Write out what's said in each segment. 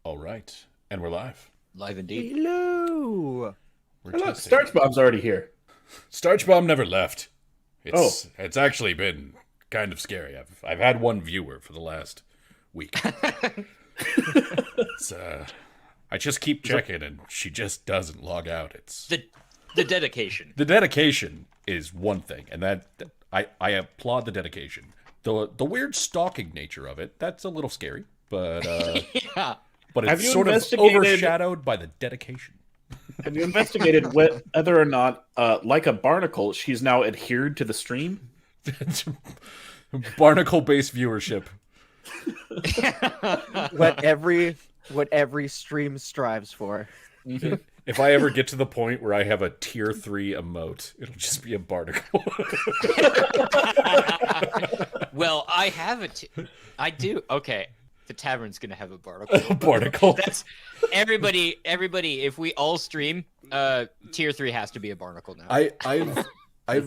All right, and we're live. Live indeed. Hello. We're Hello, testing. Starch Bob's already here. Starch Bomb never left. Oh. It's actually been kind of scary. I've had one viewer for the last week. I just keep checking, and she just doesn't log out. It's The dedication. the dedication is one thing, and that I applaud the dedication. The weird stalking nature of it, that's a little scary, but Yeah. but Have it's you sort of investigated- overshadowed by the dedication. Have you investigated whether or not, like a barnacle, she's now adhered to the stream? Barnacle-based viewership. What every stream strives for. If I ever get to the point where I have a tier 3 emote, it'll just be a barnacle. Well, I have it. I do. Okay. The tavern's gonna have a barnacle. Barnacle. That's everybody. If we all stream, tier 3 has to be a barnacle now. I've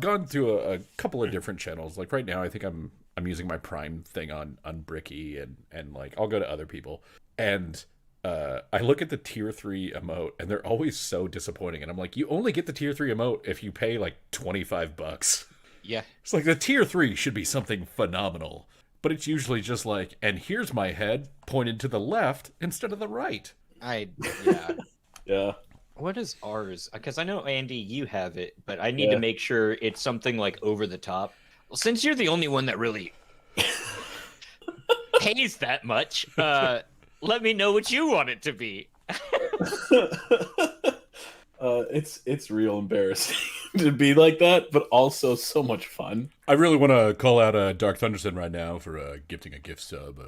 gone through a couple of different channels. Like right now, I think I'm using my Prime thing on Bricky, and like I'll go to other people, and I look at the tier 3 emote, and they're always so disappointing. And I'm like, you only get the tier 3 emote if you pay like $25. Yeah. It's like the tier 3 should be something phenomenal, but it's usually just like, and here's my head pointed to the left instead of the right. Yeah. Yeah. What is ours? Because I know Andy, you have it, but I need Yeah. to make sure it's something like over the top. Well, since you're the only one that really pays that much, let me know what you want it to be. It's real embarrassing to be like that, but also so much fun. I really want to call out Dark Thunderson right now for gifting a gift sub.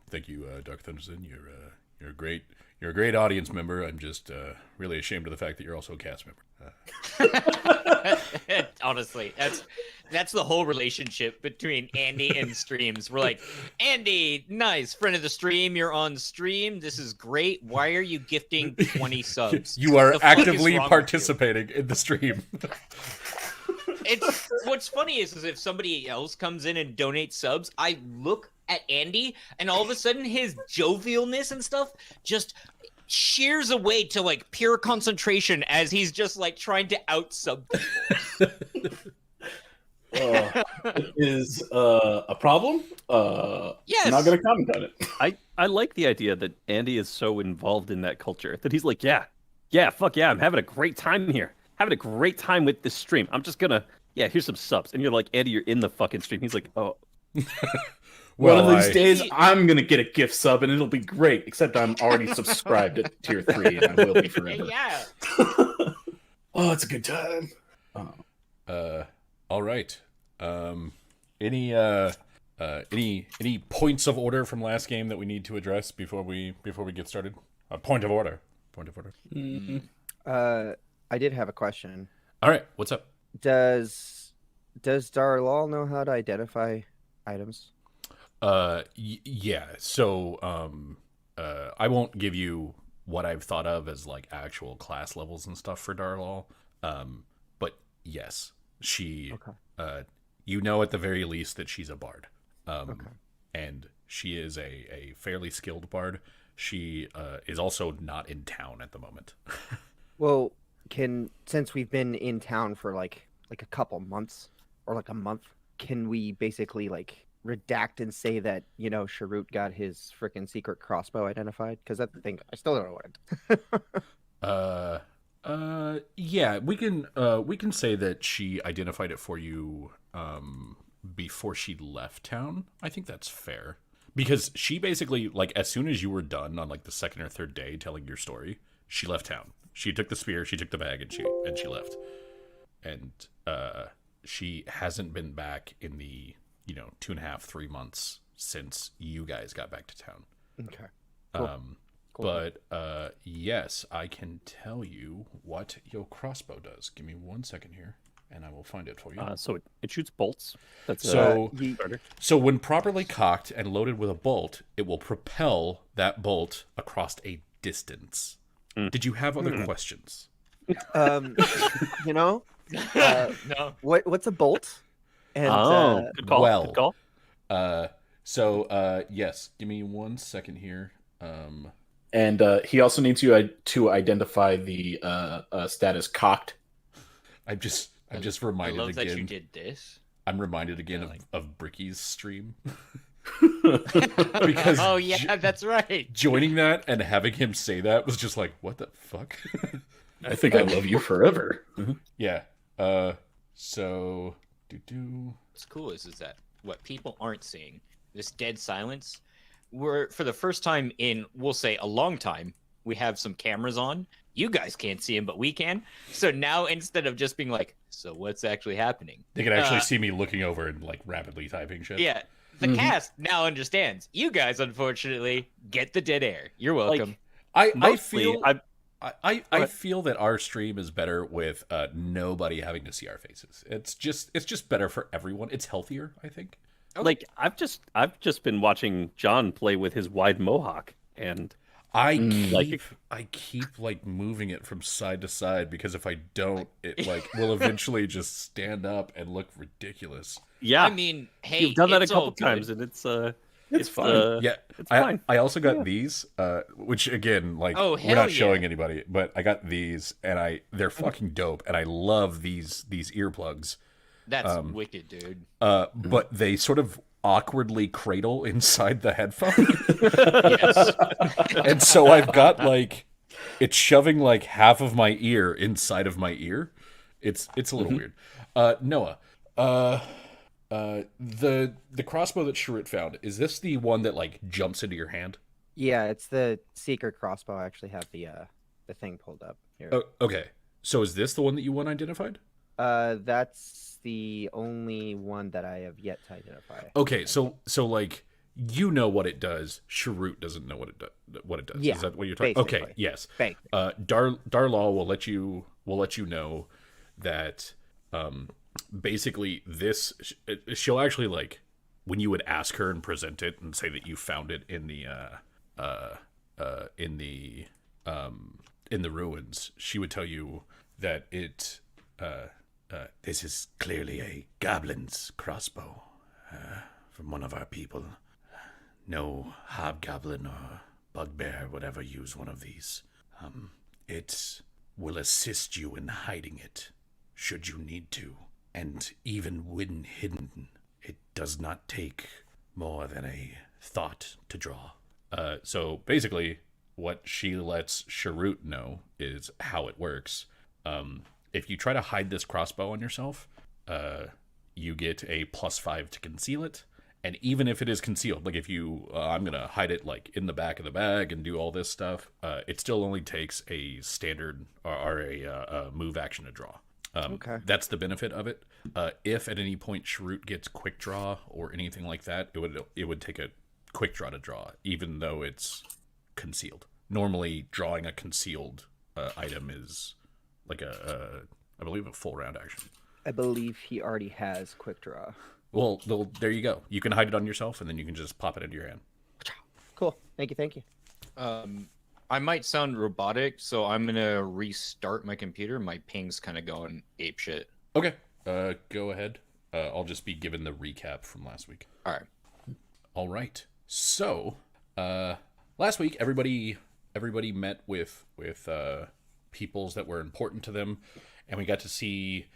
Thank you, Dark Thunderson. You're a great audience member. I'm just really ashamed of the fact that you're also a cast member. Honestly, that's the whole relationship between Andy and streams. We're like, Andy, nice friend of the stream. You're on stream. This is great. Why are you gifting 20 subs? You are The fuck is actively wrong with you? participating in the stream. It's what's funny is if somebody else comes in and donates subs, I look at Andy and all of a sudden his jovialness and stuff just shears away to like pure concentration as he's just like trying to out sub people. It is a problem. Yes. I'm not going to comment on it. I like the idea that Andy is so involved in that culture that he's like, fuck yeah, I'm having a great time here. Having a great time with this stream. I'm just gonna, here's some subs. And you're like, Andy, you're in the fucking stream. He's like, oh. One of these days, I'm going to get a gift sub, and it'll be great, except I'm already subscribed at tier 3, and I will be forever. Yeah. Oh, it's a good time. All right. Any points of order from last game that we need to address before we get started? A point of order. I did have a question. All right. What's up? Does Darlal know how to identify items? Yeah. So, I won't give you what I've thought of as like actual class levels and stuff for Darlal. But yes, she, Okay. You know, at the very least that she's a bard. And she is a fairly skilled bard. She, is also not in town at the moment. Well, since we've been in town for like a couple months or like a month, can we basically like redact and say that, you know, Sharut got his freaking secret crossbow identified? Because that thing, I still don't know what it Yeah, we can say that she identified it for you before she left town. I think that's fair. Because she basically, like, as soon as you were done on like the second or third day telling your story, she left town. She took the spear, she took the bag, and she left. And she hasn't been back in the 2.5, 3 months since you guys got back to town. Okay. Cool. But yes, I can tell you what your crossbow does. Give me 1 second here, and I will find it for you. So it shoots bolts. That's So when properly cocked and loaded with a bolt, it will propel that bolt across a distance. Did you have other questions? You know, No. what's a bolt? And good call. well, good call. So yes, give me 1 second here. And he also needs you to identify the status cocked. I'm just I reminded love again. that you did this. I'm reminded again Yeah, of Bricky's stream. Because oh yeah, that's right. Joining that and having him say that was just like, what the fuck? I think I love you forever. Yeah. So What's cool is that what people aren't seeing, this dead silence, we're for the first time in, we'll say, a long time, we have some cameras on. You guys can't see them, but we can. So now instead of just being like, so what's actually happening? They can actually see me looking over and like rapidly typing shit. Yeah. The cast now understands. You guys, unfortunately, get the dead air. You're welcome. I Mostly, I feel that our stream is better with nobody having to see our faces. It's just better for everyone. It's healthier, I think. like I've just been watching John play with his wide mohawk, and I keep like moving it from side to side because if I don't, it like will eventually just stand up and look ridiculous. yeah, I mean, hey, you've done that a it's all couple good. times, and it's fine. Yeah, it's fine. I also got these, which again, like Oh, we're hell not yeah. showing anybody, but I got these, and they're fucking dope, and I love these earplugs. That's wicked, dude. But they sort of awkwardly cradle inside the headphone, Yes. and so I've got like it's shoving like half of my ear inside of my ear. It's a little weird. Noah, the crossbow that Sharut found, is this the one that like jumps into your hand? Yeah, it's the secret crossbow. I actually have the thing pulled up here. Oh, okay. So is this the one that you want identified? That's the only one that I have yet to identify. Okay, so like you know what it does. Sharut doesn't know what it does. Yeah, Is that what you're talking? Okay, basically. yes. Basically. Darlaw will let you know that basically this she'll actually like when you would ask her and present it and say that you found it in the ruins, she would tell you that it this is clearly a goblin's crossbow from one of our people. No hobgoblin or bugbear would ever use one of these. It will assist you in hiding it, should you need to. And even when hidden, it does not take more than a thought to draw. So basically, what she lets Sharut know is how it works. If you try to hide this crossbow on yourself, you get a +5 to conceal it. And even if it is concealed, like if you, I'm going to hide it like in the back of the bag and do all this stuff, it still only takes a standard or a move action to draw. Okay. That's the benefit of it. If at any point Sharut gets quick draw or anything like that, it would take a quick draw to draw, even though it's concealed. Normally, drawing a concealed item is like I believe a full round action. I believe he already has quick draw. Well, there you go. You can hide it on yourself, and then you can just pop it into your hand. Cool. Thank you. I might sound robotic, so I'm gonna restart my computer. My ping's kind of going apeshit. Okay. Go ahead. I'll just be given the recap from last week. All right. All right. So, last week everybody met with peoples that were important to them, and we got to see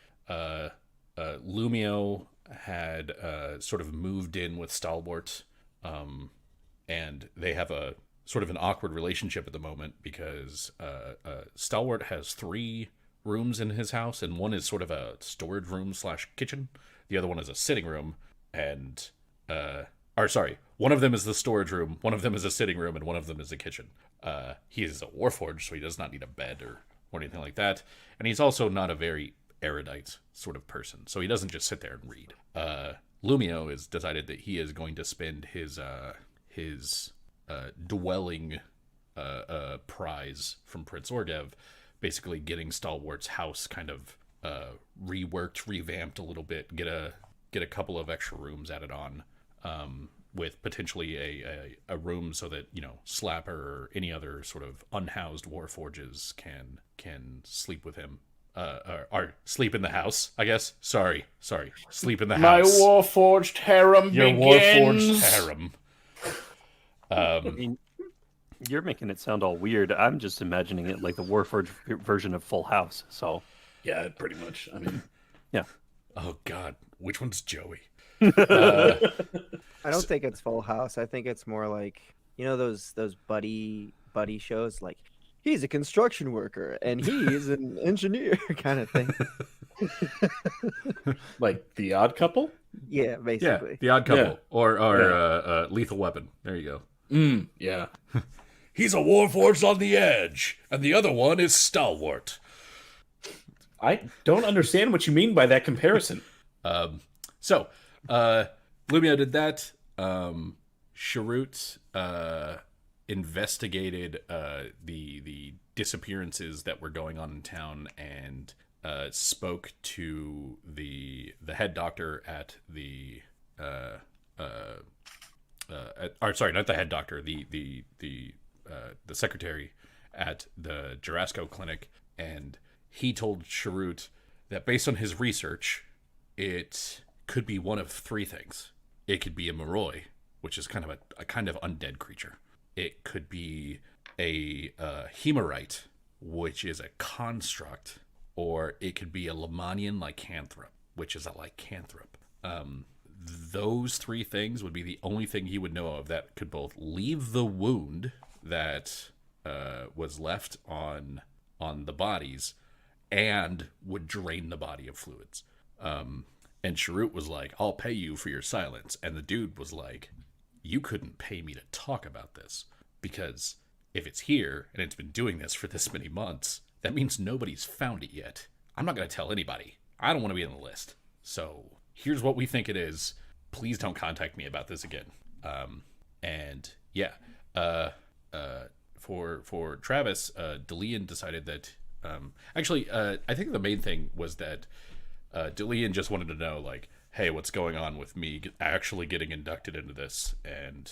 Lumio had sort of moved in with Stalwart, and they have a sort of an awkward relationship at the moment because Stalwart has 3 rooms in his house, and one is sort of a storage room / kitchen. The other one is a sitting room, and one of them is the storage room, one of them is a sitting room, and one of them is a kitchen. He is a warforged, so he does not need a bed or anything like that, and he's also not a very erudite sort of person, so he doesn't just sit there and read. Lumio has decided that he is going to spend his dwelling prize from Prince Ordev basically getting Stalwart's house kind of reworked, revamped a little bit, get a couple of extra rooms added on, with potentially a room so that, you know, Slapper or any other sort of unhoused warforges can sleep with him. Or sleep in the house, I guess. Sorry. Sleep in the My house. warforged harem Your begins. warforged harem. I mean, You're making it sound all weird. I'm just imagining it like the Warforged version of Full House. So, Yeah, pretty much. I mean, yeah. Oh God, which one's Joey? I don't think it's Full House. I think it's more like, you know, those buddy shows, like he's a construction worker and he's an engineer kind of thing. like The Odd Couple. Yeah, Yeah, basically. The Odd Couple Yeah. or Lethal Weapon. There you go. Yeah. He's a warforged on the edge, and the other one is stalwart. I don't understand what you mean by that comparison. So, Lumia did that. Sharut investigated the disappearances that were going on in town and spoke to the head doctor at the sorry, not the head doctor, the secretary at the Jurasco clinic, and he told Sharut that based on his research, it could be one of three things. It could be a Moroi, which is kind of a kind of undead creature. It could be a Hemorite, which is a construct, or it could be a Lemanian lycanthrope, which is a lycanthrope. Those three things would be the only thing he would know of that could both leave the wound that was left on the bodies and would drain the body of fluids. And Sharut was like, I'll pay you for your silence. And the dude was like, you couldn't pay me to talk about this, because if it's here and it's been doing this for this many months, that means nobody's found it yet. I'm not going to tell anybody. I don't want to be on the list. So here's what we think it is. Please don't contact me about this again. And yeah, for Travis, DeLeon decided that, I think the main thing was that DeLeon just wanted to know, like, hey, what's going on with me actually getting inducted into this? And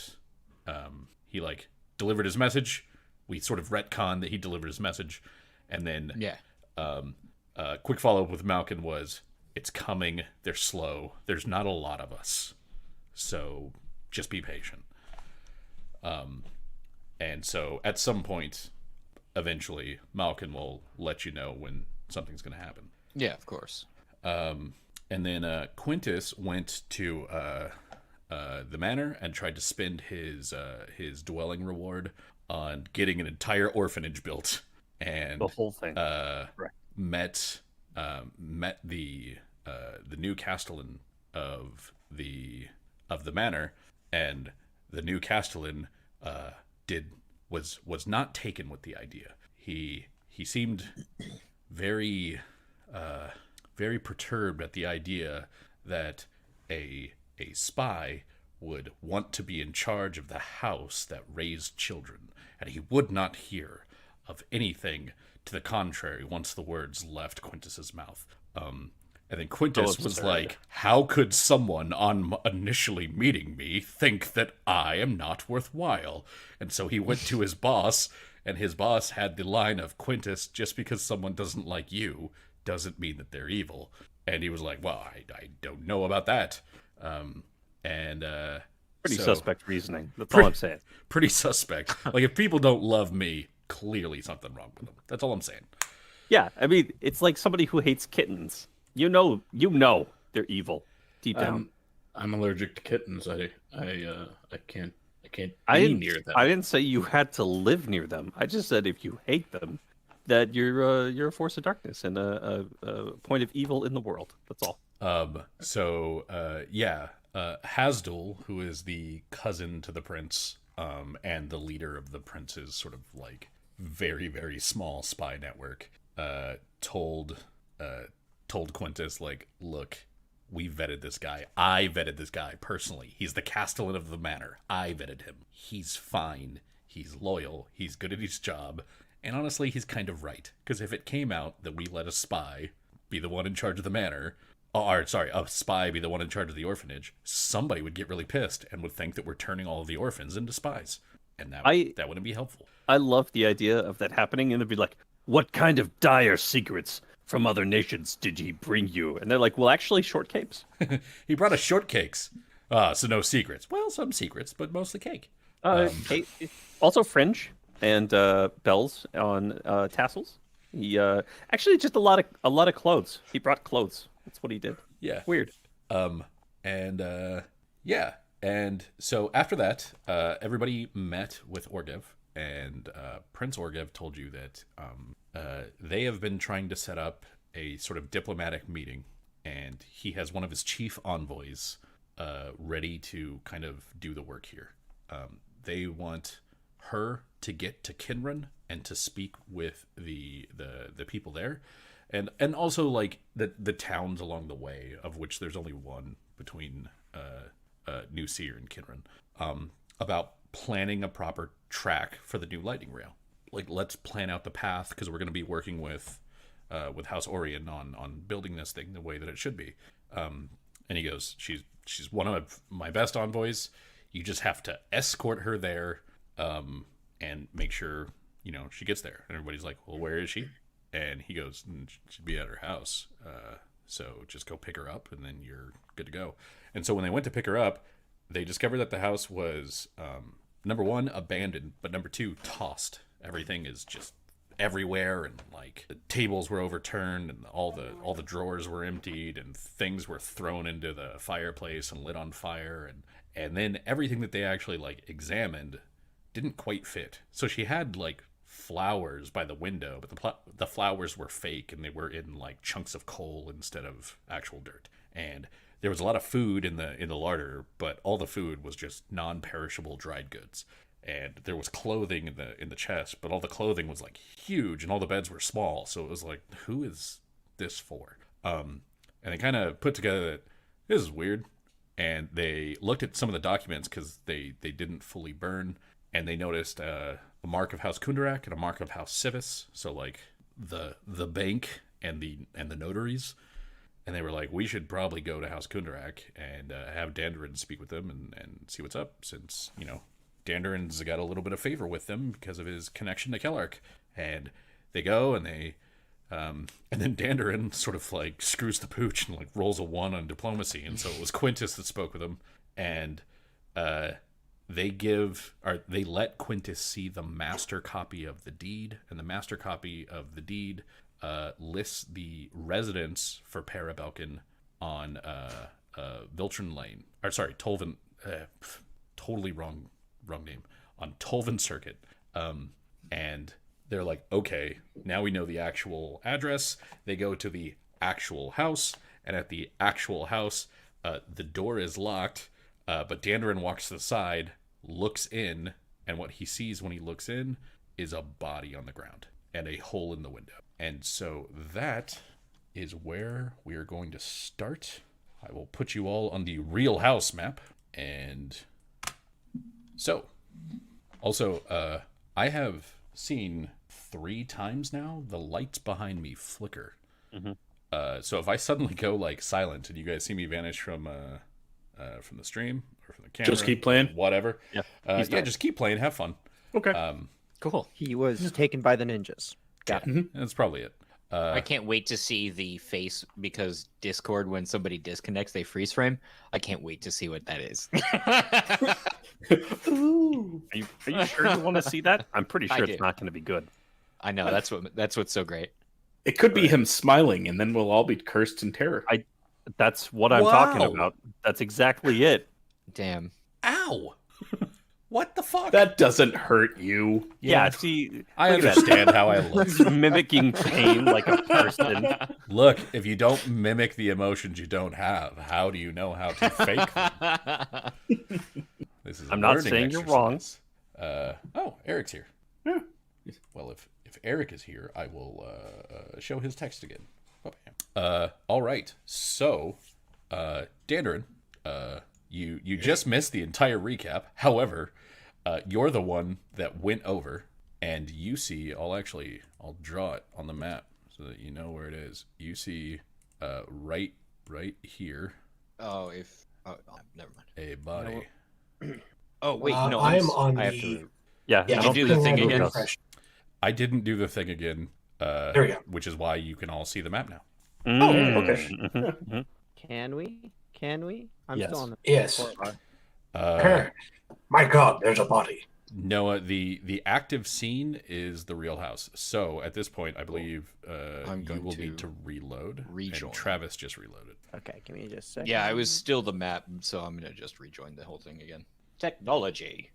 he, like, delivered his message. We sort of retconned that he delivered his message. And then quick follow-up with Malkin was, it's coming, they're slow, there's not a lot of us, so just be patient. And so at some point, eventually, Malkin will let you know when something's going to happen. Yeah, of course. And then Quintus went to the manor and tried to spend his dwelling reward on getting an entire orphanage built, and The whole thing. met the new castellan of the manor, and the new castellan was not taken with the idea. He seemed very very perturbed at the idea that a spy would want to be in charge of the house that raised children, and he would not hear of anything to the contrary once the words left Quintus's mouth. And then Quintus was like, how could someone on initially meeting me think that I am not worthwhile? And so he went to his boss, and his boss had the line of, Quintus, just because someone doesn't like you doesn't mean that they're evil. And he was like, well, I don't know about that. Pretty suspect reasoning. That's all I'm saying. Pretty suspect. Like, if people don't love me, clearly something wrong with them. That's all I'm saying. Yeah, I mean, it's like somebody who hates kittens. You know they're evil deep down. I'm allergic to kittens. I can't be near them. I didn't say you had to live near them. I just said if you hate them, that you're a force of darkness and a point of evil in the world. That's all. Hasdul, who is the cousin to the prince, and the leader of the prince's sort of like very, very small spy network, told Quintus, like, look, we vetted this guy. I vetted this guy personally. He's the castellan of the manor. I vetted him. He's fine. He's loyal. He's good at his job. And honestly, he's kind of right. Because if it came out that we let a spy be the one in charge of the manor, a spy be the one in charge of the orphanage, somebody would get really pissed and would think that we're turning all of the orphans into spies. And that wouldn't be helpful. I love the idea of that happening, and they'd be like, what kind of dire secrets from other nations did he bring you? And they're like, well, actually, shortcakes. He brought us shortcakes. So no secrets. Well, some secrets, but mostly cake. Cake. Also fringe. and bells on tassels. He actually just a lot of clothes. He brought clothes. That's what he did. Yeah. Weird. Yeah. And so after that, everybody met with Orgev, and Prince Orgev told you that they have been trying to set up a sort of diplomatic meeting, and he has one of his chief envoys ready to kind of do the work here. They want her to get to Kinron and to speak with the people there, and also like the towns along the way, of which there's only one between New Seer and Kinron, about planning a proper track for the new lightning rail. Like, let's plan out the path, because we're going to be working with House Orion on building this thing the way that it should be. And he goes, she's one of my best envoys. You just have to escort her there, and make sure she gets there. And everybody's like, well, where is she? And he goes, she'd be at her house. So just go pick her up, and then you're good to go. And so when they went to pick her up, they discovered that the house was, number one, abandoned, but number two, tossed. Everything is just everywhere, and like the tables were overturned, and all the drawers were emptied, and things were thrown into the fireplace and lit on fire, and then everything that they actually like examined didn't quite fit. So she had like flowers by the window, but the flowers were fake, and they were in like chunks of coal instead of actual dirt. And there was a lot of food in the larder, but all the food was just non-perishable dried goods. And there was clothing in the chest, but all the clothing was like huge, and all the beds were small. So it was like, who is this for? And they kind of put together that this is weird. And they looked at some of the documents, because they didn't fully burn, and they noticed a mark of House Kundarak and a mark of House Civis. So like the bank and the notaries. And they were like, we should probably go to House Kundarak and have Dandarin speak with them and see what's up, since Dandarin's got a little bit of favor with them because of his connection to Kellark. And they go, and and then Dandarin sort of like screws the pooch and like rolls a 1 on diplomacy. And so it was Quintus that spoke with him, and they let Quintus see the master copy of the deed, and the master copy of the deed lists the residence for Parabelkin on Viltron Lane. Or sorry, Tolvin. Totally wrong name. On Tolvin Circuit. And they're like, okay, now we know the actual address. They go to the actual house, and at the actual house, the door is locked, but Dandarin walks to the side, looks in, and what he sees when he looks in is a body on the ground and a hole in the window. And so that is where we are going to start. I will put you all on the real house map. And so, also, I have seen 3 times now the lights behind me flicker. Mm-hmm. So if I suddenly go like silent and you guys see me vanish from the stream or from the camera, just keep playing. Whatever. Yeah, just keep playing. Have fun. Okay. Cool. He was taken by the ninjas. Got it. Mm-hmm. That's probably it. I can't wait to see the face, because Discord, when somebody disconnects, they freeze frame. I can't wait to see what that is. Are you sure you want to see that? I'm pretty sure it's not going to be good. I know, that's what's so great. It could be him smiling, and then we'll all be cursed in terror. That's what I'm talking about. That's exactly it. Damn. Ow! What the fuck? That doesn't hurt you. Yeah, see, I understand how I look. Mimicking pain like a person. Look, if you don't mimic the emotions you don't have, how do you know how to fake them? This is I'm not saying you're wrong. Oh, Eric's here. Yeah. Well, if Eric is here, I will show his text again. All right. So, Dandarin, you just missed the entire recap. However, you're the one that went over, and you see. I'll draw it on the map so that you know where it is. You see, right here. Oh, never mind. A body. Oh wait, no, I'm on I the. have to. Yeah, Yeah, I don't do the thing again. I didn't do the thing again. There we go. Which is why you can all see the map now. Oh, okay. Mm-hmm. Can we? I'm Yes. still on the Yes. report bar. My God, there's a body. Noah, the active scene is the real house. So at this point, I believe I'm you going will to need to reload. rejoin. And Travis just reloaded. Okay, give me just a second. Yeah, I was still the map, so I'm gonna just rejoin the whole thing again. Technology.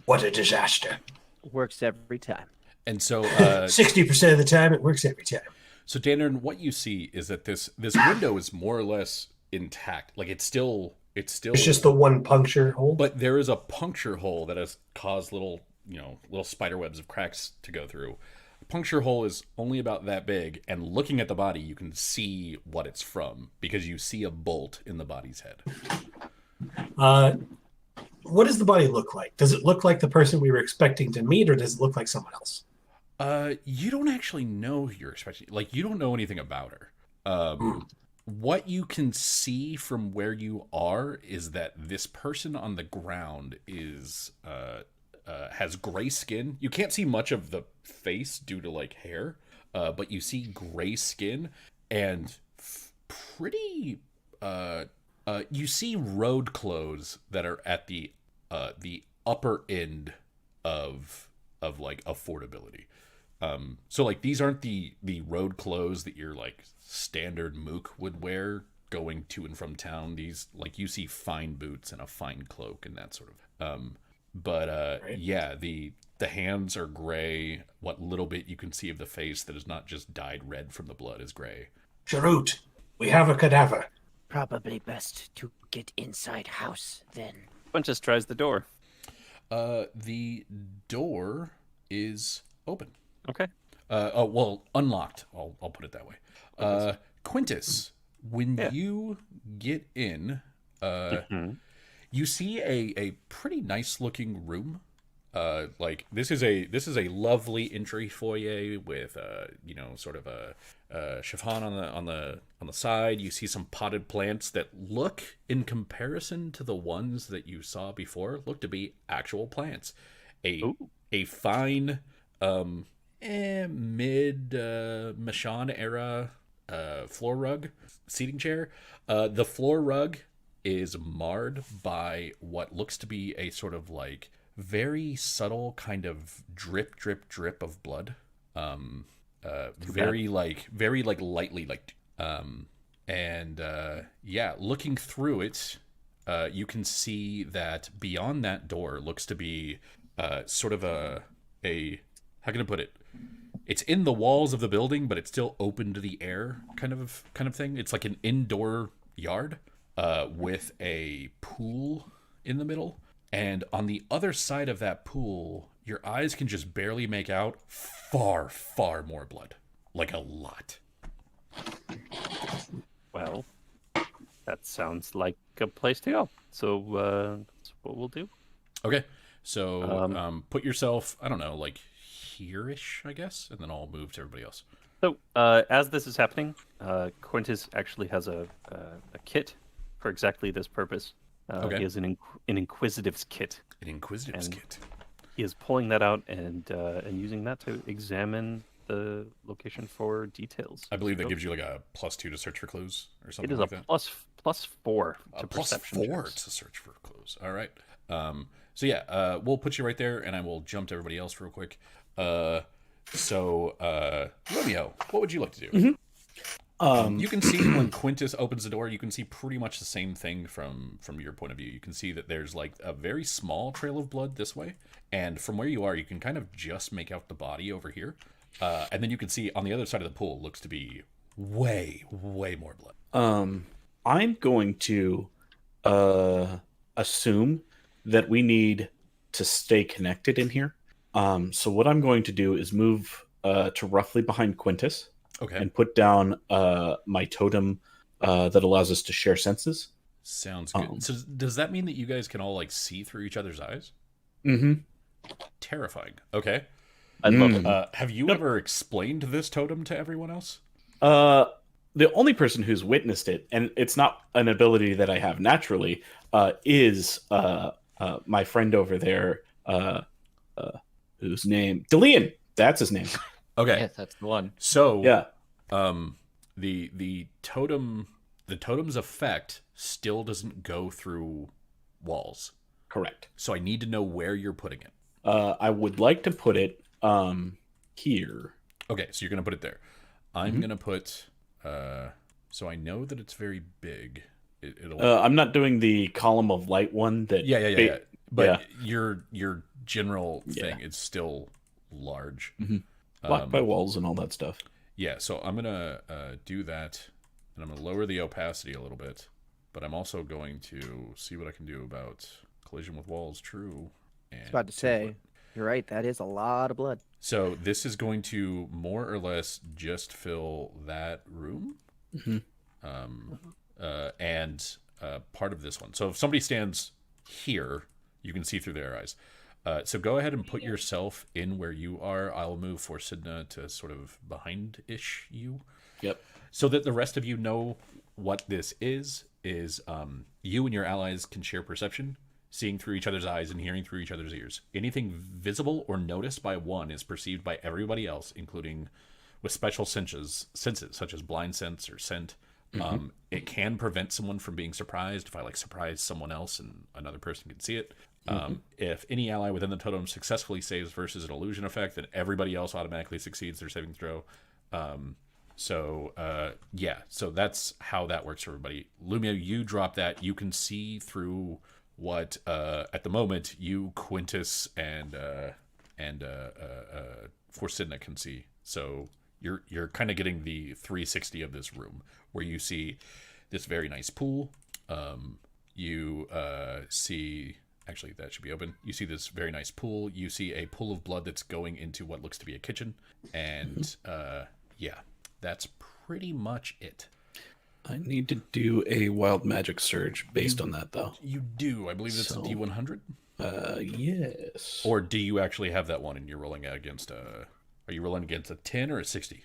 What a disaster. Works every time. And so 60% of the time, it works every time. So Danern, what you see is that this window is more or less intact. Like it's still It's just the one puncture hole. but there is a puncture hole that has caused little spider webs of cracks to go through. The puncture hole is only about that big, and looking at the body, you can see what it's from because you see a bolt in the body's head. What does the body look like? Does it look like the person we were expecting to meet, or does it look like someone else? You don't actually know who you're expecting. Like, you don't know anything about her. What you can see from where you are is that this person on the ground is has gray skin. You can't see much of the face due to like hair, but you see gray skin and pretty. You see road clothes that are at the upper end of like affordability. So like these aren't the road clothes that your like standard mook would wear going to and from town. These like you see fine boots and a fine cloak and that sort of. Right. Yeah, the hands are gray. What little bit you can see of the face that is not just dyed red from the blood is gray. Sharut, we have a cadaver. Probably best to get inside house then. Quintus tries the door. The door is open. Okay. Well, unlocked. I'll put it that way. Quintus, when you get in, you see a pretty nice looking room. Like this is a lovely entry foyer with sort of a chiffon on the side. You see some potted plants that look, in comparison to the ones that you saw before, look to be actual plants. A fine mid Machon era floor rug seating chair. The floor rug is marred by what looks to be a sort of like very subtle kind of drip of blood. Very lightly looking through it, you can see that beyond that door looks to be sort of a how can I put it? It's in the walls of the building, but it's still open to the air kind of thing. It's like an indoor yard with a pool in the middle. And on the other side of that pool, your eyes can just barely make out far, far more blood. Like a lot. Well, that sounds like a place to go. So that's what we'll do. Okay. So put yourself, I don't know, like here-ish, I guess, and then I'll move to everybody else. So as this is happening, Quintus actually has a kit for exactly this purpose. Okay. He has an Inquisitive's kit. An Inquisitive's And kit. He is pulling that out and using that to examine the location for details. I believe that gives you like a +2 to search for clues or It something is like a that. +4 A to perception +4 checks. to search for clues. All right. We'll put you right there, and I will jump to everybody else real quick. Romeo, what would you like to do? You can see when Quintus opens the door, you can see pretty much the same thing from your point of view. You can see that there's like a very small trail of blood this way, and from where you are, you can kind of just make out the body over here. And then you can see on the other side of the pool looks to be way, way more blood. I'm going to assume that we need to stay connected in here. So what I'm going to do is move to roughly behind Quintus. Okay. And put down my totem that allows us to share senses. Sounds good. So does that mean that you guys can all like see through each other's eyes? Mm-hmm. Terrifying. Okay. I love it. Have you ever explained this totem to everyone else? The only person who's witnessed it, and it's not an ability that I have naturally, is my friend over there, whose name Delian. That's his name. Okay. Yeah, that's the one. So Yeah. The totem's effect still doesn't go through walls. Correct. So I need to know where you're putting it. I would like to put it here. Okay, so you're going to put it there. I'm going to put... so I know that it's very big. It'll... I'm not doing the column of light one. That Yeah. But yeah. your general thing is still large. Blocked by walls and all that stuff. Yeah, so I'm going to do that, and I'm going to lower the opacity a little bit, but I'm also going to see what I can do about collision with walls, true. And I was about to say, you're right, that is a lot of blood. So this is going to more or less just fill that room, and part of this one. So if somebody stands here, you can see through their eyes. So go ahead and put yourself in where you are. I'll move for Sidna to sort of behind-ish you. Yep. So that the rest of you know what this is you and your allies can share perception, seeing through each other's eyes and hearing through each other's ears. Anything visible or noticed by one is perceived by everybody else, including with special senses such as blind sense or scent. It can prevent someone from being surprised if I surprise someone else and another person can see it. If any ally within the totem successfully saves versus an illusion effect, then everybody else automatically succeeds their saving throw. So that's how that works for everybody. Lumia, you drop that. You can see through what at the moment you, Quintus, and Forsidna can see. So you're kind of getting the 360 of this room, where you see this very nice pool. You see, actually that should be open. You see this very nice pool. You see a pool of blood that's going into what looks to be a kitchen, and that's pretty much it. I need to do a wild magic surge based on that, though. You do. I believe it's a D100. Yes. Or do you actually have that one and you're rolling against a... Are you rolling against a 10 or a 60?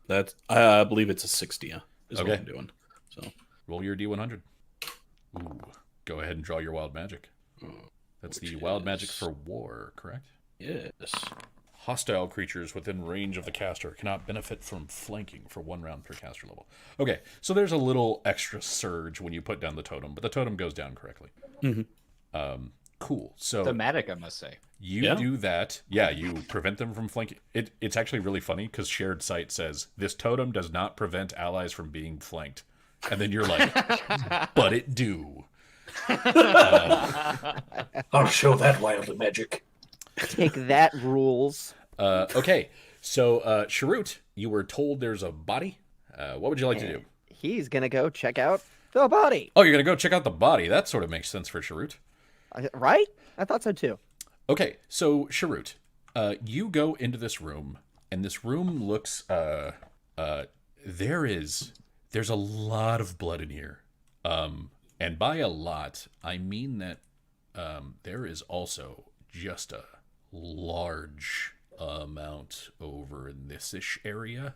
That's... I believe it's a 60, is Okay. what I'm doing. So roll your D100. Ooh. Go ahead and draw your wild magic. That's the wild magic for war, correct? yes. Hostile creatures within range of the caster cannot benefit from flanking for 1 round per caster level. Okay, so there's a little extra surge when you put down the totem, but the totem goes down correctly. Cool. So Thematic, I must say. you do that. Yeah, you prevent them from flanking. It's actually really funny because Shared Sight says, this totem does not prevent allies from being flanked. And then you're like, but it do. I'll show that wild magic. Take that, rules. Okay, so Sharut, you were told there's a body. What would you like to do? He's gonna go check out the body. Oh, you're going to go check out the body. That sort of makes sense for Sharut. Right? I thought so too. Okay, so Sharut, you go into this room, and this room looks... there's a lot of blood in here. And by a lot, I mean that there is also just a large amount over in this-ish area.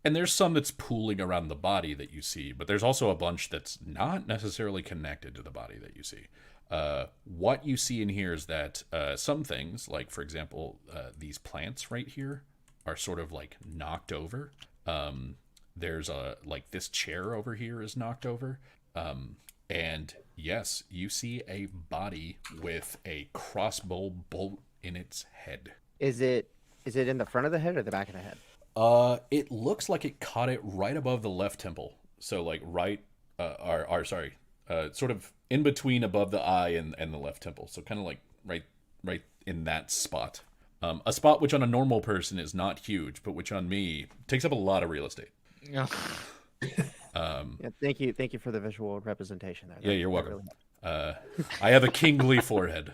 And there's some that's pooling around the body that you see, but there's also a bunch that's not necessarily connected to the body that you see. What you see in here is that some things, like, for example, these plants right here are sort of, knocked over. There's this chair over here is knocked over. And yes, you see a body with a crossbow bolt in its head. Is it in the front of the head or the back of the head? It looks like it caught it right above the left temple. So sort of in between above the eye and the left temple. So kind of right in that spot. A spot which on a normal person is not huge, but which on me takes up a lot of real estate. Yeah. Yeah, thank you for the visual representation there. Yeah, you're welcome. I have a kingly forehead.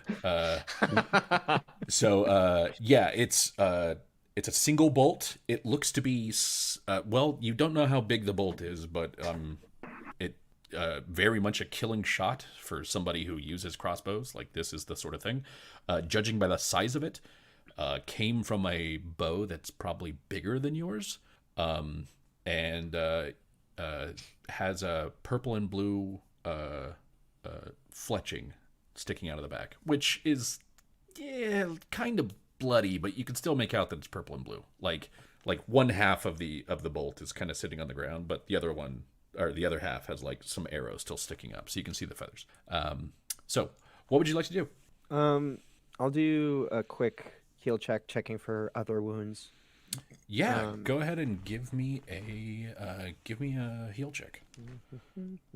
It's a single bolt. It looks to be you don't know how big the bolt is, but it very much a killing shot for somebody who uses crossbows. This is the sort of thing. Judging by the size of it, came from a bow that's probably bigger than yours, and has a purple and blue fletching sticking out of the back, which is kind of bloody, but you can still make out that it's purple and blue. Like one half of the bolt is kind of sitting on the ground, but the other half has some arrows still sticking up, so you can see the feathers. So, what would you like to do? I'll do a quick heal check, checking for other wounds. Yeah, go ahead and give me a heal check.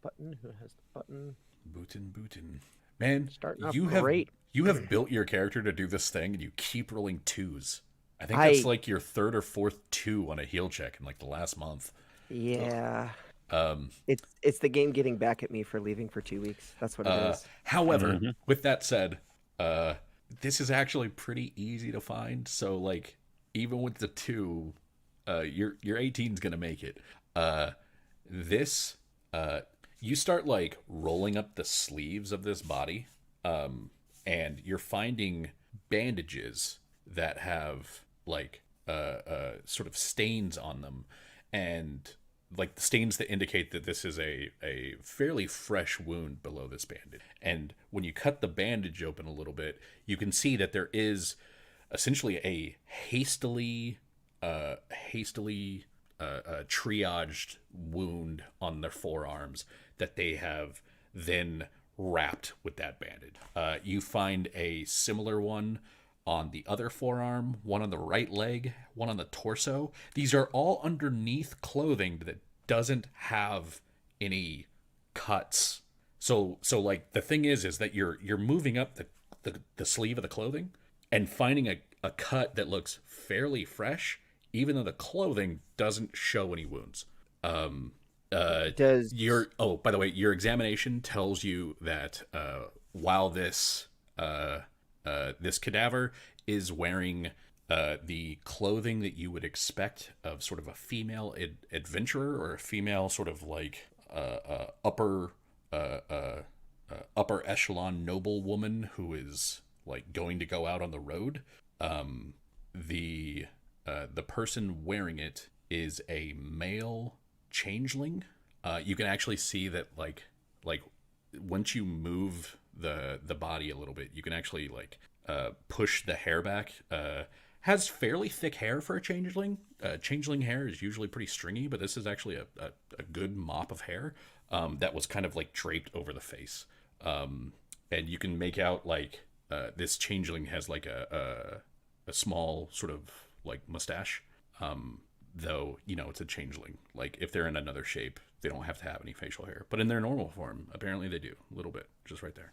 Button. Who has the button? Bootin'. Man, Starting off you great. have built your character to do this thing, and you keep rolling 2s. I think that's like your 3rd or 4th 2 on a heal check in like the last month. Yeah. It's the game getting back at me for leaving for 2 weeks. That's what it is. However, with that said, this is actually pretty easy to find. So like, even with the 2, your 18's gonna make it. You start like rolling up the sleeves of this body, and you're finding bandages that have like sort of stains on them, and like the stains that indicate that this is a fairly fresh wound below this bandage. And when you cut the bandage open a little bit, you can see that there is essentially a hastily triaged wound on their forearms that they have then wrapped with that bandage. You find a similar one on the other forearm, one on the right leg, one on the torso. These are all underneath clothing that doesn't have any cuts. So like the thing is that you're moving up the sleeve of the clothing and finding a cut that looks fairly fresh, even though the clothing doesn't show any wounds. By the way, your examination tells you that while this this cadaver is wearing the clothing that you would expect of sort of a female adventurer, or a female sort of like upper echelon noble woman who is like going to go out on the road. The person wearing it is a male changeling. You can actually see that like once you move the body a little bit, you can actually like push the hair back. Has fairly thick hair for a changeling. Changeling hair is usually pretty stringy, but this is actually a good mop of hair that was kind of like draped over the face. And you can make out like this changeling has like a small sort of like mustache. Though, you know, it's a changeling. Like if they're in another shape, they don't have to have any facial hair. But in their normal form, apparently they do. A little bit, just right there.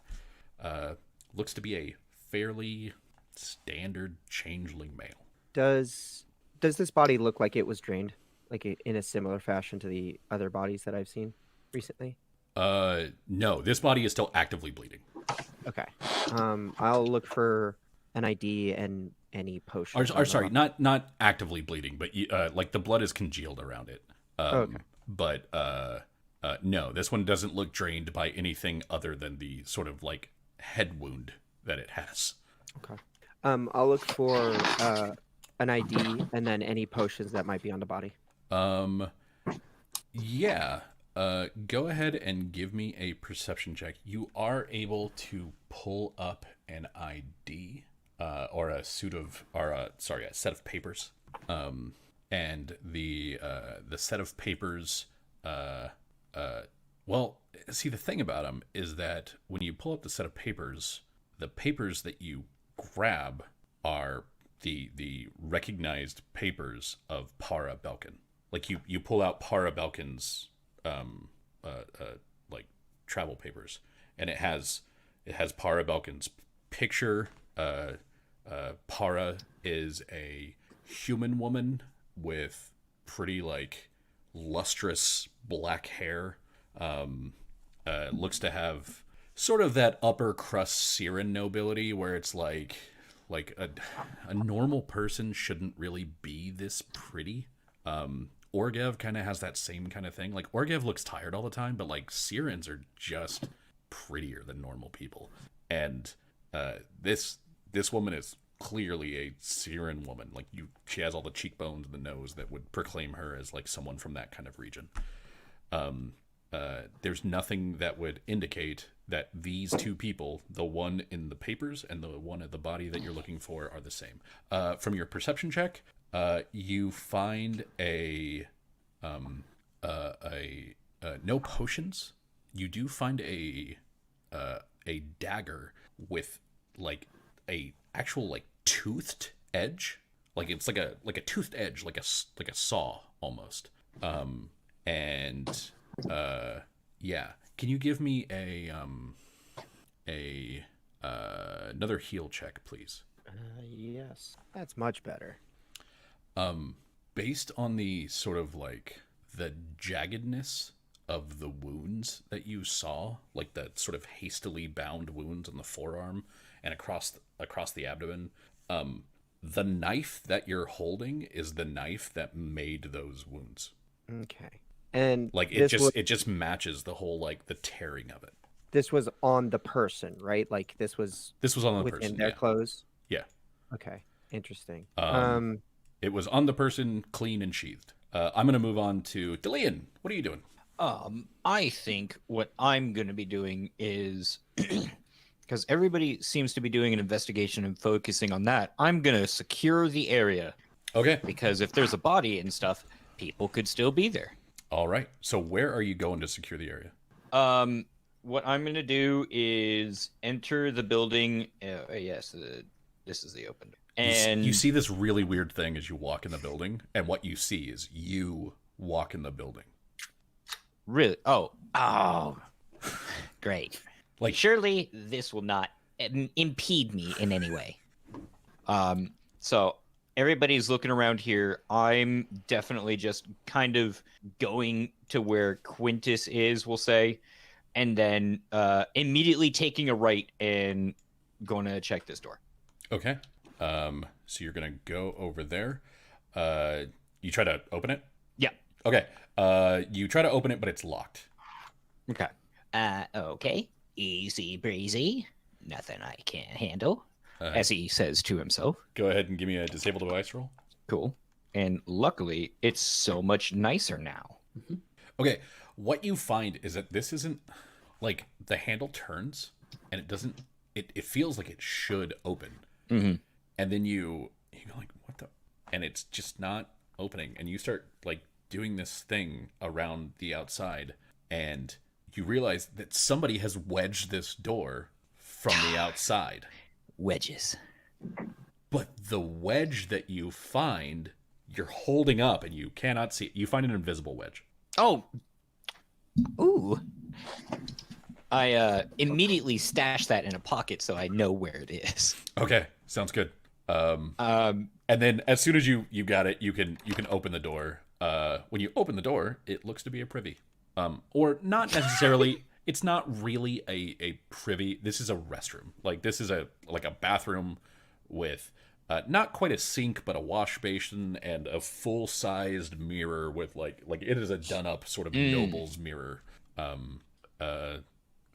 Looks to be a fairly standard changeling male. Does this body look like it was drained, like in a similar fashion to the other bodies that I've seen recently? No, this body is still actively bleeding. Okay. I'll look for an ID and any potion. Or sorry, not actively bleeding, but like the blood is congealed around it. Okay. But no, this one doesn't look drained by anything other than the sort of like head wound that it has. Okay. I'll look for an ID and then any potions that might be on the body. Yeah. Go ahead and give me a perception check. You are able to pull up an ID, or a set of papers. And the set of papers, well, see, the thing about them is that when you pull up the set of papers, the papers that you grab are the recognized papers of Para Belkin. Like you pull out Para Belkin's like travel papers, and it has Para Belkin's picture. Para is a human woman with pretty like lustrous black hair. Looks to have sort of that upper crust Siren nobility where it's like a normal person shouldn't really be this pretty. Orgev kind of has that same kind of thing. Like Orgev looks tired all the time, but like Sirens are just prettier than normal people. And this woman is clearly a Siren woman. Like she has all the cheekbones and the nose that would proclaim her as like someone from that kind of region. There's nothing that would indicate that these two people, the one in the papers and the one at the body that you're looking for, are the same. From your perception check, you find no potions. You do find a dagger with like a actual like toothed edge. Like it's like a toothed edge, like a saw almost. And yeah, can you give me a another heal check, please? Yes, that's much better. Based on the sort of like the jaggedness of the wounds that you saw, like the sort of hastily bound wounds on the forearm and across the abdomen, the knife that you're holding is the knife that made those wounds. Okay, and Like it just matches the whole like the tearing of it. this was on the person, right? Like this was On the within person, their yeah. clothes. Yeah. Okay, interesting. It was on the person, clean and sheathed. I'm gonna move on to Delian. What are you doing? I think what I'm going to be doing is because everybody seems to be doing an investigation and focusing on that. I'm going to secure the area Okay. because if there's a body and stuff, people could still be there. All right. So where are you going to secure the area? What I'm going to do is enter the building. Yes, this is the open door. And You see this really weird thing as you walk in the building, and what you see is you walk in the building. really, oh, great. Like Surely this will not impede me in any way. So everybody's looking around here. I'm definitely just kind of going to where Quintus is, we'll say, and then immediately taking a right and going to check this door. okay. So you're gonna go over there. You try to open it. Yeah. Okay. You try to open it, but it's locked. Okay. Okay. Easy breezy. Nothing I can't handle, as he says to himself. Go ahead and give me a disable device roll. Cool. And luckily, it's so much nicer now. Okay. What you find is that this isn't like the handle turns, and it doesn't. It feels like it should open. Mm-hmm. And then you go like, what the? And it's just not opening. And you start like doing this thing around the outside, and you realize that somebody has wedged this door from the outside. Wedges. But the wedge that you find, you're holding up, and you cannot see it. You find an invisible wedge. Oh. Ooh. I immediately stash that in a pocket so I know where it is. Okay, sounds good. And then as soon as you got it, you can open the door. When you open the door, it looks to be a privy. Or not necessarily. It's not really a privy. This is a restroom. Like this is a bathroom with not quite a sink, but a wash basin and a full-sized mirror with like it is a done-up sort of noble's mirror.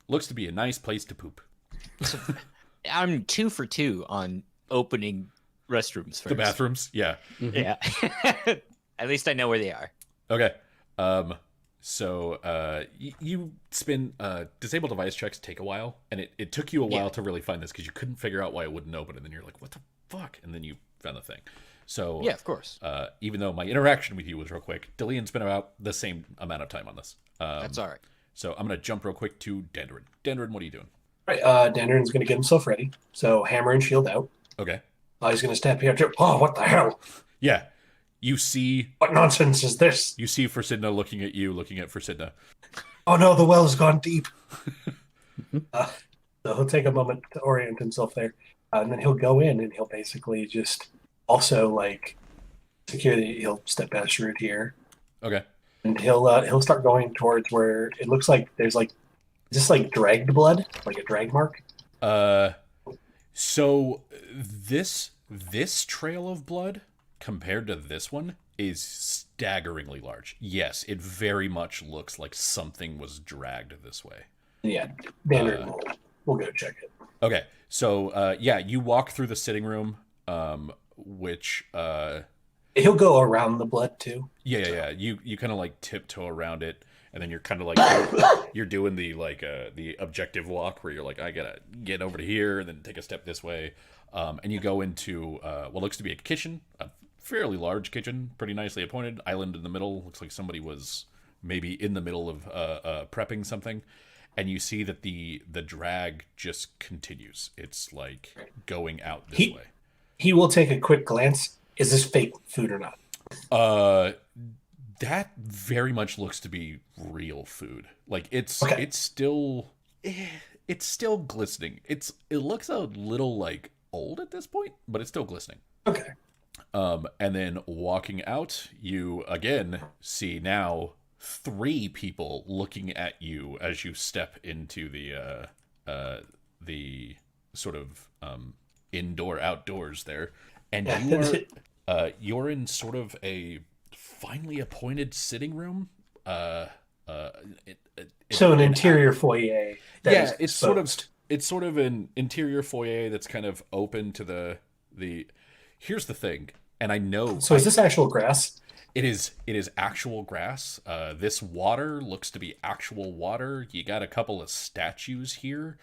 Looks to be a nice place to poop. I'm 2 for 2 on opening restrooms first. The bathrooms, yeah. Yeah. At least I know where they are. Okay. So you spin disable device checks take a while, and it took you a while to really find this because you couldn't figure out why it wouldn't open, and then you're like, what the fuck? And then you found the thing. So Yeah, of course. even though my interaction with you was real quick, Dillian's been about the same amount of time on this. That's all right. So I'm gonna jump real quick to Dandrin. Dandrin, what are you doing? Right, Dandrin's going to get himself ready. So hammer and shield out. Okay. He's going to step here too. Oh, what the hell? Yeah. You see What nonsense is this? Forsidna looking at you, looking at Forsidna. Oh no, the well's gone deep. So he'll take a moment to orient himself there, and then he'll go in and he'll basically just also like securely. He'll step past Shrewd here, Okay. and he'll start going towards where it looks like there's like just like dragged blood, like a drag mark. So this trail of blood compared to this one is staggeringly large. Yes, it very much looks like something was dragged this way. Yeah, Dandrin we'll go check it. Okay, so yeah, you walk through the sitting room, which He'll go around the blood too. yeah. You kind of like tiptoe around it, and then you're kind of like you're doing the like the objective walk where you're like, I gotta get over to here and then take a step this way, and you go into what looks to be a kitchen, a fairly large kitchen, pretty nicely appointed, island in the middle. Looks like somebody was maybe in the middle of prepping something. and you see that the drag just continues. It's like going out this He- way. He will take a quick glance. Is this fake food or not? That very much looks to be real food. Like Okay. it's still glistening. It looks a little like old at this point, but it's still glistening. Okay. And then walking out, you again see now 3 people looking at you as you step into the sort of indoor outdoors there, and you're in sort of a finely appointed sitting room. So an interior foyer. That Yeah, is it's exposed. sort of an interior foyer that's kind of open to the. Here's the thing, and I know. So is this actual grass? It is actual grass. This water looks to be actual water. You got a couple of statues here.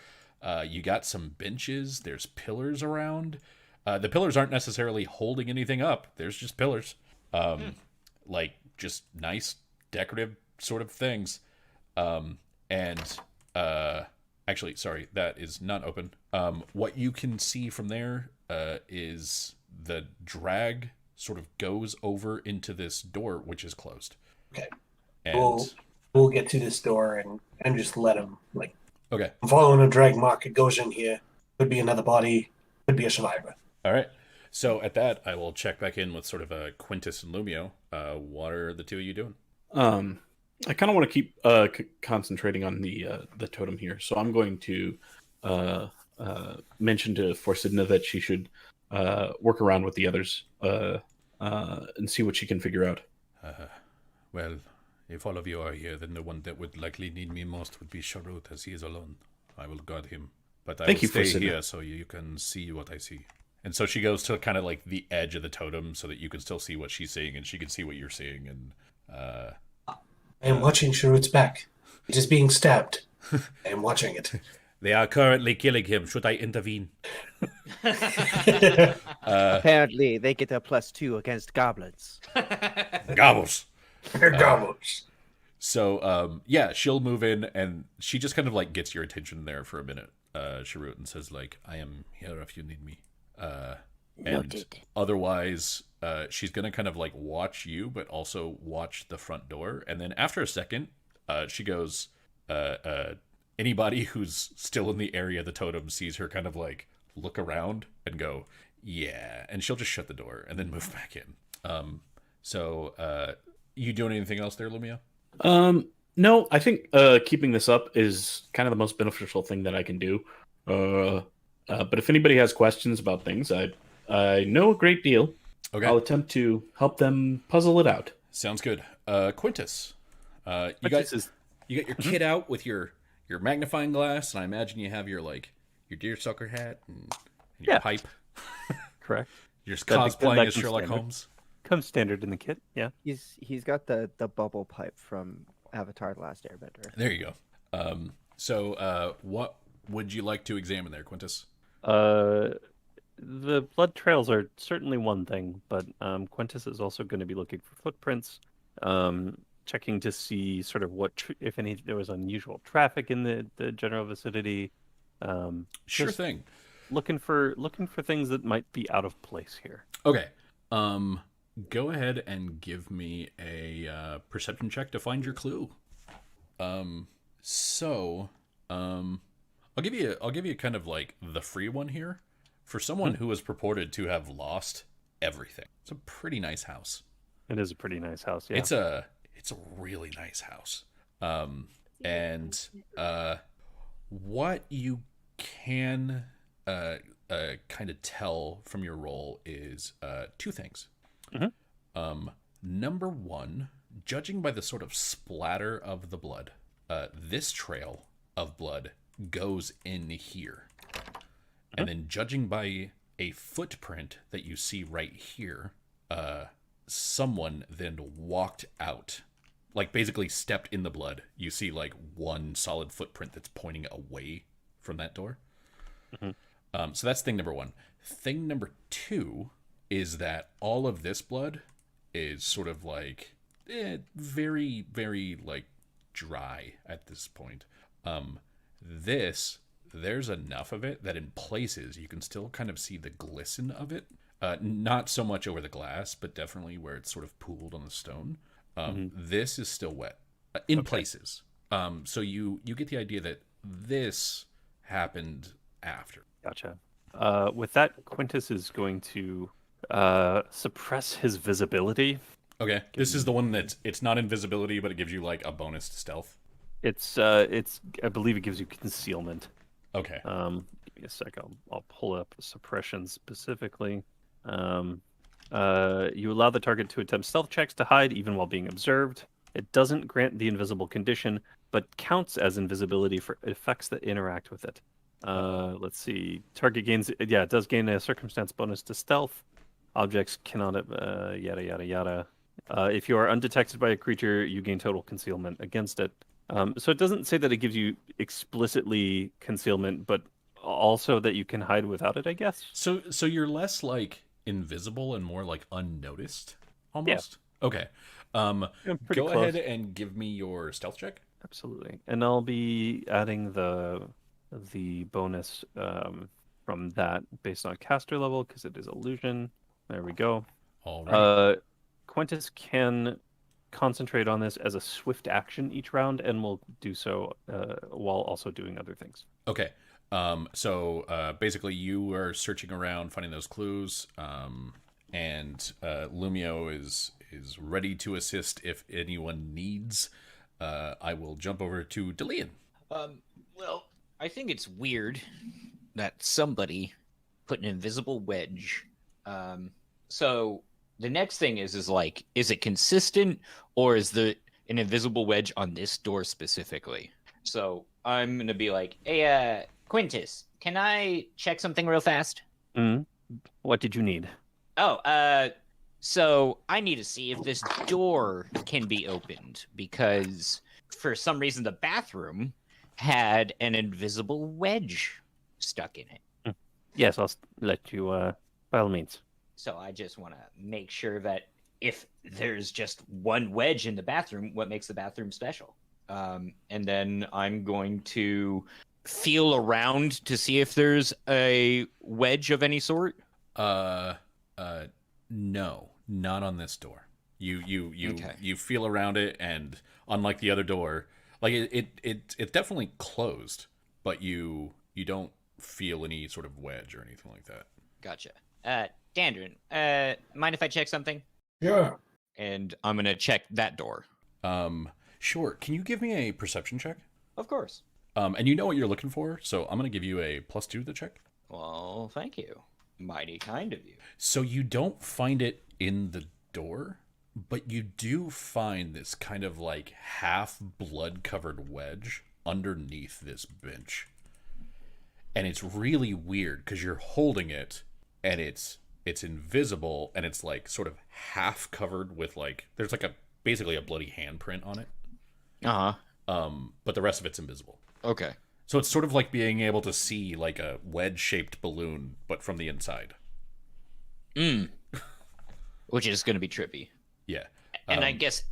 You got some benches. There's pillars around. The pillars aren't necessarily holding anything up. There's just pillars. Like just nice decorative sort of things. And actually, sorry, that is not open. What you can see from there is the drag sort of goes over into this door, which is closed. Okay. And We'll get to this door and just let him, like, okay, I'm following a drag mark. It goes in here. Could be another body. Could be a survivor. all right. So at that, I will check back in with sort of a Quintus and Lumio. What are the two of you doing? I kind of want to keep concentrating on the totem here, so I'm going to mention to Forsidna that she should work around with the others and see what she can figure out. Well, if all of you are here, then the one that would likely need me most would be Sharut, as he is alone. I will guard him, but I Thank will you, stay Forsidna. here so you can see what I see. And so she goes to kind of like the edge of the totem so that you can still see what she's seeing and she can see what you're seeing. And I am watching Sharut's back. It is being stabbed. I am watching it. they are currently killing him. Should I intervene? Apparently, they get a +2 against goblins. Gobbles. Gobbles. So, yeah, she'll move in, and she just kind of, like, gets your attention there for a minute, Sharut, and says, like, I am here if you need me. And Noted. otherwise, she's going to kind of, like, watch you, but also watch the front door. And then after a second, she goes, anybody who's still in the area of the totem sees her kind of, like, look around and go, yeah. And she'll just shut the door and then move back in. So, you doing anything else there, Lumia? No, I think keeping this up is kind of the most beneficial thing that I can do. But if anybody has questions about things, I know a great deal. Okay. I'll attempt to help them puzzle it out. Sounds good. Quintus, you Quintus got is- you got your kid out with your magnifying glass, and I imagine you have your your deersucker hat and your Yeah. pipe. correct. You're just That- cosplaying that as comes Sherlock standard. Holmes. Comes standard in the kit. Yeah. He's got the bubble pipe from Avatar: The Last Airbender. There you go. So what would you like to examine there, Quintus? The blood trails are certainly one thing, but Quintus is also going to be looking for footprints, checking to see sort of if any, there was unusual traffic in the general vicinity. Sure Just thing. looking for things that might be out of place here. Okay. Go ahead and give me a perception check to find your clue. I'll give you kind of like the free one here. For someone who was purported to have lost everything, it's a pretty nice house. It is a pretty nice house. Yeah. It's a really nice house. And what you can kind of tell from your role is two things. Number one, judging by the sort of splatter of the blood, this trail of blood goes in here. And then judging by a footprint that you see right here, someone then walked out, like basically stepped in the blood. You see like one solid footprint that's pointing away from that door. So that's thing number one. Thing number two is that all of this blood is sort of like very, very like dry at this point. There's enough of it that in places you can still kind of see the glisten of it. Not so much over the glass, but definitely where it's sort of pooled on the stone. This is still wet in places. So you get the idea that this happened after. Gotcha. With that, Quintus is going to suppress his visibility. Okay, this is the one it's not invisibility, but it gives you like a bonus to stealth. It's I believe it gives you concealment. Okay. Give me a sec. I'll pull up suppression specifically. You allow the target to attempt stealth checks to hide even while being observed. It doesn't grant the invisible condition, but counts as invisibility for effects that interact with it. Let's see. Target gains. Yeah, it does gain a circumstance bonus to stealth. Objects cannot. Yada yada yada. If you are undetected by a creature, you gain total concealment against it. So it doesn't say that it gives you explicitly concealment, but also that you can hide without it, I guess. So you're less like invisible and more like unnoticed, almost. Yeah. Okay. Go ahead and give me your stealth check. Absolutely, and I'll be adding the bonus from that based on caster level because it is illusion. There we go. All right. Quintus can concentrate on this as a swift action each round, and will do so while also doing other things. Okay. So basically, you are searching around, finding those clues, and Lumio is ready to assist if anyone needs. I will jump over to Delian. Well, I think it's weird that somebody put an invisible wedge. So the next thing is like, is it consistent, or is an invisible wedge on this door specifically? So I'm gonna be like, hey, Quintus, can I check something real fast? What did you need? Oh, so I need to see if this door can be opened, because for some reason the bathroom had an invisible wedge stuck in it. Yes, I'll let you, by all means. So I just want to make sure that if there's just one wedge in the bathroom, what makes the bathroom special? And then I'm going to feel around to see if there's a wedge of any sort. No, not on this door. You Okay. feel around it, and unlike the other door, like it's definitely closed, but you don't feel any sort of wedge or anything like that. Gotcha. Dandrin, mind if I check something? Sure. And I'm gonna check that door. Sure. Can you give me a perception check? Of course. And you know what you're looking for, so I'm gonna give you a +2 to the check. Well, thank you. Mighty kind of you. So you don't find it in the door, but you do find this kind of like half blood-covered wedge underneath this bench. And it's really weird because you're holding it, and it's invisible, and it's like sort of half covered with like there's like basically a bloody handprint on it. But the rest of it's invisible. Okay. So it's sort of like being able to see like a wedge-shaped balloon, but from the inside. Which is gonna be trippy. Yeah. And I guess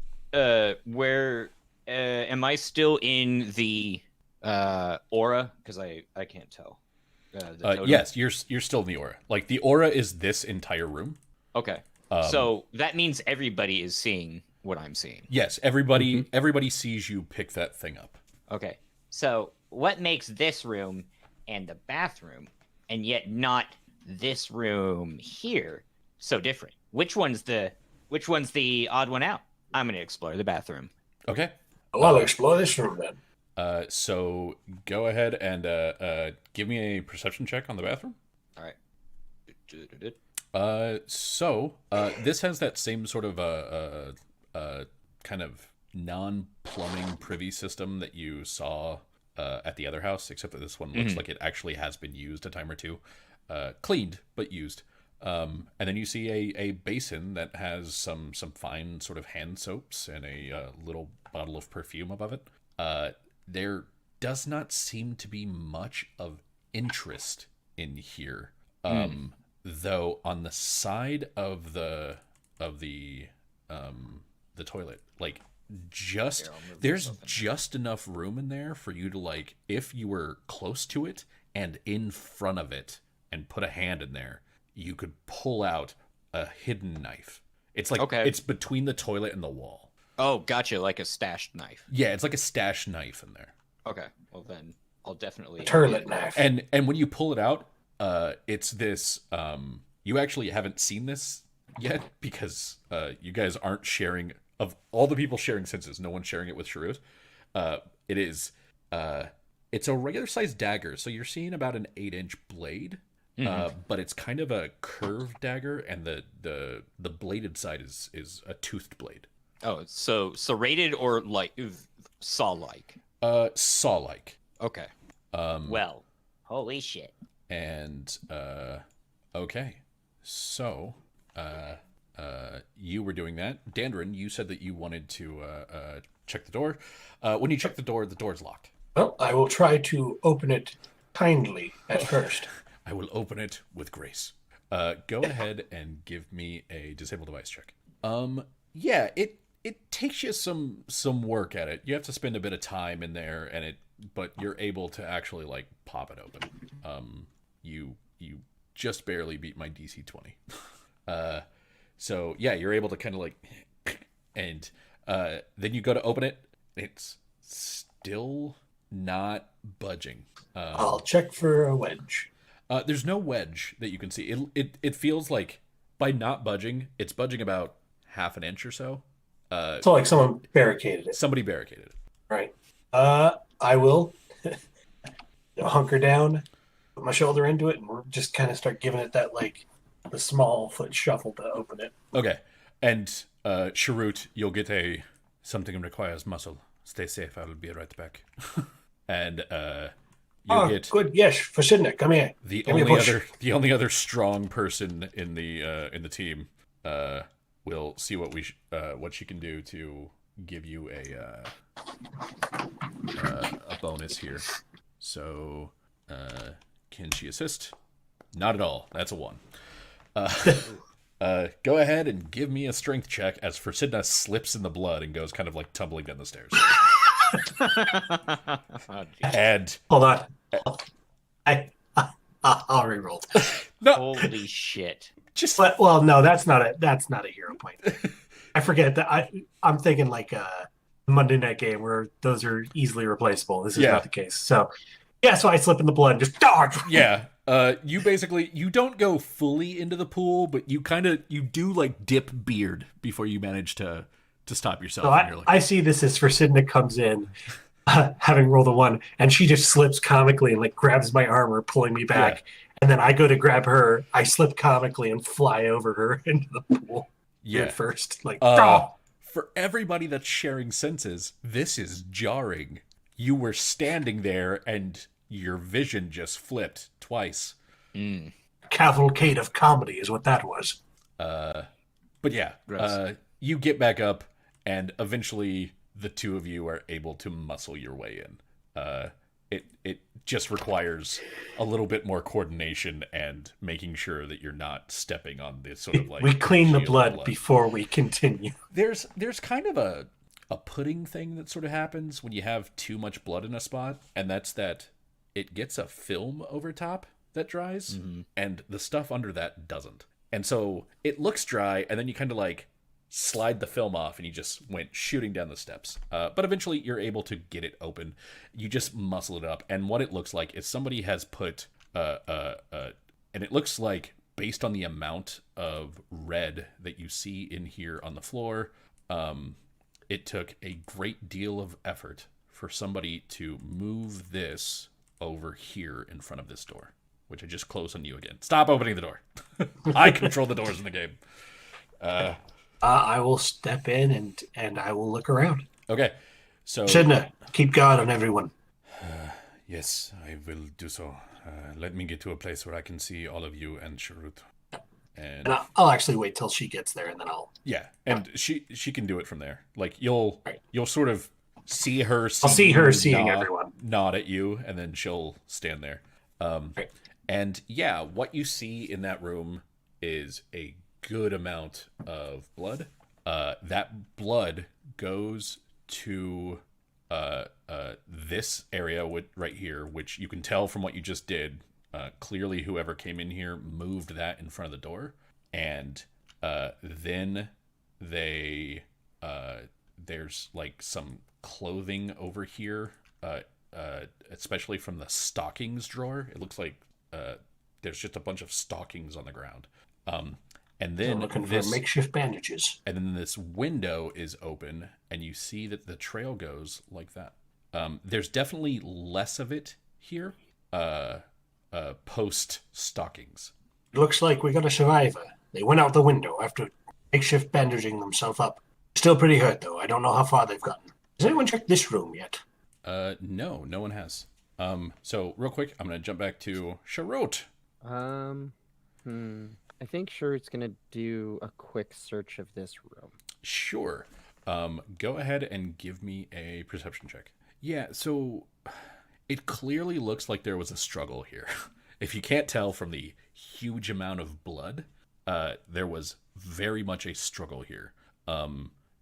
where am I still in the aura? Because I can't tell. The totem? Yes, you're still in the aura. Like the aura is this entire room. Okay. So that means everybody is seeing what I'm seeing. Yes, everybody sees you pick that thing up. Okay. So what makes this room and the bathroom, and yet not this room here, so different? Which one's the odd one out? I'm gonna explore the bathroom. Okay. Well, I'll explore this room then. So go ahead and give me a perception check on the bathroom. All right. So this has that same sort of kind of non-plumbing privy system that you saw at the other house, except that this one looks like it actually has been used a time or two, cleaned but used. And then you see a basin that has some fine sort of hand soaps and a little bottle of perfume above it. There does not seem to be much of interest in here, though on the side of the toilet, like just Here, I'll move there's myself in. just enough room in there for you to like, if you were close to it and in front of it and put a hand in there, you could pull out a hidden knife. It's like Okay. it's between the toilet and the wall. Oh, gotcha, like a stashed knife. Yeah, it's like a stash knife in there. Okay, well then I'll definitely. A turlet knife. And when you pull it out, it's this. You actually haven't seen this yet because you guys aren't sharing. Of all the people sharing senses, no one's sharing it with Sharut. It is. It's a regular sized dagger, so you're seeing about an 8-inch blade. But it's kind of a curved dagger, and the bladed side is a toothed blade. Oh, so serrated or like saw-like? Saw-like. Okay. Well, holy shit. And okay, so you were doing that. Dandrin, you said that you wanted to check the door. When you check the door's locked. Well, I will try to open it kindly at first. I will open it with grace. Go ahead and give me a disable device check. Yeah, it takes you some work at it. You have to spend a bit of time in there, but you're able to actually like pop it open. You just barely beat my DC 20. So yeah, you're able to kind of like, and then you go to open it. It's still not budging. I'll check for a wedge. There's no wedge that you can see. It feels like by not budging, it's budging about half an inch or so. So like someone barricaded it. Somebody barricaded it. Right. I will hunker down, put my shoulder into it, and we'll just kind of start giving it that like the small foot shuffle to open it. Okay. And Sharut, you'll get something requires muscle. Stay safe. I will be right back. And you'll get good. Yes, Fashidna, come here. the Give me a push. only other strong person in the team. We'll see what she can do to give you a bonus here. So, can she assist? Not at all. That's a 1. Go ahead and give me a strength check as Forsidna slips in the blood and goes kind of like tumbling down the stairs. And Hold on. I'll reroll. no, Holy shit. just But well, no, that's not a hero point. I forget that I'm thinking like a Monday night game where those are easily replaceable. This is Yeah. not the case. So yeah, so I slip in the blood and just dodge. yeah. You don't go fully into the pool, but you do like dip beard before you manage to stop yourself. So And you're like, I see this as Forsidna comes in, having rolled a 1, and she just slips comically and like grabs my armor, pulling me back. Yeah. And then I go to grab her. I slip comically and fly over her into the pool. yeah. At first, like For everybody that's sharing senses, this is jarring. You were standing there and your vision just flipped twice. cavalcade of comedy is what that was. But yeah, Gross. you get back up, and eventually the two of you are able to muscle your way in. It just requires a little bit more coordination and making sure that you're not stepping on this sort of like We clean the shield of blood before we continue. There's kind of a pudding thing that sort of happens when you have too much blood in a spot, and that's that it gets a film over top that dries, and the stuff under that doesn't. And so it looks dry, and then you kind of like slide the film off, and you just went shooting down the steps. But eventually you're able to get it open. You just muscle it up, and what it looks like is somebody has put and it looks like, based on the amount of red that you see in here on the floor, it took a great deal of effort for somebody to move this over here in front of this door, which I just closed on you again. Stop opening the door. I control the doors in the game. I will step in and I will look around. Okay, so Shidna, keep guard on everyone. yes, I will do so. Let me get to a place where I can see all of you and Sharut. And And I'll actually wait till she gets there, and then I'll. yeah, and she can do it from there. Like you'll sort of see her. I'll see her you seeing nod, everyone. Nod at you, and then she'll stand there. Right. And yeah, what you see in that room is a good amount of blood. that blood goes to this area right here, which you can tell from what you just did. Clearly, whoever came in here moved that in front of the door, and then they there's like some clothing over here, especially from the stockings drawer. It looks like there's just a bunch of stockings on the ground. And then looking for makeshift bandages. And then this window is open, and you see that the trail goes like that. There's definitely less of it here, post stockings. It looks like we got a survivor. They went out the window after makeshift bandaging themselves up. Still pretty hurt, though. I don't know how far they've gotten. Has anyone checked this room yet? No one has. So real quick, I'm gonna jump back to Charlotte. I think sure it's gonna do a quick search of this room. Sure. Go ahead and give me a perception check. Yeah, so it clearly looks like there was a struggle here. If you can't tell from the huge amount of blood, there was very much a struggle here.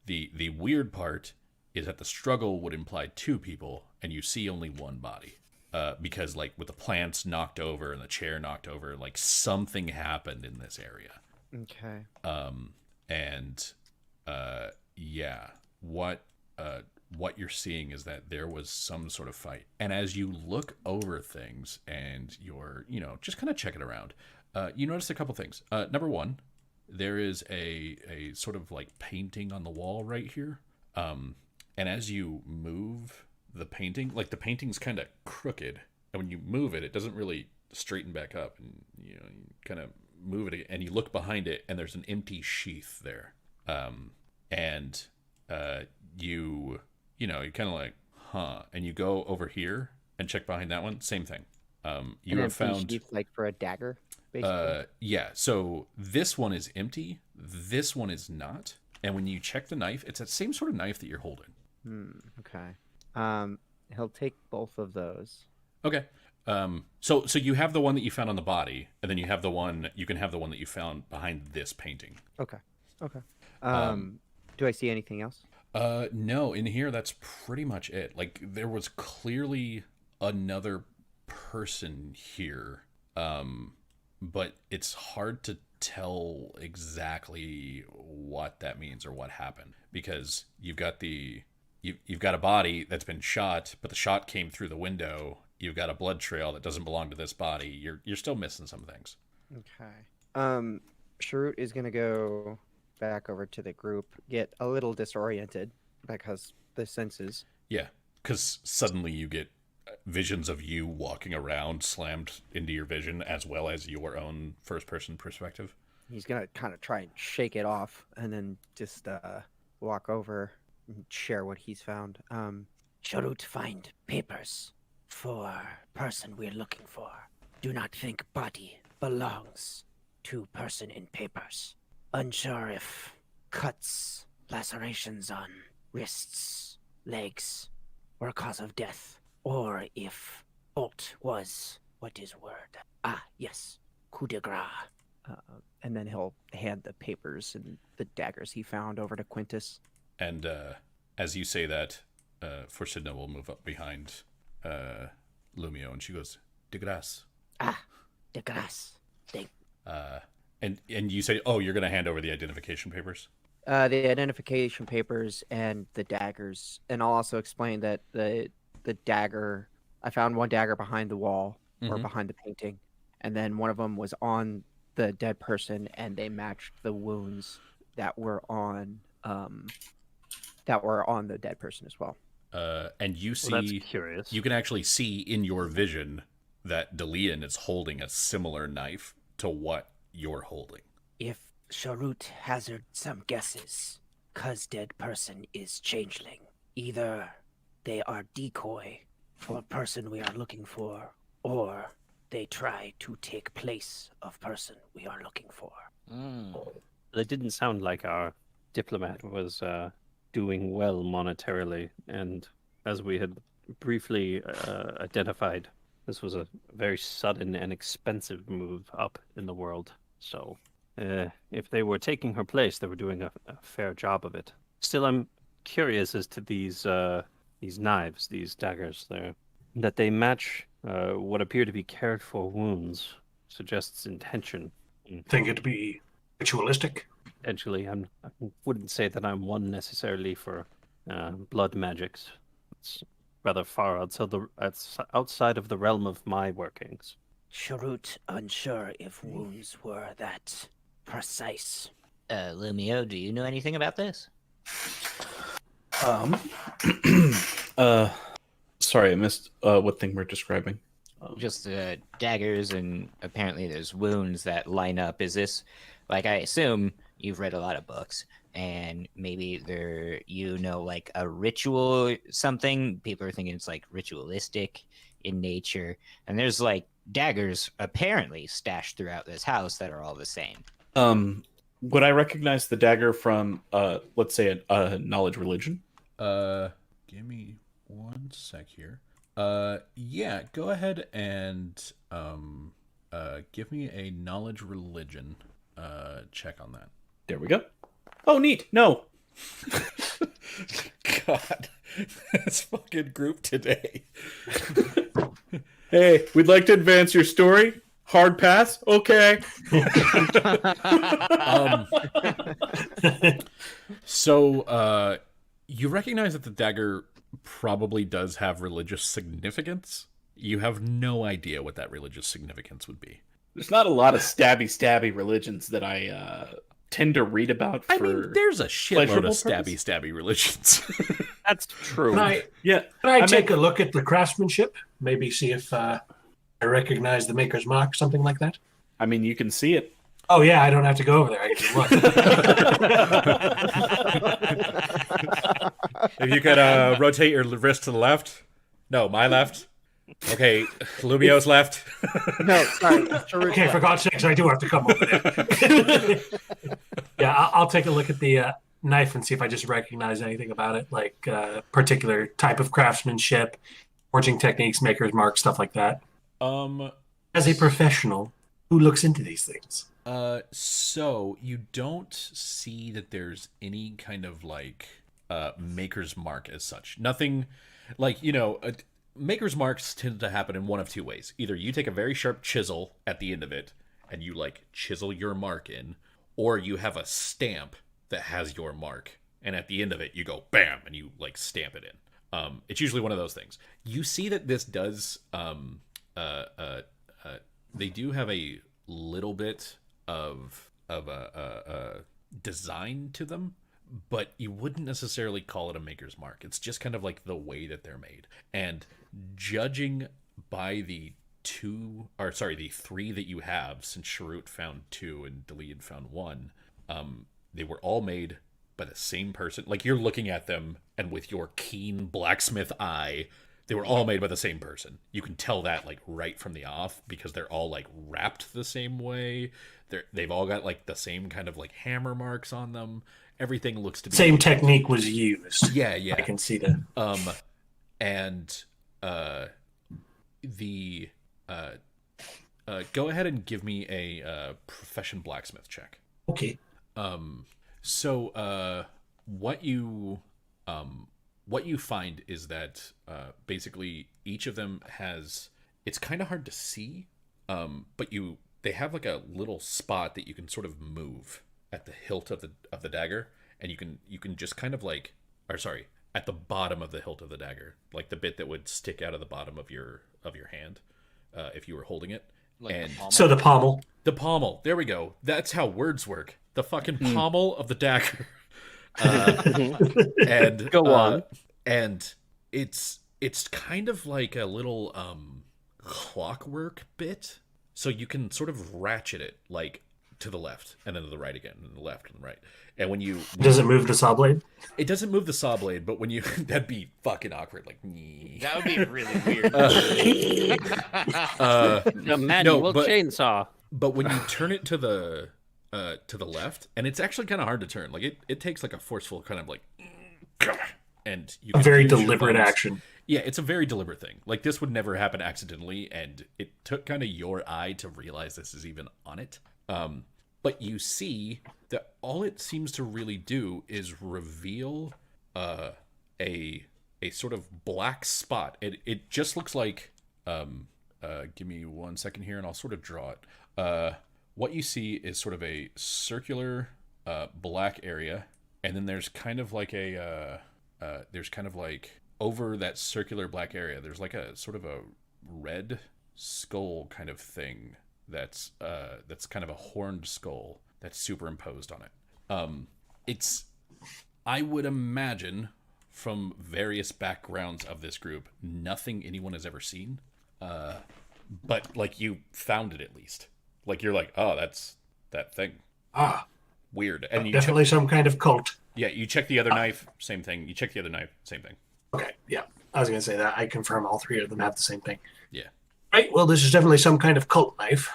The weird part is that the struggle would imply two people, and you see only one body. Because like with the plants knocked over and the chair knocked over, like something happened in this area. Okay. Yeah, what you're seeing is that there was some sort of fight. And as you look over things and you're, just kind of checking around, you notice a couple things. Number one, there is a sort of like painting on the wall right here. And as you move the painting, like the painting's kind of crooked, and when you move it, it doesn't really straighten back up, and you kind of move it and you look behind it, and there's an empty sheath there. You kind of like, huh, and you go over here and check behind that one, same thing. You have found sheath, like for a dagger, basically. Yeah, so this one is empty, this one is not, and when you check the knife, it's that same sort of knife that you're holding. Okay. He'll take both of those. Okay. So you have the one that you found on the body, and then you can have the one that you found behind this painting. Okay. Do I see anything else? No, in here that's pretty much it. Like there was clearly another person here. But it's hard to tell exactly what that means or what happened, because you've got a body that's been shot, but the shot came through the window. You've got a blood trail that doesn't belong to this body. You're still missing some things. Okay. Sharut is gonna go back over to the group, get a little disoriented because the senses. Yeah, because suddenly you get visions of you walking around slammed into your vision, as well as your own first-person perspective. He's gonna kind of try and shake it off, and then just walk over and share what he's found. Sharut, find papers for person we're looking for. Do not think body belongs to person in papers. Unsure if cuts, lacerations on wrists, legs were a cause of death, or if bolt was what is word. Ah, yes, coup de grace. And then he'll hand the papers and the daggers he found over to Quintus. And as you say that, Forsidna will move up behind Lumio, and she goes, "De grace." Ah, de grace. And you say, oh, you're going to hand over the identification papers? The identification papers and the daggers. And I'll also explain that the dagger, I found one dagger behind the wall or behind the painting. And then one of them was on the dead person, and they matched the wounds that were on the dead person as well. And you see, Well, that's curious. You can actually see in your vision that Delian is holding a similar knife to what you're holding. If Sharut hazard some guesses, cuz dead person is changeling. Either they are decoy for person we are looking for, or they try to take place of person we are looking for. It didn't sound like our diplomat was doing well monetarily, and as we had briefly identified, this was a very sudden and expensive move up in the world. So if they were taking her place, they were doing a fair job of it. Still, I'm curious as to these knives, these daggers there, that they match what appear to be cared for wounds. Suggests intention. Think it'd be ritualistic? Potentially, I wouldn't say that I'm one necessarily for blood magics. It's rather far outside of the realm of my workings. Sharut unsure if wounds were that precise. Lumio, do you know anything about this? Sorry, I missed what thing we're describing. Just daggers, and apparently there's wounds that line up. Is this, like, I assume you've read a lot of books, and maybe they're, like a ritual or something. People are thinking it's like ritualistic in nature, and there's like daggers apparently stashed throughout this house that are all the same. Would I recognize the dagger from, let's say, a knowledge religion? Give me 1 sec here. Yeah, go ahead and give me a knowledge religion check on that. There we go. Oh, neat. No. God, this fucking group today. Hey, we'd like to advance your story. Hard pass? Okay. So, you recognize that the dagger probably does have religious significance. You have no idea what that religious significance would be. There's not a lot of stabby religions that I tend to read about. I mean, there's a shitload of pleasurable stabby religions. That's true. Can I take a look at the craftsmanship? Maybe see if I recognize the maker's mark, something like that? I mean, you can see it. Oh, yeah, I don't have to go over there. I can look. If you could rotate your wrist to the left. No, my left. Okay, Lumio's left. No, sorry. Okay, for God's sakes, I do have to come over there. Yeah, I'll take a look at the knife and see if I just recognize anything about it, like particular type of craftsmanship, forging techniques, maker's mark, stuff like that. As a professional who looks into these things. So you don't see that there's any kind of like maker's mark as such. Nothing like, maker's marks tend to happen in one of two ways. Either you take a very sharp chisel at the end of it and you like chisel your mark in, or you have a stamp that has your mark, and at the end of it you go bam and you like stamp it in. It's usually one of those things. You see that this does they do have a little bit of a design to them, but you wouldn't necessarily call it a maker's mark. It's just kind of like the way that they're made. And judging by the three that you have, since Sharut found 2 and Deleted found 1, they were all made by the same person. Like, you're looking at them, and with your keen blacksmith eye, they were all made by the same person. You can tell that like right from the off, because they're all like wrapped the same way. They've all got like the same kind of like hammer marks on them. Everything looks to be same technique was used. Yeah. I can see that. Go ahead and give me a profession blacksmith check. Okay. So what you find is that basically each of them has, it's kind of hard to see, but they have like a little spot that you can sort of move at the hilt of the dagger, and you can just kind of like, or sorry, at the bottom of the hilt of the dagger, like the bit that would stick out of the bottom of your hand if you were holding it. Like and the pommel? So the pommel. The pommel. There we go. That's how words work. The fucking pommel of the dagger. And Go on. And it's kind of like a little clockwork bit, so you can sort of ratchet it like to the left and then to the right again, and the left and the right. And when you Does it move the saw blade? it doesn't move the saw blade, but when you that'd be fucking awkward. Like That would be really weird. A manual chainsaw. But when you turn it to the left, and it's actually kind of hard to turn. Like it takes like a forceful kind of like, and you A can very use your deliberate thumbs. action. Yeah, it's a very deliberate thing. Like, this would never happen accidentally, and it took kind of your eye to realize this is even on it. But you see that all it seems to really do is reveal a sort of black spot. It just looks like give me 1 second here and I'll sort of draw it. What you see is sort of a circular black area, and then there's kind of like over that circular black area there's like a sort of a red skull kind of thing that's kind of a horned skull that's superimposed on it. It's, I would imagine, from various backgrounds of this group, nothing anyone has ever seen. But like, you found it at least. Like, you're like, oh, that's that thing. Ah, Weird. And you definitely some kind of cult. yeah, you check the other knife, same thing. You check the other knife, same thing. Okay, yeah. I was going to say that. I confirm all three of them have the same thing. Yeah. Right, well, this is definitely some kind of cult knife.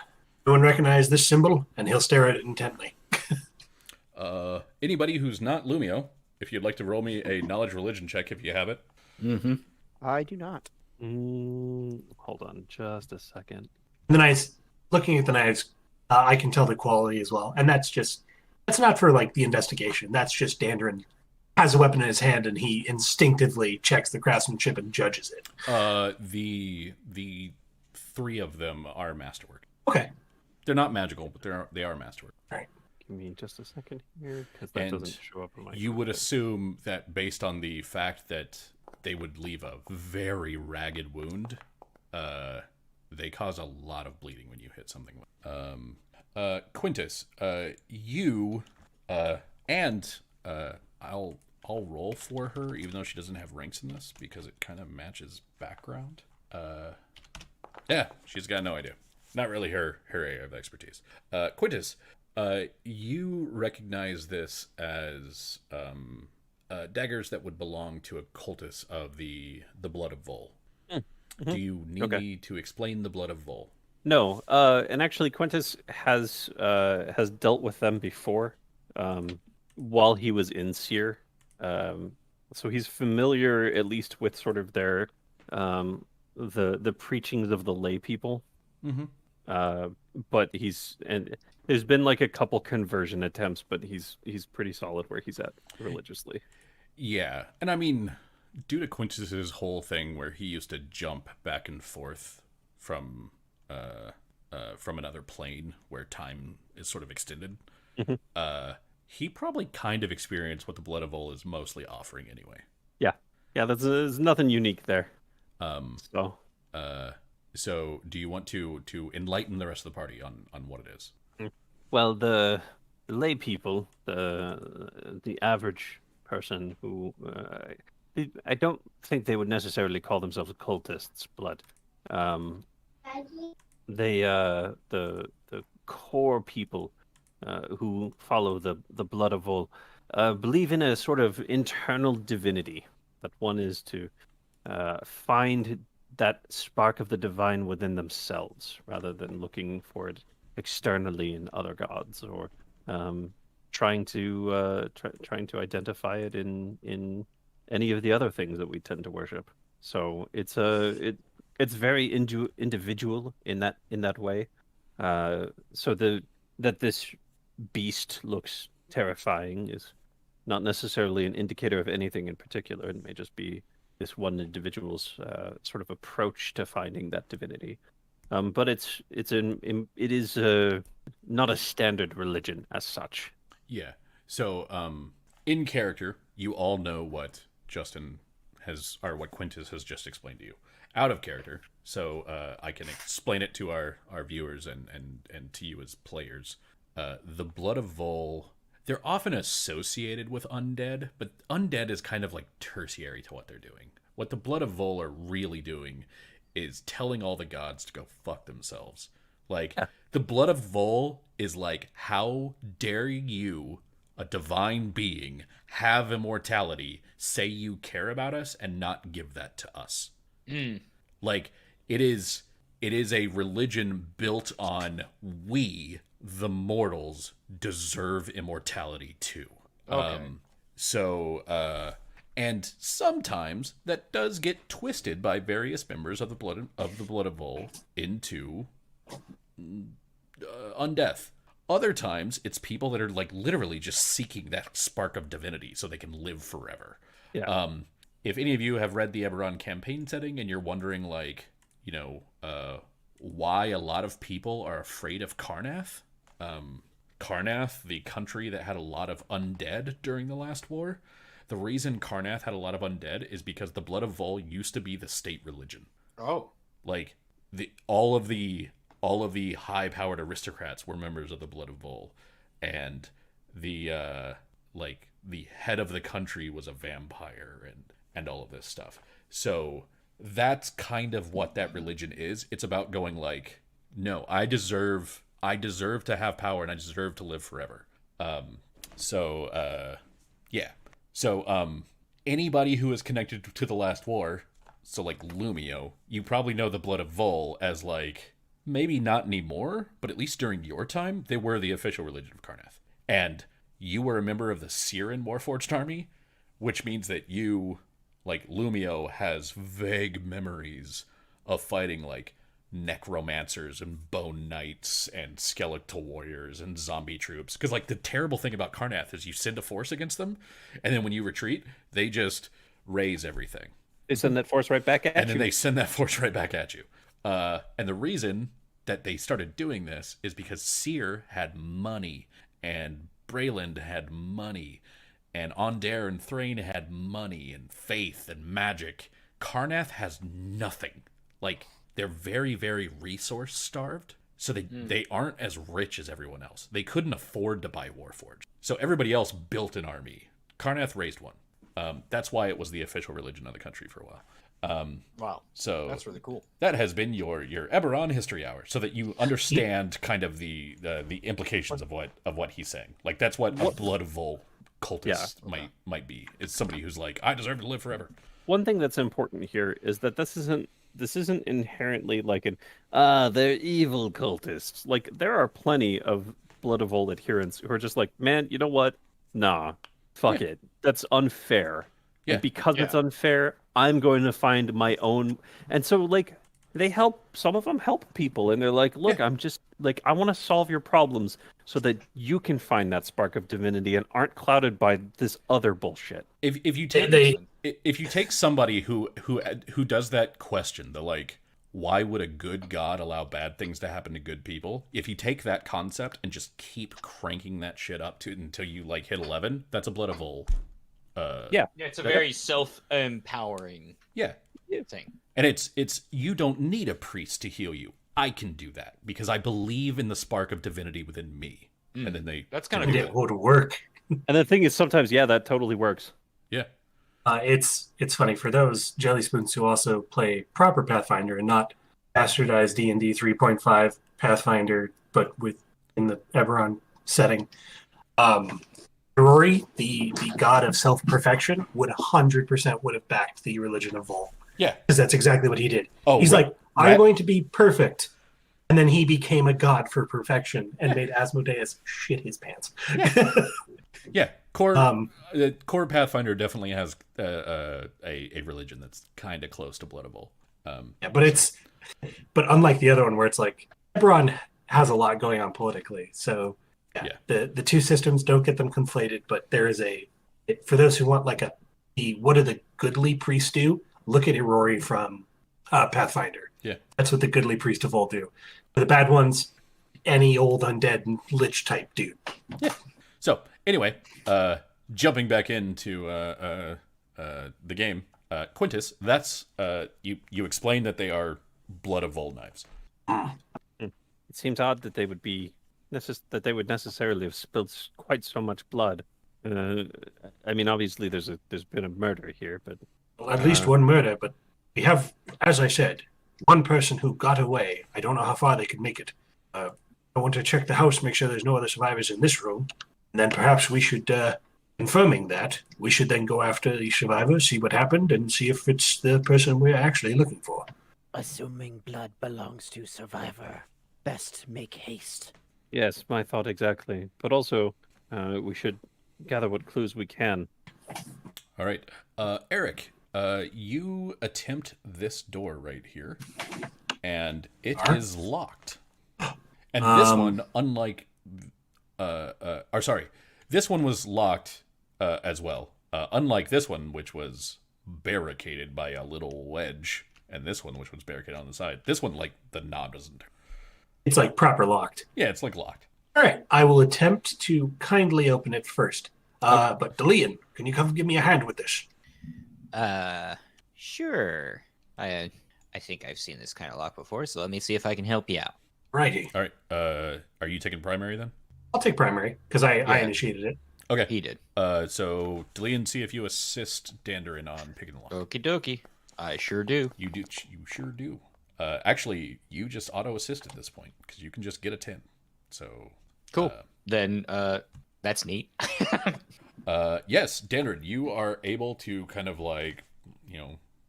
Anyone recognize this symbol? And he'll stare at it intently. Anybody who's not Lumio, if you'd like to roll me a knowledge religion check if you have it. Mm-hmm. I do not. Hold on just a second. The knives, looking at the knives, I can tell the quality as well. And that's not for like the investigation. That's just Dandrin has a weapon in his hand and he instinctively checks the craftsmanship and judges it. The three of them are masterwork. Okay. They're not magical, but they are masterwork. Give me just a second here, because that And doesn't show up in my. You would content. assume that based on the fact that they would leave a very ragged wound, they cause a lot of bleeding when you hit something. Quintus, you and I'll roll for her, even though she doesn't have ranks in this, because it kind of matches background. Yeah, she's got no idea. Not really her area of expertise. Quintus, you recognize this as daggers that would belong to a cultist of the Blood of Vol. Mm-hmm. Do you need Okay. me to explain the Blood of Vol? No, and actually, Quintus has dealt with them before, while he was in Seer. So he's familiar, at least, with sort of their the preachings of the lay people. Mm-hmm. But there's been like a couple conversion attempts, but he's pretty solid where he's at religiously. Yeah, and I mean, due to Quintus's whole thing where he used to jump back and forth from another plane where time is sort of extended, he probably kind of experienced what the Blood of Vol is mostly offering anyway. Yeah, there's nothing unique there. So So do you want to enlighten the rest of the party on what it is? well, the lay people, the average person who I don't think they would necessarily call themselves cultists, but they the core people who follow the Blood of Vol believe in a sort of internal divinity, that one is to find that spark of the divine within themselves, rather than looking for it externally in other gods, or trying to identify it in any of the other things that we tend to worship. So it's very individual in that way. So that this beast looks terrifying is not necessarily an indicator of anything in particular. It may just be this one individual's sort of approach to finding that divinity. But it is not a standard religion as such. Yeah. So in character, you all know what Justin has, or what Quintus has just explained to you. Out of character, so I can explain it to our viewers and to you as players. The Blood of Vol, they're often associated with undead, but undead is kind of like tertiary to what they're doing. What the Blood of Vol are really doing is telling all the gods to go fuck themselves. Like, the Blood of Vol is like, how dare you, a divine being, have immortality, say you care about us, and not give that to us. Like, it is a religion built on we, the mortals, deserve immortality too. Okay. And sometimes that does get twisted by various members of the Blood of Vol into undeath. Other times, it's people that are like literally just seeking that spark of divinity so they can live forever. Yeah. If any of you have read the Eberron campaign setting and you're wondering, like, why a lot of people are afraid of Karnath, Karnath, the country that had a lot of undead during the last war, the reason Karnath had a lot of undead is because the Blood of Vol used to be the state religion. Oh. Like, all of the high-powered aristocrats were members of the Blood of Vol, and the head of the country was a vampire, and all of this stuff. So that's kind of what that religion is. It's about going like, no, I deserve to have power, and I deserve to live forever. Yeah. So anybody who is connected to the last war, so like Lumio, you probably know the Blood of Vol as like, maybe not anymore, but at least during your time, they were the official religion of Karnath. And you were a member of the Siren Warforged army, which means that you, like Lumio, has vague memories of fighting like necromancers and bone knights and skeletal warriors and zombie troops. Because like the terrible thing about Karnath is you send a force against them, and then when you retreat, they just raise everything. They send that force right back at you. And then they send that force right back at you. And the reason that they started doing this is because Seer had money, and Brayland had money, and Onder and Thrain had money and faith and magic. Karnath has nothing. Like, they're very, very resource starved, so they aren't as rich as everyone else. They couldn't afford to buy Warforged. So everybody else built an army. Karnath raised one. That's why it was the official religion of the country for a while. Wow. So That's really cool. that has been your Eberron history hour, so that you understand kind of the implications of what he's saying. Like, that's what a Blood of Vol cultist might be. It's somebody who's like, I deserve to live forever. One thing that's important here is that this isn't inherently like they're evil cultists. Like, there are plenty of Blood of Vol adherents who are just like, man, you know what? Nah, fuck it. That's unfair. Yeah. And because it's unfair, I'm going to find my own. And so, like, some of them help people, and they're like, look, I'm just like, I want to solve your problems so that you can find that spark of divinity and aren't clouded by this other bullshit. If you take somebody who does that question, the like, why would a good god allow bad things to happen to good people? If you take that concept and just keep cranking that shit up until you like hit 11, that's a Blood of Vol. Yeah, it's a very self-empowering thing. And it's you don't need a priest to heal you. I can do that because I believe in the spark of divinity within me. And then that's kind of It would work. And the thing is, sometimes, that totally works. Yeah. It's funny for those jelly spoons who also play proper Pathfinder and not bastardized D&D 3.5 Pathfinder, but in the Eberron setting. Rory, the god of self-perfection, would 100% would have backed the religion of Vol. Yeah. Because that's exactly what he did. Oh, he's like, I'm going to be perfect. And then he became a god for perfection and made Asmodeus shit his pants. Yeah. Core Pathfinder definitely has a religion that's kind of close to Blood of Vol. Yeah, but unlike the other one where it's like, Eberron has a lot going on politically, so the two systems, don't get them conflated, but there is for those who want like what do the goodly priests do? Look at Rory from Pathfinder. Yeah. That's what the goodly priest of all do. For the bad ones, any old undead lich type dude. Yeah. So anyway, jumping back into the game, Quintus, that's you explained that they are Blood of Vol knives. It seems odd that they would be necessarily have spilled quite so much blood. I mean, obviously, there's been a murder here, but Well, at least one murder, but we have, as I said, one person who got away. I don't know how far they could make it. I want to check the house, make sure there's no other survivors in this room, and then perhaps we should, confirming that, we should then go after the survivors, see what happened, and see if it's the person we're actually looking for. Assuming blood belongs to survivor, best make haste. yes, my thought exactly. But also, we should gather what clues we can. All right. Eric, you attempt this door right here, and it is locked. And this one, unlike or sorry, this one was locked as well. Unlike this one, which was barricaded by a little wedge, and this one, which was barricaded on the side. This one, like, the knob doesn't turn. It's like proper locked. Yeah, it's like locked. All right, I will attempt to kindly open it first. But Delian, can you come give me a hand with this? Sure. I think I've seen this kind of lock before, so let me see if I can help you out. Righty. All right. Are you taking primary then? I'll take primary because I Yeah. initiated it. Okay. He did. So Delian, see if you assist Dandarin on picking the lock. Okie dokie. I sure do. You do. You sure do. Actually, you just auto assist at this point because you can just get a 10. So Cool. Then that's neat. yes, Dandarin, you are able to kind of like,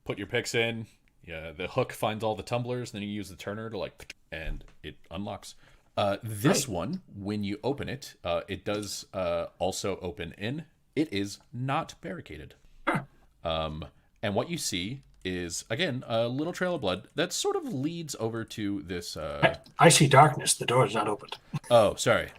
put your picks in. Yeah, the hook finds all the tumblers, then you use the turner to like, and it unlocks. This one, when you open it, it does also open in. It is not barricaded. And what you see is, again, a little trail of blood that sort of leads over to this. I see darkness. The door is not opened. Oh, sorry.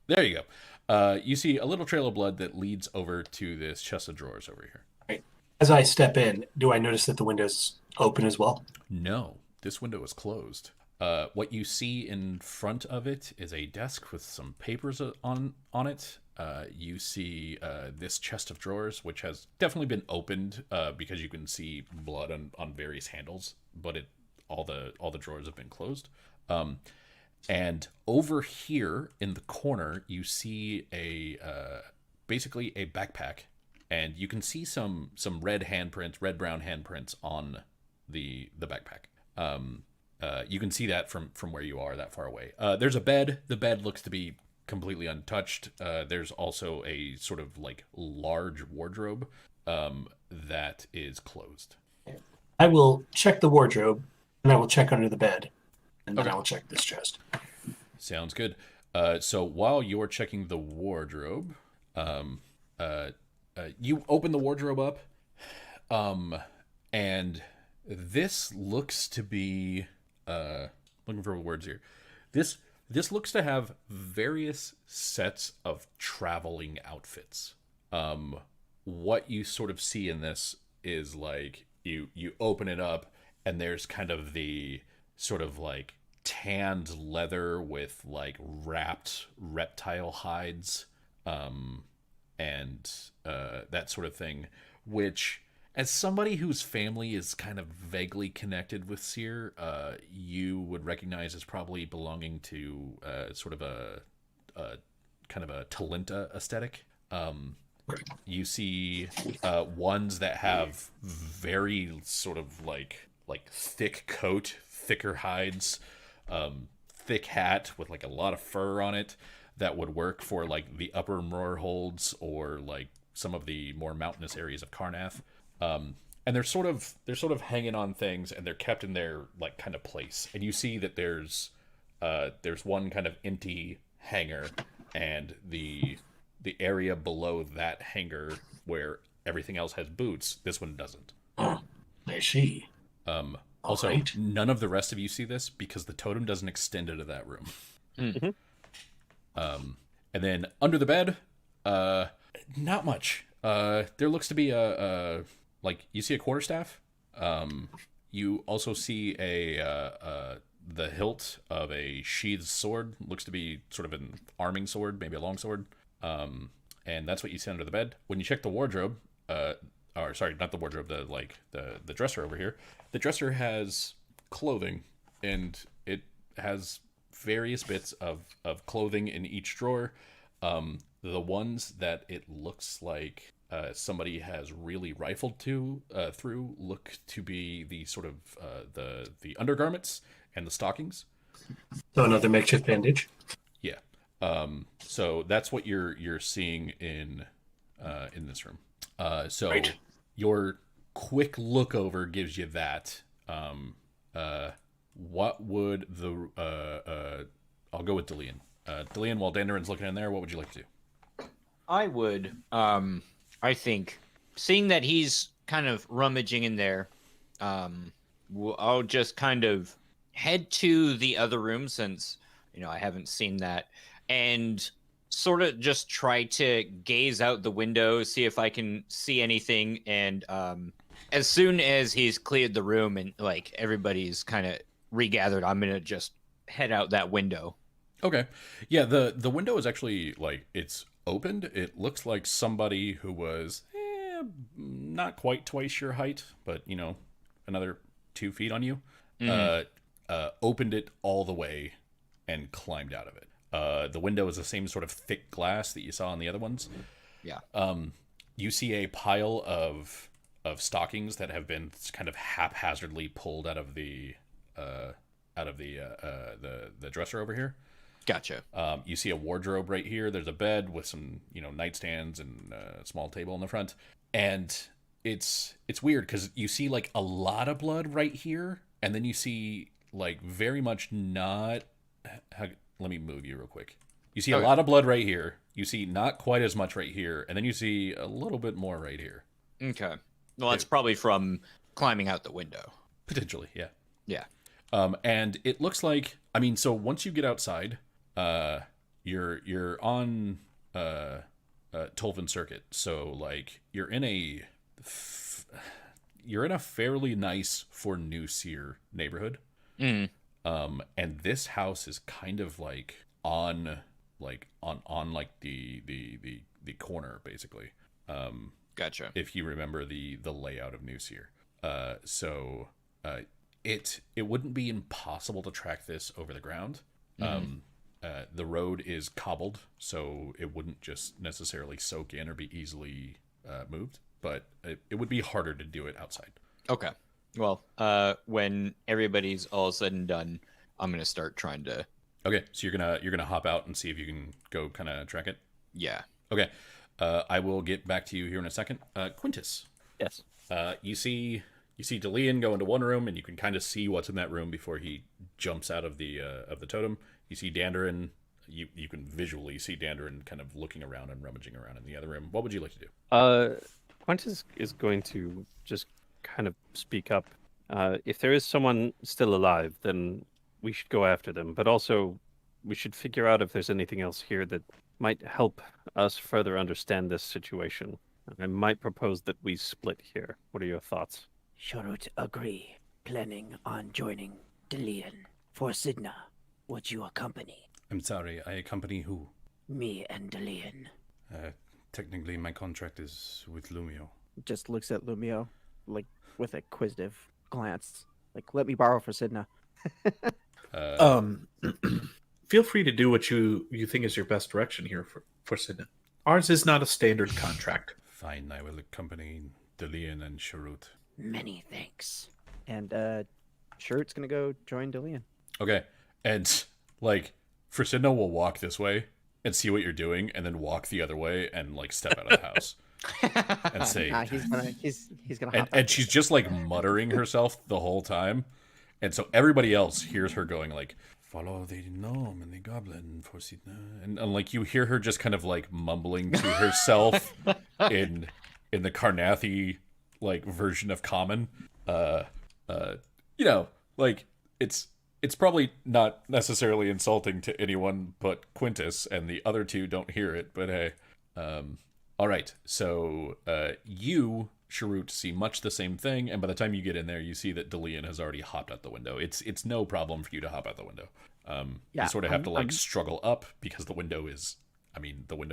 There you go. You see a little trail of blood that leads over to this chest of drawers over here. Right. As I step in, do I notice that the window's open as well? No, this window is closed. What you see in front of it is a desk with some papers on it. You see this chest of drawers, which has definitely been opened because you can see blood on various handles, but all the drawers have been closed. And over here in the corner, you see basically a backpack, and you can see some red brown handprints on the backpack. You can see that from where you are that far away. There's a bed. The bed looks to be completely untouched. There's also a sort of like large wardrobe that is closed. I will check the wardrobe, and I will check under the bed, and then Okay. I will check this chest. Sounds good. So while you're checking the wardrobe, you open the wardrobe up, and this looks to be looking for words here. This looks to have various sets of traveling outfits. What you sort of see in this is like you open it up, and there's kind of the sort of like tanned leather with like wrapped reptile hides, and that sort of thing, which, as somebody whose family is kind of vaguely connected with Seer, you would recognize as probably belonging to sort of a kind of a Talenta aesthetic. You see ones that have very sort of like thick coat, thicker hides, thick hat with like a lot of fur on it that would work for like the upper Moorholds or like some of the more mountainous areas of Karnath. And they're sort of hanging on things, and they're kept in their like kind of place. And you see that there's one kind of empty hangar, and the area below that hangar where everything else has boots, this one doesn't. I see. Also, right. none of the rest of you see this because the totem doesn't extend into that room. Mhm. And then under the bed, not much. There looks to be like you see a quarterstaff. You also see the hilt of a sheathed sword. Looks to be sort of an arming sword, maybe a long sword. And that's what you see under the bed. When you check the wardrobe, or sorry, not the wardrobe, the dresser over here. The dresser has clothing, and it has various bits of clothing in each drawer. The ones that it looks like somebody has really rifled through look to be the sort of the undergarments and the stockings. So another makeshift bandage. Yeah. So that's what you're seeing in this room. So Right. your quick look over gives you that. What would I'll go with Delian. Delian, while Dandarin's looking in there, what would you like to do? I would, I think, seeing that he's kind of rummaging in there, I'll just kind of head to the other room since, I haven't seen that, and sort of just try to gaze out the window, see if I can see anything, and as soon as he's cleared the room and like everybody's kind of regathered, I'm gonna just head out that window. Okay. Yeah, the window is actually like it's opened. It looks like somebody who was not quite twice your height, but another 2 feet on you, opened it all the way and climbed out of it. The window is the same sort of thick glass that you saw on the other ones. Yeah. You see a pile of stockings that have been kind of haphazardly pulled out of the dresser over here. Gotcha. You see a wardrobe right here. There's a bed with some nightstands and a small table in the front, and it's weird because you see like a lot of blood right here, and then you see like very much not. Let me move you real quick. You see a lot of blood right here. You see not quite as much right here, and then you see a little bit more right here. Okay. Well, that's probably from climbing out the window. Potentially, yeah. Yeah. And it looks like, I mean, so once you get outside, you're on Tolvin Circuit, so like you're in a fairly nice for New Seer neighborhood. And this house is kind of like on the corner basically. Gotcha. If you remember the layout of New Seer. It wouldn't be impossible to track this over the ground. The road is cobbled, so it wouldn't just necessarily soak in or be easily moved, but it would be harder to do it outside. Okay. Well, when everybody's all said and done, I'm gonna start trying to. Okay, so you're gonna hop out and see if you can go kind of track it. Yeah. Okay. I will get back to you here in a second. Quintus. Yes. You see DeLeon go into one room, and you can kind of see what's in that room before he jumps out of the totem. You see Dandarin. You can visually see Dandarin kind of looking around and rummaging around in the other room. What would you like to do? Quintus is going to just kind of speak up. If there is someone still alive, then we should go after them. But also, we should figure out if there's anything else here that might help us further understand this situation. I might propose that we split here. What are your thoughts? Sharut agree. Planning on joining Delian. For Sidna, would you accompany? I'm sorry, I accompany who? Me and Delian. Technically, my contract is with Lumio. Just looks at Lumio, like with a quizzitive glance. Like, let me borrow for Sidna. Feel free to do what you think is your best direction here for Sidna. Ours is not a standard contract. Fine, I will accompany Delian and Sharut. Many thanks. And Sharut's gonna go join Delian. Okay, and like Frisidna will walk this way and see what you're doing, and then walk the other way and like step out of the house and say, he's gonna hop and she's just like muttering herself the whole time, and so everybody else hears her going like, follow the gnome and the goblin for Sidna, and like you hear her just kind of like mumbling to herself in the Karnathi like version of common. Like it's probably not necessarily insulting to anyone but Quintus, and the other two don't hear it, but hey. All right, so you, Sharut, see much the same thing, and by the time you get in there, you see that Delian has already hopped out the window. It's no problem for you to hop out the window. You sort of have to struggle up, because the window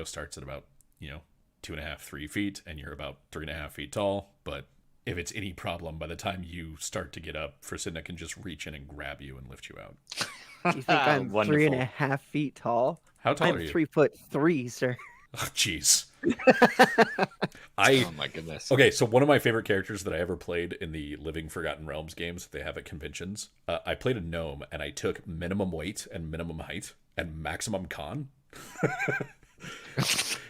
starts at about 2.5, 3 feet, and you're about 3.5 feet tall, but if it's any problem, by the time you start to get up, Frisidna can just reach in and grab you and lift you out. You think I'm 3.5 feet tall? How tall I'm are you? 3'3", sir. Oh, jeez. Oh my goodness. Okay, so one of my favorite characters that I ever played in the Living Forgotten Realms games that they have at conventions, I played a gnome, and I took minimum weight and minimum height and maximum con.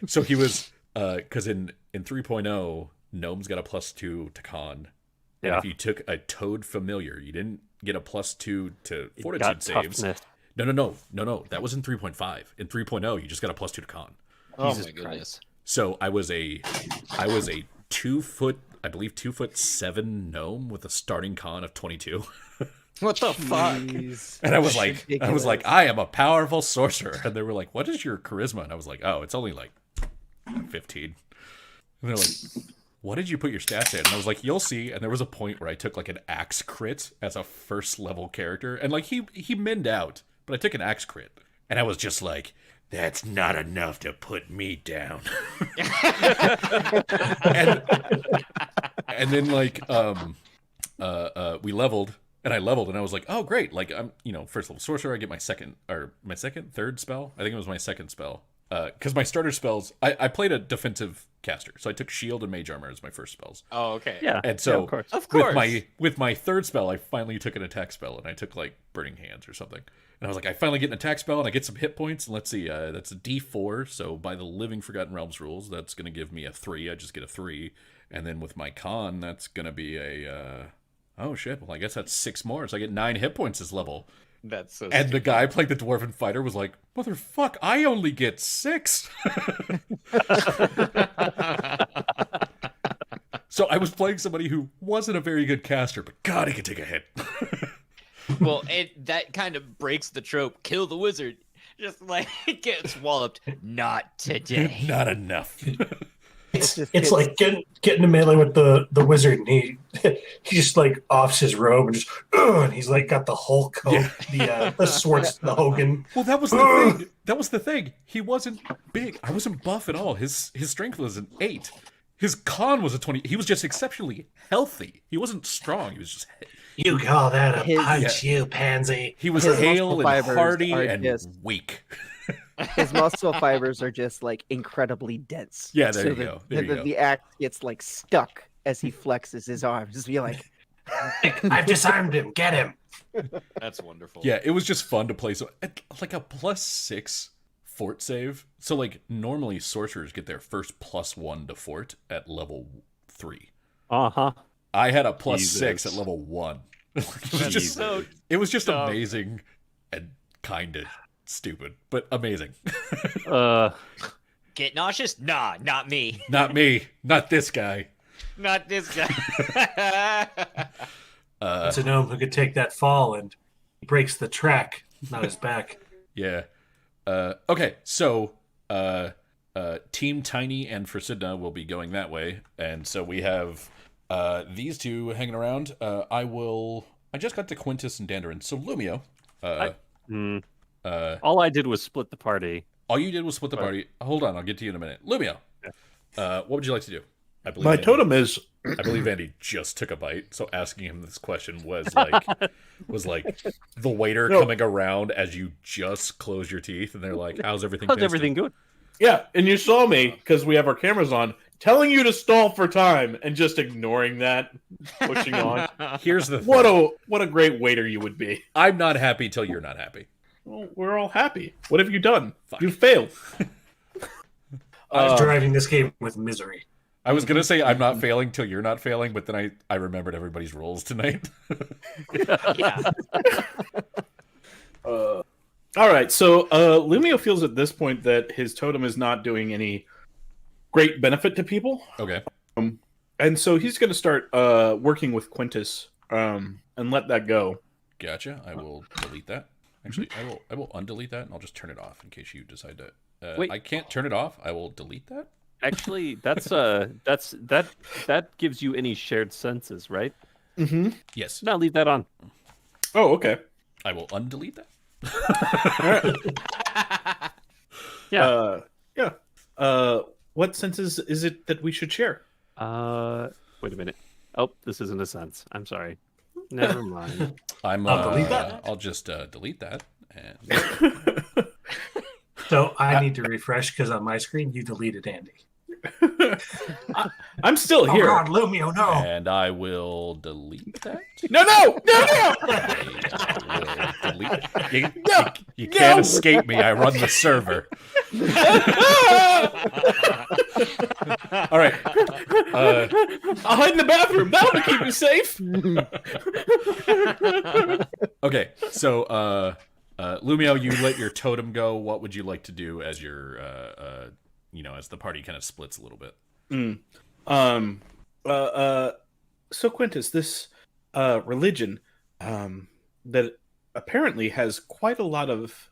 So he was, because in 3.0, gnomes got a +2 to con. And if you took a toad familiar, you didn't get a +2 to fortitude saves. Toughness. No. That was in 3.5. In 3.0, you just got a +2 to con. Oh my goodness. So I was a 2 foot, I believe 2'7" gnome with a starting con of 22. What the fuck? Jeez. And I was like, Ridiculous. I am a powerful sorcerer. And they were like, what is your charisma? And I was like, oh, it's only like 15. And they're like, what did you put your stats in? And I was like, you'll see. And there was a point where I took like an axe crit as a first level character. And like he minned out, but I took an axe crit. And I was just like, that's not enough to put me down. and then like we leveled. And I leveled, and I was like, "Oh, great! Like I'm, first level sorcerer. I get my third spell. I think it was my second spell. Because my starter spells, I played a defensive caster, so I took shield and mage armor as my first spells. Oh, okay. Yeah. And so, of course. Of course. with my third spell, I finally took an attack spell, and I took like burning hands or something. And I was like, I finally get an attack spell, and I get some hit points. And let's see, that's a D4. So by the Living Forgotten Realms rules, that's going to give me a 3. I just get a 3. And then with my con, that's going to be a oh shit! Well, I guess that's 6 more, so I get 9 hit points this level. That's so And the guy playing the dwarven fighter was like, "Motherfuck! I only get 6." So I was playing somebody who wasn't a very good caster, but God, he could take a hit. Well, that kind of breaks the trope. Kill the wizard. Just like gets walloped. Not today. Not enough. It's like getting to melee with the wizard, and he just like offs his robe and just and he's like got the whole coat, the swords, the Hogan. Well, that was the thing. That was the thing. He wasn't big. I wasn't buff at all. His strength was an 8. His con was a 20. He was just exceptionally healthy. He wasn't strong. He was just. You call that a His- punch, you pansy? He was His hale muscle and fibers hardy are and just- weak. His muscle fibers are just like incredibly dense. Yeah, there you that go. There you go. The axe gets like stuck as he flexes his arms. Just be like, I've disarmed him. Get him. That's wonderful. Yeah, it was just fun to play. So like a +6 fort save. So like normally sorcerers get their first +1 to fort at level 3. Uh-huh. I had a +6 Jesus. at level 1. It was That's just so it was just dumb. amazing and kind of stupid, but amazing. Get nauseous? Nah, not me. Not me. Not this guy. Not this guy. It's a gnome who could take that fall and he breaks the track, not his back. Yeah. Okay, so Team Tiny and Forsidna will be going that way, and so we have these two hanging around. I just got to Quintus and Dandarin. So Lumio, All I did was split the party. all you did was split the party. Hold on, I'll get to you in a minute. Lumio, what would you like to do? I believe My Andy- totem is I believe Andy just took a bite, so asking him this question was like the waiter No. coming around as you just close your teeth, and they're like, "How's everything? How's tasting?" everything good? yeah, and you saw me because we have our cameras on, telling you to stall for time and just ignoring that, pushing on. Here's the thing. What a great waiter you would be. I'm not happy till you're not happy. Well, we're all happy. What have you done? Fuck. You failed. I'm driving this game with misery. I was gonna say I'm not failing till you're not failing, but then I remembered everybody's rules tonight. Yeah. All right, so Lumio feels at this point that his totem is not doing any great benefit to people, Okay. and so he's going to start working with Quintus and let that go. Gotcha. I will delete that. Actually, I will undelete that, and I'll just turn it off in case you decide to. Wait. I can't turn it off. I will delete that. Actually, that gives you any shared senses, right? Mm-hmm. Yes. No, leave that on. Oh, okay. I will undelete that. Yeah. What senses is it that we should share? Wait a minute. Oh, this isn't a sense. I'm sorry. Never mind. I'll delete that. I'll just delete that. And So I need to refresh because on my screen you deleted Andy. I'm still Oh here. God, Lumio, no! and I will delete that. No. I will delete. You can't escape me. I run the server. All right. I'll hide in the bathroom. That'll keep you safe. Okay. So, Lumio, you let your totem go. What would you like to do as your, as the party kind of splits a little bit? So Quintus, this religion, that apparently has quite a lot of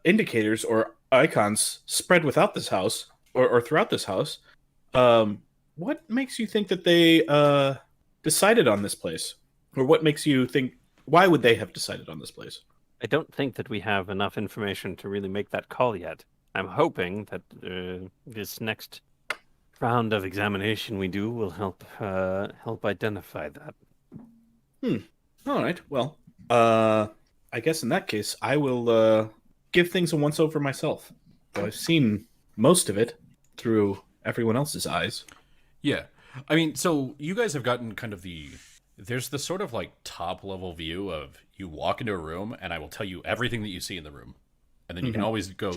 indicators or icons spread without this house or throughout this house. What makes you think that they decided on this place, or what makes you think? Why would they have decided on this place? I don't think that we have enough information to really make that call yet. I'm hoping that this next round of examination we do will help identify that. All right. Well, I guess in that case, I will give things a once over myself. Though I've seen most of it through everyone else's eyes. Yeah. I mean, so you guys have gotten kind of there's the sort of like top level view of you walk into a room and I will tell you everything that you see in the room. And then you can always go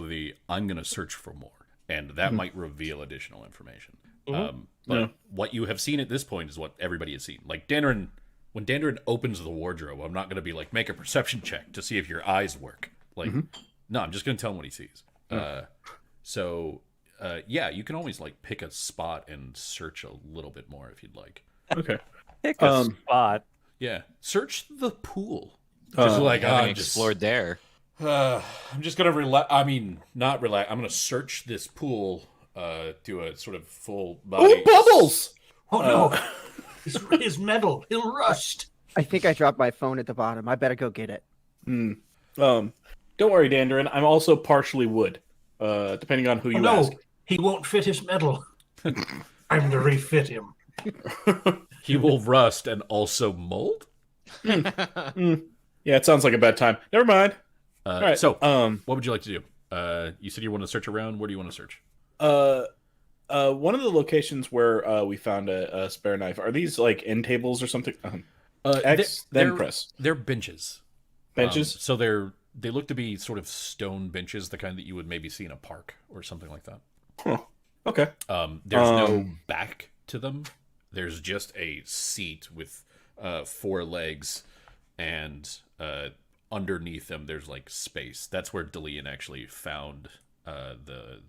I'm going to search for more. And that might reveal additional information. But what you have seen at this point is what everybody has seen. Like when Dandrin opens the wardrobe, I'm not going to be like, make a perception check to see if your eyes work. Like, no, I'm just going to tell him what he sees. Yeah, you can always like pick a spot and search a little bit more if you'd like. Okay. Pick a spot. Yeah, search the pool. Just like having explored there. I'm just gonna relax. I mean, not relax. I'm gonna search this pool. Do a sort of full body. Oh, bubbles! Oh no, his metal, he'll rust. I think I dropped my phone at the bottom. I better go get it. Don't worry, Dandrin. I'm also partially wood. Depending on who you ask. He won't fit his metal. I'm to refit him. He will rust and also mold. Yeah, it sounds like a bad time. Never mind. All right. So, what would you like to do? You said you want to search around. Where do you want to search? One of the locations where we found a spare knife. Are these like end tables or something? X, then press. They're benches. Benches? So they look to be sort of stone benches, the kind that you would maybe see in a park or something like that. Huh. Okay. There's no back to them. There's just a seat with 4 legs, and underneath them there's like space. That's where Delian actually found the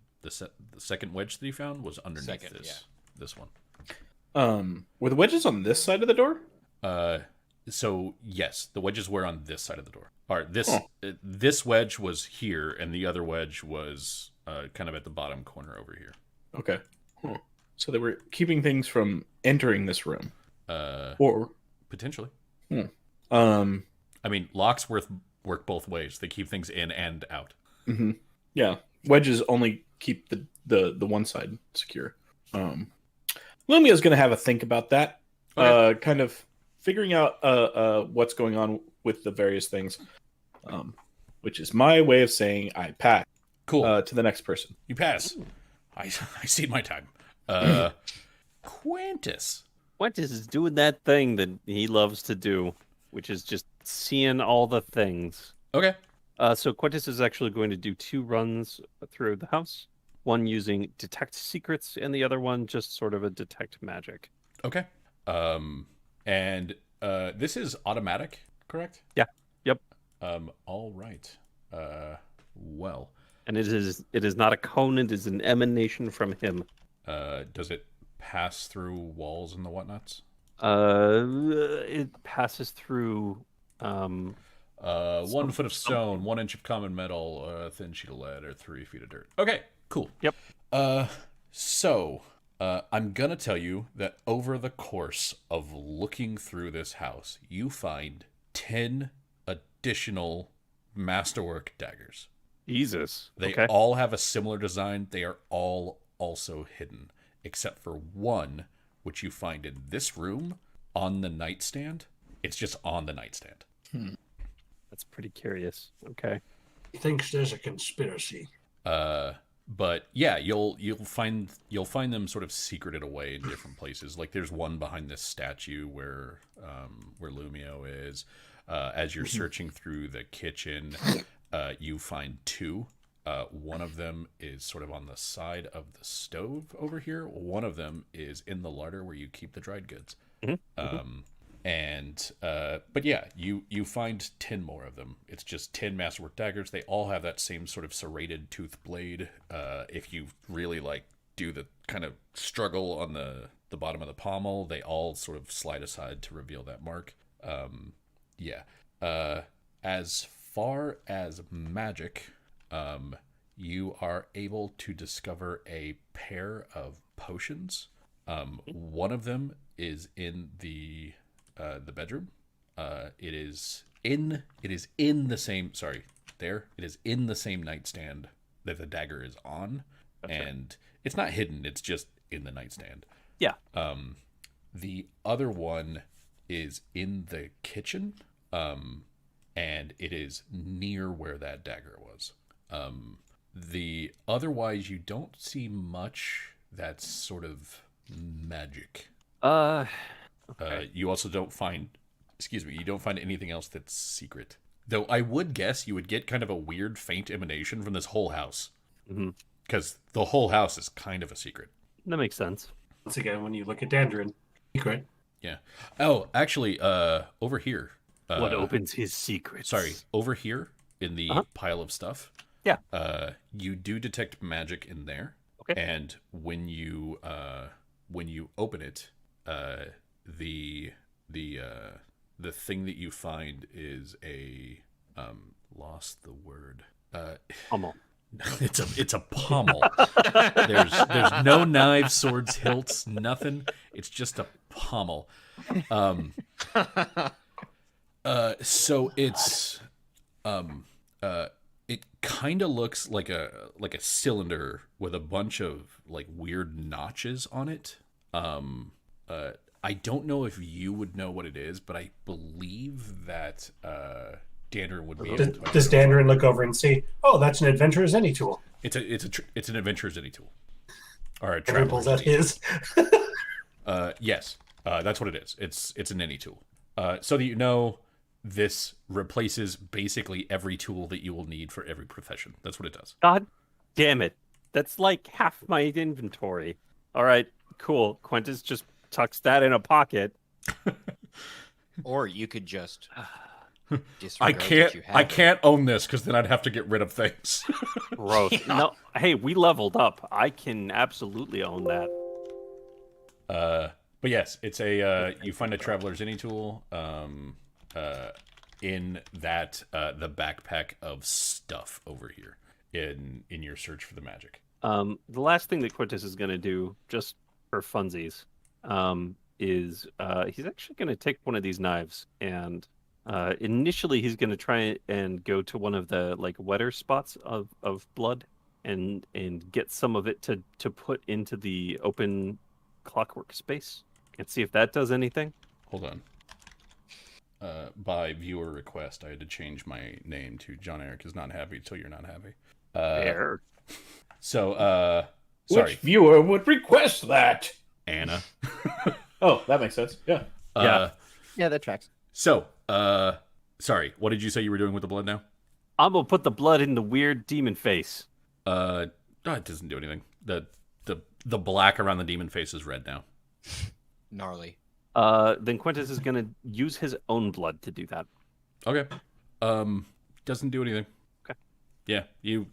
second wedge that he found was underneath this one. Were the wedges on this side of the door? So yes, the wedges were on this side of the door. Or this wedge was here, and the other wedge was kind of at the bottom corner over here. Okay. So they were keeping things from entering this room, or potentially. I mean, locks work both ways. They keep things in and out. Mm-hmm. Yeah, wedges only keep the one side secure. Lumia's going to have a think about that. Okay. Kind of figuring out what's going on with the various things, which is my way of saying I pass. Cool. To the next person. You pass. I see my time. Quintus. Quintus is doing that thing that he loves to do, which is just seeing all the things. Okay. So Quintus is actually going to do 2 runs through the house. One using detect secrets, and the other one just sort of a detect magic. Okay. And this is automatic, correct? Yeah. Yep. All right. Well. And it is not a cone, it is an emanation from him. Does it pass through walls and the whatnots? It passes through 1 foot of stone, 1 inch of common metal, a thin sheet of lead, or 3 feet of dirt. Okay, cool. Yep. So I'm gonna tell you that over the course of looking through this house, you find 10 additional masterwork daggers. Jesus. They okay. all have a similar design. They are all also hidden, except for one, which you find in this room on the nightstand. It's just on the nightstand. That's pretty curious. Okay. He thinks there's a conspiracy. But yeah, you'll find them sort of secreted away in different places. Like there's one behind this statue where Lumio is. As you're searching through the kitchen, you find 2. One of them is sort of on the side of the stove over here. One of them is in the larder where you keep the dried goods. But yeah, you find 10 more of them. It's just 10 masterwork daggers. They all have that same sort of serrated tooth blade. If you really like do the kind of struggle on the bottom of the pommel, they all sort of slide aside to reveal that mark. Yeah. As far as magic, you are able to discover a pair of potions. One of them is in the bedroom. It is in the same. Sorry, there. It is in the same nightstand that the dagger is on, and it's not hidden. It's just in the nightstand. Yeah. The other one is in the kitchen, and it is near where that dagger was. The otherwise, you don't see much that's sort of magic. Okay. You also don't find, you don't find anything else that's secret. Though I would guess you would get kind of a weird faint emanation from this whole house. Mhm. Because the whole house is kind of a secret. That makes sense. Once again, when you look at Dandrin, secret. Yeah. Oh, actually, over here. What opens his secrets? Sorry, over here in the pile of stuff. Yeah. You do detect magic in there. Okay. And when you open it, the thing that you find is a lost the word. Pummel. It's a pommel. There's no knives, swords, hilts, nothing. It's just a pommel. So it's it kind of looks like a cylinder with a bunch of like weird notches on it. I don't know if you would know what it is, but I believe that Dandrin would be able to. Does Dandrin look over and see? Oh, that's an adventurer's any tool. It's an adventurer's any tool. Or a Dandrin pulls out his. Yes, that's what it is. It's an any tool. So that you know, this replaces basically every tool that you will need for every profession. That's what it does. God damn it. That's like half my inventory. All right, cool. Quintus just tucks that in a pocket. Or you could just I disregard what can't. you I have. can't own this because then I'd have to get rid of things. Gross. No, hey, we leveled up. I can absolutely own that. But yes, it's a you find a traveler's any tool in that the backpack of stuff over here in your search for the magic. The last thing that Quintus is going to do, just for funsies, is he's actually going to take one of these knives and initially he's going to try and go to one of the like wetter spots of blood and get some of it to put into the open clockwork space and see if that does anything. Hold on. By viewer request, I had to change my name to John Eric is not happy till you're not happy. There. So, sorry, Which viewer would request that? Anna. Oh, that makes sense. Yeah. Yeah, that tracks. So, sorry, what did you say you were doing with the blood now? I'm gonna put the blood in the weird demon face. No, it doesn't do anything. The black around the demon face is red now. Gnarly. Then Quintus is gonna use his own blood to do that. Okay. Doesn't do anything. Okay. Yeah, you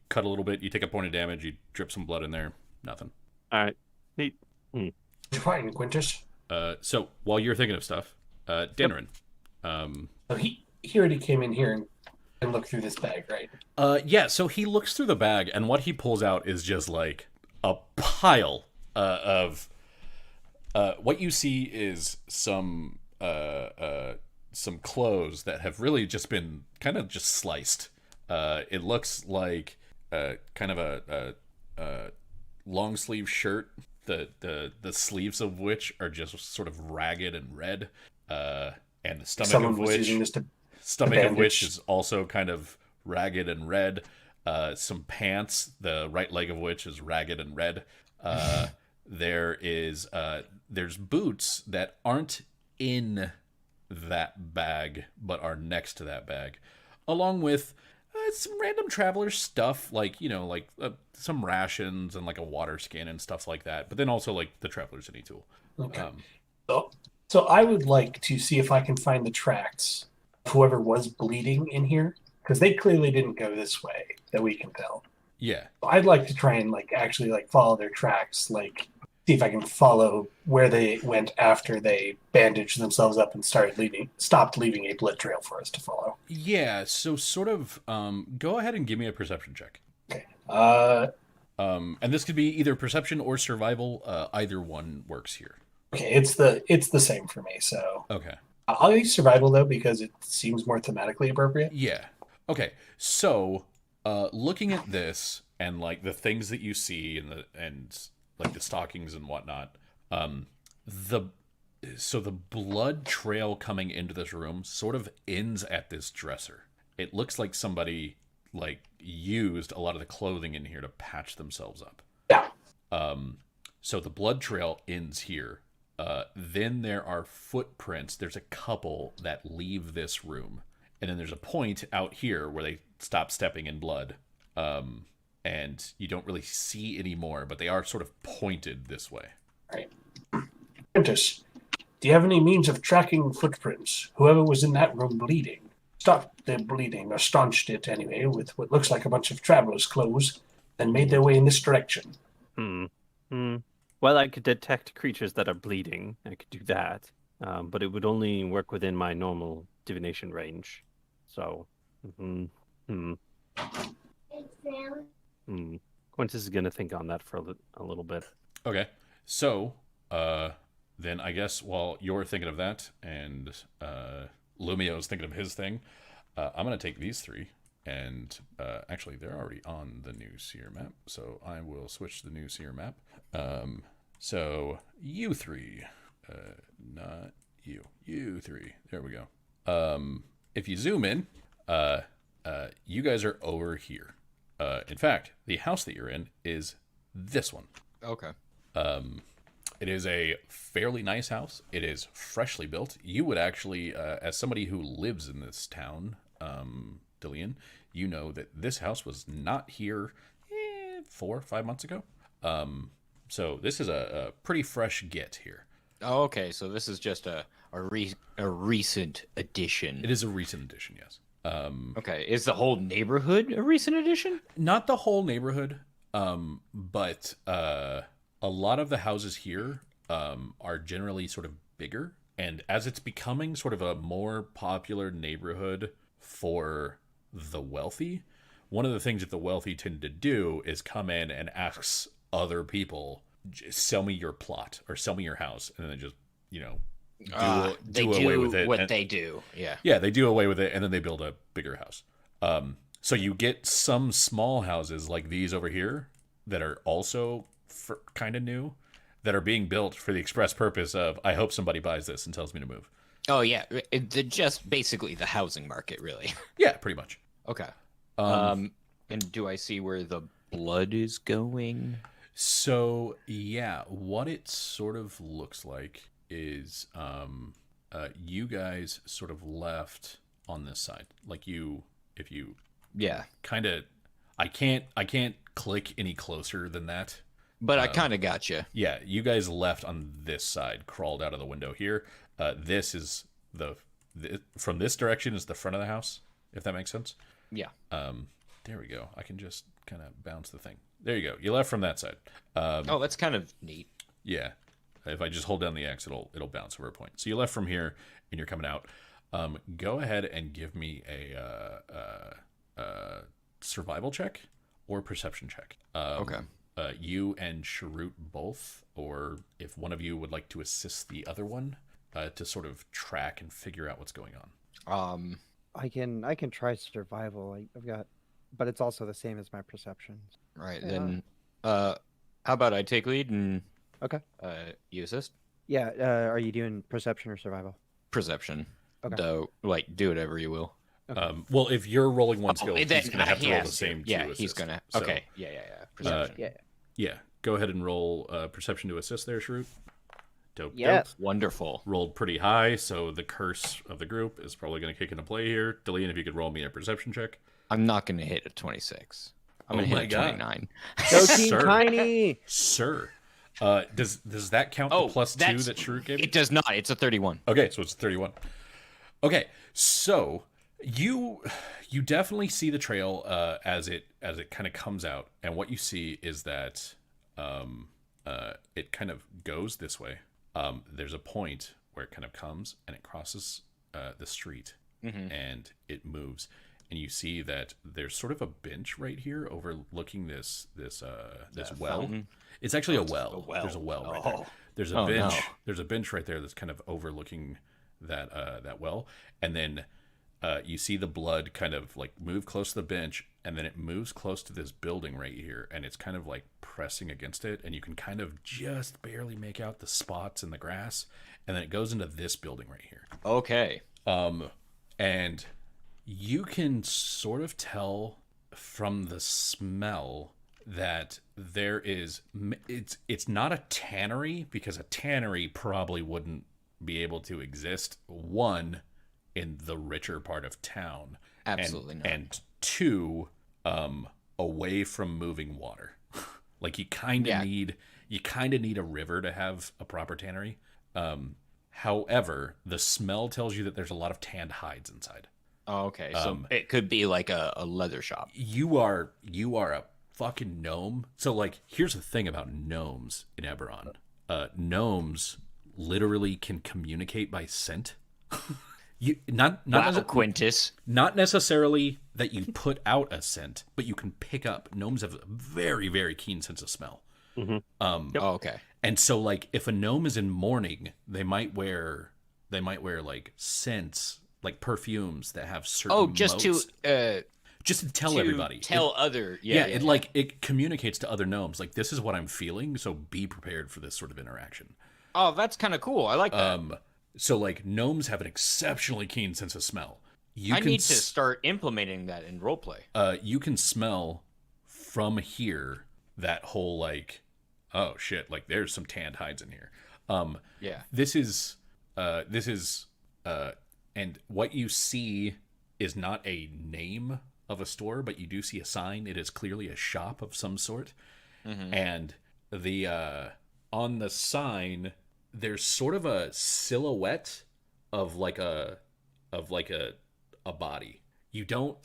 cut a little bit, you take a point of damage, you drip some blood in there, nothing. All right. Neat. Fine, Quintus. So while you're thinking of stuff, Dandrin. So he already came in here and looked through this bag, right? Yeah, so he looks through the bag, and what he pulls out is just like a pile of. What you see is some clothes that have really just been kind of just sliced. It looks like kind of a long sleeve shirt. The sleeves of which are just sort of ragged and red, and the Someone was using this to bandage. is also kind of ragged and red. Some pants, the right leg of which is ragged and red. There's boots that aren't in that bag but are next to that bag, along with some random traveler stuff like some rations and like a water skin and stuff like that, but then also like the traveler's any tool. Okay. So I would like to see if I can find the tracks of whoever was bleeding in here, because they clearly didn't go this way that we can tell. Yeah. I'd like to try and actually follow their tracks, see if I can follow where they went after they bandaged themselves up and stopped leaving a blood trail for us to follow. Yeah, so sort of go ahead and give me a perception check. Okay. And this could be either perception or survival. Either one works here. Okay, it's the same for me. So Okay. I'll use survival though because it seems more thematically appropriate. Yeah. Okay. So, looking at this and like the things that you see and like the stockings and whatnot, the blood trail coming into this room sort of ends at this dresser. It looks like somebody like used a lot of the clothing in here to patch themselves up. Yeah. So the blood trail ends here. Then there are footprints. There's a couple that leave this room. And then there's a point out here where they stop stepping in blood. And you don't really see any more, but they are sort of pointed this way. All right. Apprentice, do you have any means of tracking footprints? Whoever was in that room bleeding stopped their bleeding, or staunched it anyway, with what looks like a bunch of travelers' clothes, then made their way in this direction. Well, I could detect creatures that are bleeding. I could do that. But it would only work within my normal divination range. So, Quintus is going to think on that for a little bit. Okay. So, then I guess while you're thinking of that and Lumio's thinking of his thing, I'm going to take these three. And actually, they're already on the new seer map. So I will switch to the new seer map. So you three, not you, you three. There we go. If you zoom in, you guys are over here. In fact, the house that you're in is this one. Okay. It is a fairly nice house. It is freshly built. You would actually, as somebody who lives in this town, Dillian, you know that this house was not here 4 or 5 months ago. So this is a pretty fresh get here. Oh, okay. So this is just a recent addition. It is a recent addition, yes. Okay. Is the whole neighborhood a recent addition? Not the whole neighborhood, but a lot of the houses here are generally sort of bigger. And as it's becoming sort of a more popular neighborhood for the wealthy, one of the things that the wealthy tend to do is come in and ask other people, sell me your plot or sell me your house, and then just, do away with it. They do. Yeah. Yeah, they do away with it, and then they build a bigger house. So you get some small houses like these over here that are also kind of new, that are being built for the express purpose of, I hope somebody buys this and tells me to move. Oh, yeah. Just basically the housing market, really. Yeah, pretty much. Okay. And do I see where the blood is going? So, yeah, what it sort of looks like is you guys sort of left on this side. Like if you kind of, I can't click any closer than that. But I kind of got you. Yeah, you guys left on this side, crawled out of the window here. This is from this direction is the front of the house, if that makes sense. Yeah. There we go. I can just kind of bounce the thing. There you go. You left from that side. Oh, that's kind of neat. Yeah. If I just hold down the X, it'll bounce over a point. So you left from here, and you're coming out. Go ahead and give me a survival check or perception check. Okay. You and Sharut both, or if one of you would like to assist the other one to sort of track and figure out what's going on. I can try survival. I've got, but it's also the same as my perception. Right. Yeah. Then, how about I take lead and Okay. You assist? Yeah. Are you doing perception or survival? Perception. Okay. Though, do whatever you will. Okay. Well, if you're rolling one skill, then he's going to have to roll the has same. Yeah, to he's assist. gonna. So, Okay. Yeah. Perception. Yeah. Yeah. Go ahead and roll perception to assist there, Sharut. Dope. Yes. Dope. Wonderful. Rolled pretty high, so the curse of the group is probably going to kick into play here. Dillian, if you could roll me a perception check. I'm not gonna hit a 26. I'm gonna Oh my hit a God. 29. Go Team Sir. Tiny. Sir. Does that count the plus 2 that Sharut gave you? It does not. It's a 31. Okay, so it's 31. Okay, so you definitely see the trail as it kind of comes out, and what you see is that it kind of goes this way. There's a point where it kind of comes and it crosses the street, and it moves, and you see that there's sort of a bench right here overlooking this well. Fountain? It's actually a well. There's a well right there. There's a Oh, bench. no. There's a bench right there that's kind of overlooking that well, and then you see the blood kind of like move close to the bench, and then it moves close to this building right here, and it's kind of like pressing against it, and you can kind of just barely make out the spots in the grass, and then it goes into this building right here. Okay. And you can sort of tell from the smell that there is it's not a tannery, because a tannery probably wouldn't be able to exist, one, in the richer part of town, Absolutely not. and two, away from moving water. Like you kind of need a river to have a proper tannery. However, the smell tells you that there's a lot of tanned hides inside. Oh, okay. So it could be like a leather shop. You are a fucking gnome. So like, here's the thing about gnomes in Eberron. Gnomes literally can communicate by scent. You not Quintus. not necessarily that you put out a scent, but you can pick up. Gnomes have a very, very keen sense of smell. Oh, okay. And so like if a gnome is in mourning, they might wear like scents, like perfumes that have certain Oh, just motes, to just to tell to everybody. tell other. It communicates to other gnomes like, this is what I'm feeling, so be prepared for this sort of interaction. Oh, that's kind of cool. I like that. So like gnomes have an exceptionally keen sense of smell. I need to start implementing that in roleplay. You can smell from here that whole like, oh shit, like there's some tanned hides in here. Yeah. This is and what you see is not a name of a store, but you do see a sign. It is clearly a shop of some sort. And the on the sign there's sort of a silhouette of like a body. You don't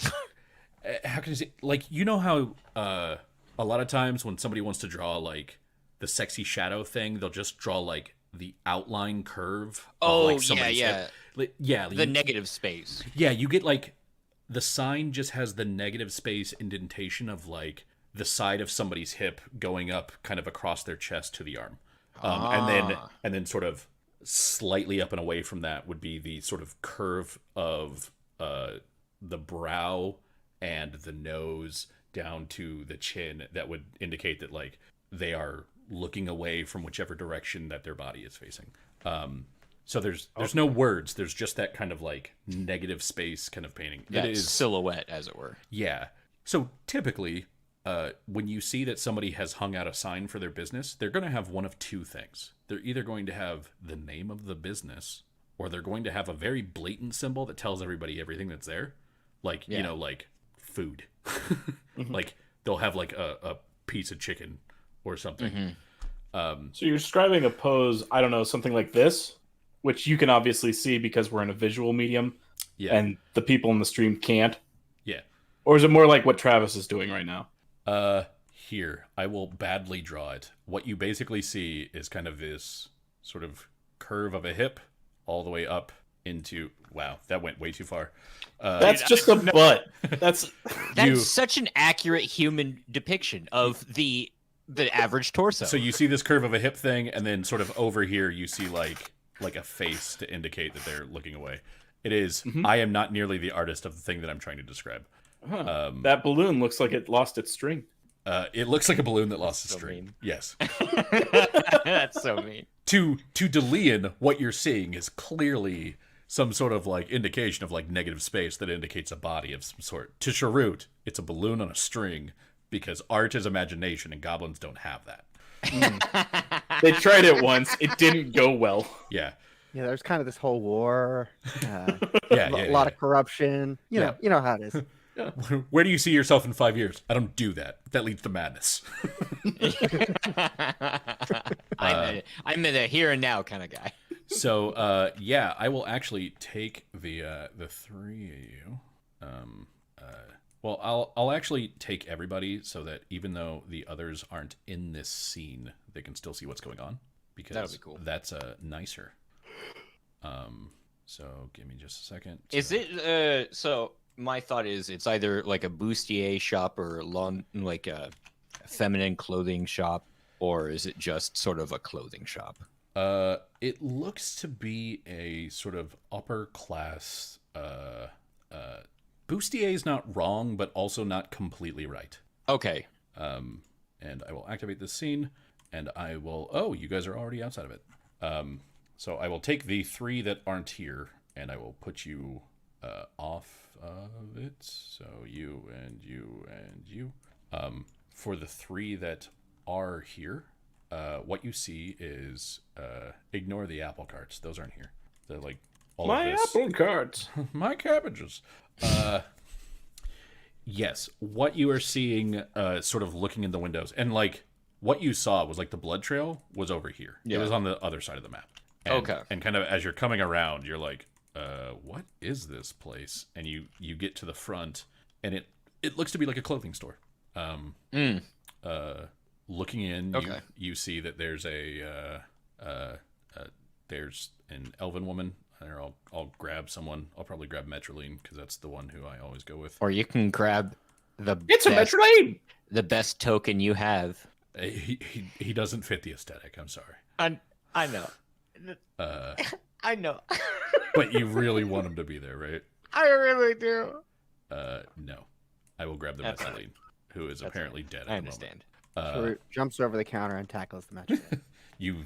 how can I say, like, you know how a lot of times when somebody wants to draw like the sexy shadow thing, they'll just draw like the outline curve of like somebody's hip. The negative space. Yeah, you get like the sign just has the negative space indentation of like the side of somebody's hip going up kind of across their chest to the arm. And then sort of slightly up and away from that would be the sort of curve of the brow and the nose down to the chin that would indicate that like they are looking away from whichever direction that their body is facing. So there's no words. There's just that kind of like negative space kind of painting. That it is silhouette, as it were. Yeah. So typically, when you see that somebody has hung out a sign for their business, they're going to have one of two things. They're either going to have the name of the business, or they're going to have a very blatant symbol that tells everybody everything that's there. Like, you know, like food. Like they'll have like a piece of chicken or something. So you're describing a pose, I don't know, something like this, which you can obviously see because we're in a visual medium, and the people in the stream can't. Yeah. Or is it more like what Travis is doing right now? Here, I will badly draw it. What you basically see is kind of this sort of curve of a hip all the way up into... Wow, that went way too far. That's just a butt. That's such an accurate human depiction of the average torso. So you see this curve of a hip thing, and then sort of over here you see like a face to indicate that they're looking away. It is... I am not nearly the artist of the thing that I'm trying to describe. That balloon looks like it lost its string. It looks like a balloon that lost its string. mean. Yes. That's so mean. To Delian, what you're seeing is clearly some sort of like indication of like negative space that indicates a body of some sort. To Sharut, it's a balloon on a string because art is imagination and goblins don't have that. They tried it once. It didn't go well. Yeah. Yeah, there's kind of this whole war, Yeah. a lot of corruption. You know how it is. Where do you see yourself in 5 years? I don't do that. That leads to madness. I'm in a here and now kind of guy. So, yeah, I will actually take the three of you. Well, I'll actually take everybody so that even though the others aren't in this scene, they can still see what's going on because That'll be cool. that's nicer. So give me just a second. Is it so my thought is it's either like a bustier shop or like a feminine clothing shop, or is it just sort of a clothing shop? It looks to be a sort of upper class. Bustier is not wrong, but also not completely right. Okay. And I will activate this scene, and I will. Oh, you guys are already outside of it. So I will take the 3 that aren't here, and I will put you off of it. So you and you and you. For the 3 that are here, what you see is ignore the apple carts. Those aren't here. They're like all My of this. apple carts. My cabbages. Yes, what you are seeing, sort of looking in the windows, and like what you saw was like the blood trail was over here. Yeah. It was on the other side of the map. And, Okay. And kind of as you're coming around, you're like, what is this place? And you get to the front, and it looks to be like a clothing store. Looking in, Okay. you see that there's there's an elven woman. There, I'll grab someone. I'll probably grab Metroline because that's the one who I always go with. Or you can grab It's a Metroid. the best token you have. He doesn't fit the aesthetic. I'm sorry, I know. I know. but you really want him to be there, right? I really do. No, I will grab the That's Metroline, who is apparently dead. At I the understand. Moment. Sharut jumps over the counter and tackles the match. You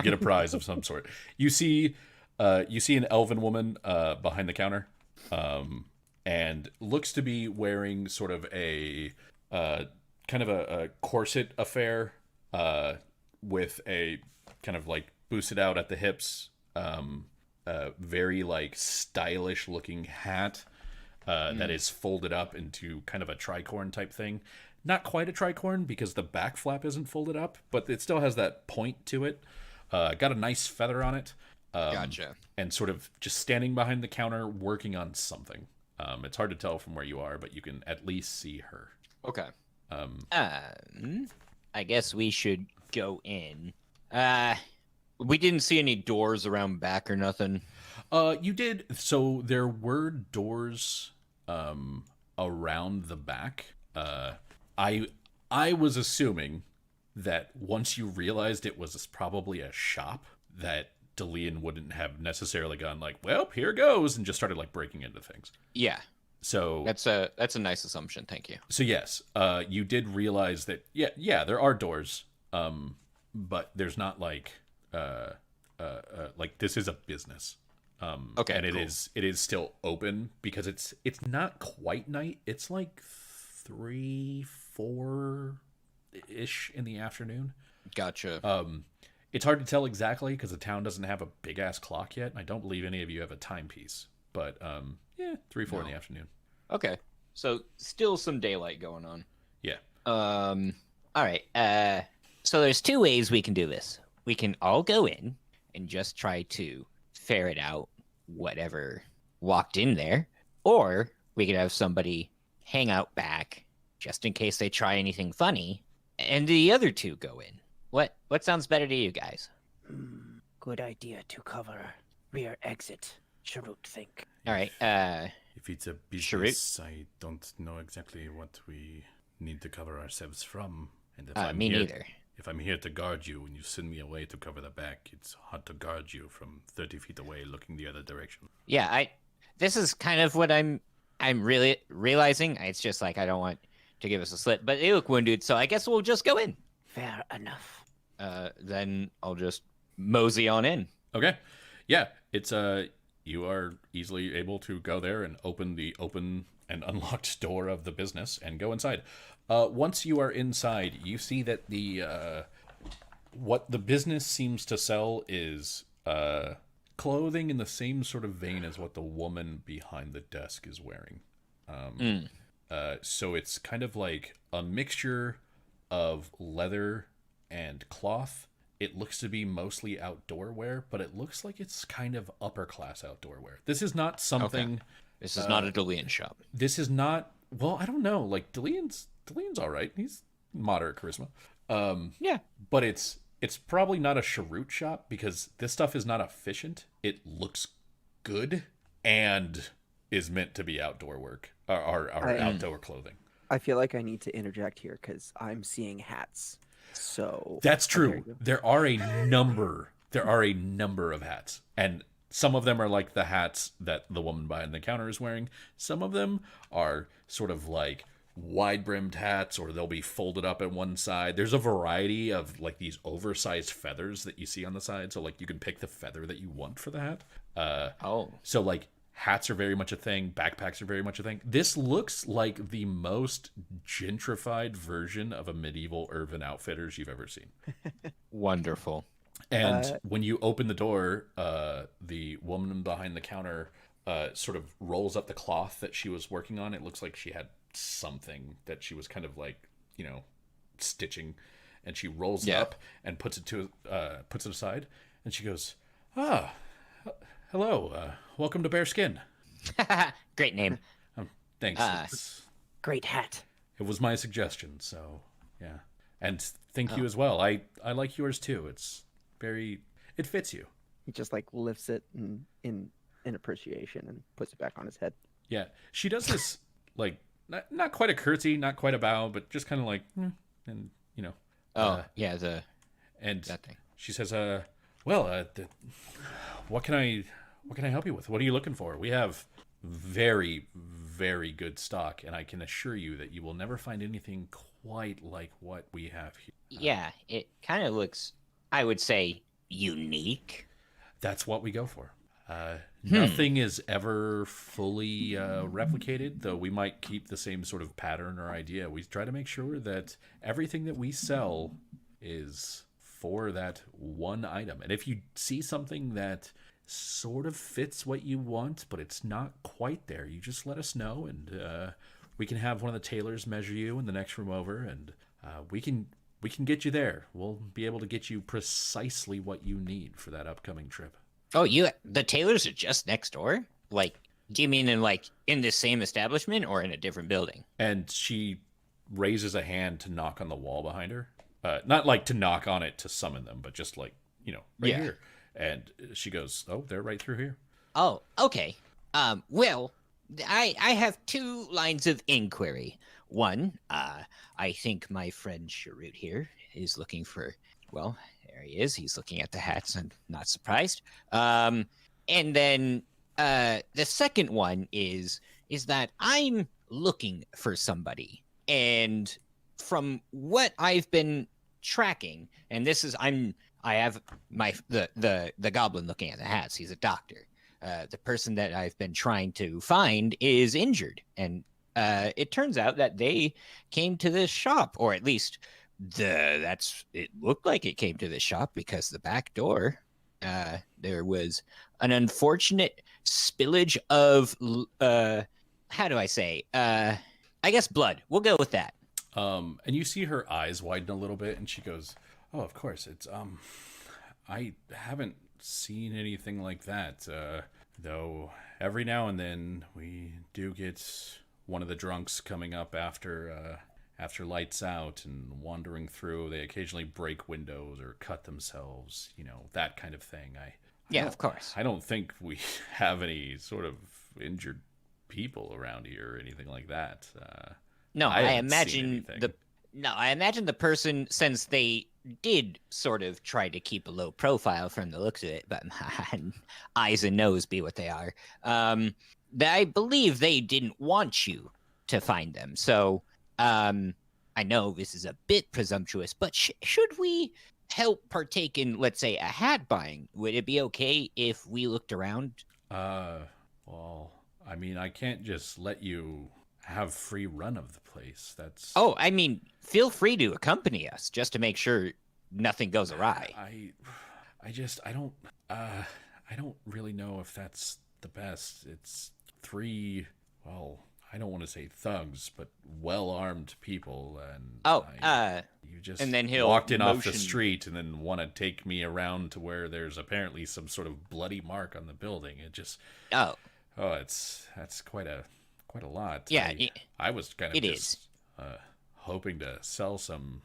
get a prize of some sort. You see an elven woman behind the counter, and looks to be wearing sort of a kind of a corset affair, with a kind of like boosted out at the hips, very like stylish looking hat that is folded up into kind of a tricorn type thing. Not quite a tricorn because the back flap isn't folded up, but it still has that point to it. Got a nice feather on it. Gotcha. And sort of just standing behind the counter working on something. It's hard to tell from where you are, but you can at least see her. Okay. I guess we should go in. We didn't see any doors around back or nothing. You did. So there were doors around the back. I was assuming that once you realized it was probably a shop, that Delian wouldn't have necessarily gone like, well, here goes, and just started like breaking into things. Yeah, So that's a nice assumption. Thank you. So yes, you did realize that. Yeah, there are doors, but there's not like this is a business. Okay, and cool. it is still open because it's not quite night. It's like 3, 4 ish in the afternoon. Gotcha. It's hard to tell exactly because the town doesn't have a big ass clock yet. I don't believe any of you have a timepiece, but 3, 4 in the afternoon. Okay, so still some daylight going on. Yeah. All right. So there's 2 ways we can do this. We can all go in and just try to ferret out whatever walked in there, or we could have somebody hang out back just in case they try anything funny, and the other 2 go in. What sounds better to you guys? Good idea to cover rear exit. Sharut think. All right. If it's a Sure. business, I don't know exactly what we need to cover ourselves from. And if Me neither. If I'm here to guard you and you send me away to cover the back, it's hard to guard you from 30 feet away looking the other direction. Yeah, this is kind of what I'm really realizing. It's just like I don't want to give us a slip, but they look wounded, so I guess we'll just go in. Fair enough. Then I'll just mosey on in. Okay. Yeah, it's you are easily able to go there and open the open and unlocked door of the business and go inside. Once you are inside, you see that the what the business seems to sell is clothing in the same sort of vein as what the woman behind the desk is wearing. So it's kind of like a mixture of leather and cloth. It looks to be mostly outdoor wear, but it looks like it's kind of upper class outdoor wear. This is not something. This is not a Delian shop. This is not Well, I don't know. Like Delian's all right. He's moderate charisma. Yeah. But it's probably not a cheroot shop because this stuff is not efficient. It looks good and is meant to be outdoor work or outdoor clothing. I feel like I need to interject here because I'm seeing hats. So That's there true. you go. There are a number. There are a number of hats, and some of them are like the hats that the woman behind the counter is wearing. Some of them are sort of like wide-brimmed hats, or they'll be folded up at one side. There's a variety of like these oversized feathers that you see on the side, so like you can pick the feather that you want for the hat. Oh. So like hats are very much a thing. Backpacks are very much a thing. This looks like the most gentrified version of a medieval Urban Outfitters you've ever seen. Wonderful. And when you open the door, the woman behind the counter sort of rolls up the cloth that she was working on. It looks like she had something that she was kind of like, stitching, and she rolls it up and puts it aside, and she goes, hello, welcome to Bearskin. Great name. Thanks. Great hat. It was my suggestion, so yeah. And thank you as well. I like yours too. It fits you. He just like lifts it in appreciation and puts it back on his head. Yeah, she does this like not quite a curtsy, not quite a bow, but just kind of like, and and that thing. She says, what can I help you with? What are you looking for? We have very, very good stock, and I can assure you that you will never find anything quite like what we have here. Yeah, it kind of looks, I would say, unique. That's what we go for. Nothing is ever fully replicated, though we might keep the same sort of pattern or idea. We try to make sure that everything that we sell is for that one item. And if you see something that sort of fits what you want, but it's not quite there, you just let us know, and we can have one of the tailors measure you in the next room over, and we can get you there. We'll be able to get you precisely what you need for that upcoming trip. Oh, the tailors are just next door? Like, do you mean in the same establishment or in a different building? And she raises a hand to knock on the wall behind her. Not like to knock on it to summon them, but just like, right here. And she goes, "Oh, they're right through here." Oh, okay. Well, I have two lines of inquiry. One, I think my friend Cheroot here is looking for, well, there he is. He's looking at the hats. I'm not surprised. And then the second one is that I'm looking for somebody. And from what I've been tracking, and this is I have the goblin looking at the hats. He's a doctor. The person that I've been trying to find is injured, and it turns out that they came to this shop, or at least it looked like it came to this shop, because the back door there was an unfortunate spillage of how do I say? I guess blood. We'll go with that. And you see her eyes widen a little bit, and she goes, "Oh, of course. It's I haven't seen anything like that. Though every now and then we do get one of the drunks coming up after lights out and wandering through. They occasionally break windows or cut themselves, that kind of thing. Of course. I don't think we have any sort of injured people around here or anything like that. No, I haven't seen imagine anything. the person, since they did sort of try to keep a low profile from the looks of it, but eyes and nose be what they are. I believe they didn't want you to find them. So I know this is a bit presumptuous, but should we help partake in, let's say, a hat buying? Would it be okay if we looked around? Well, I mean, I can't just let you have free run of the place. That's Oh, I mean, feel free to accompany us just to make sure nothing goes awry. I don't really know if that's the best. It's three, well, I don't want to say thugs, but well-armed people, and you just and then he'll walked in off the motion- street and then want to take me around to where there's apparently some sort of bloody mark on the building. It just Oh, that's quite quite a lot. Yeah, I was kind of it just hoping to sell some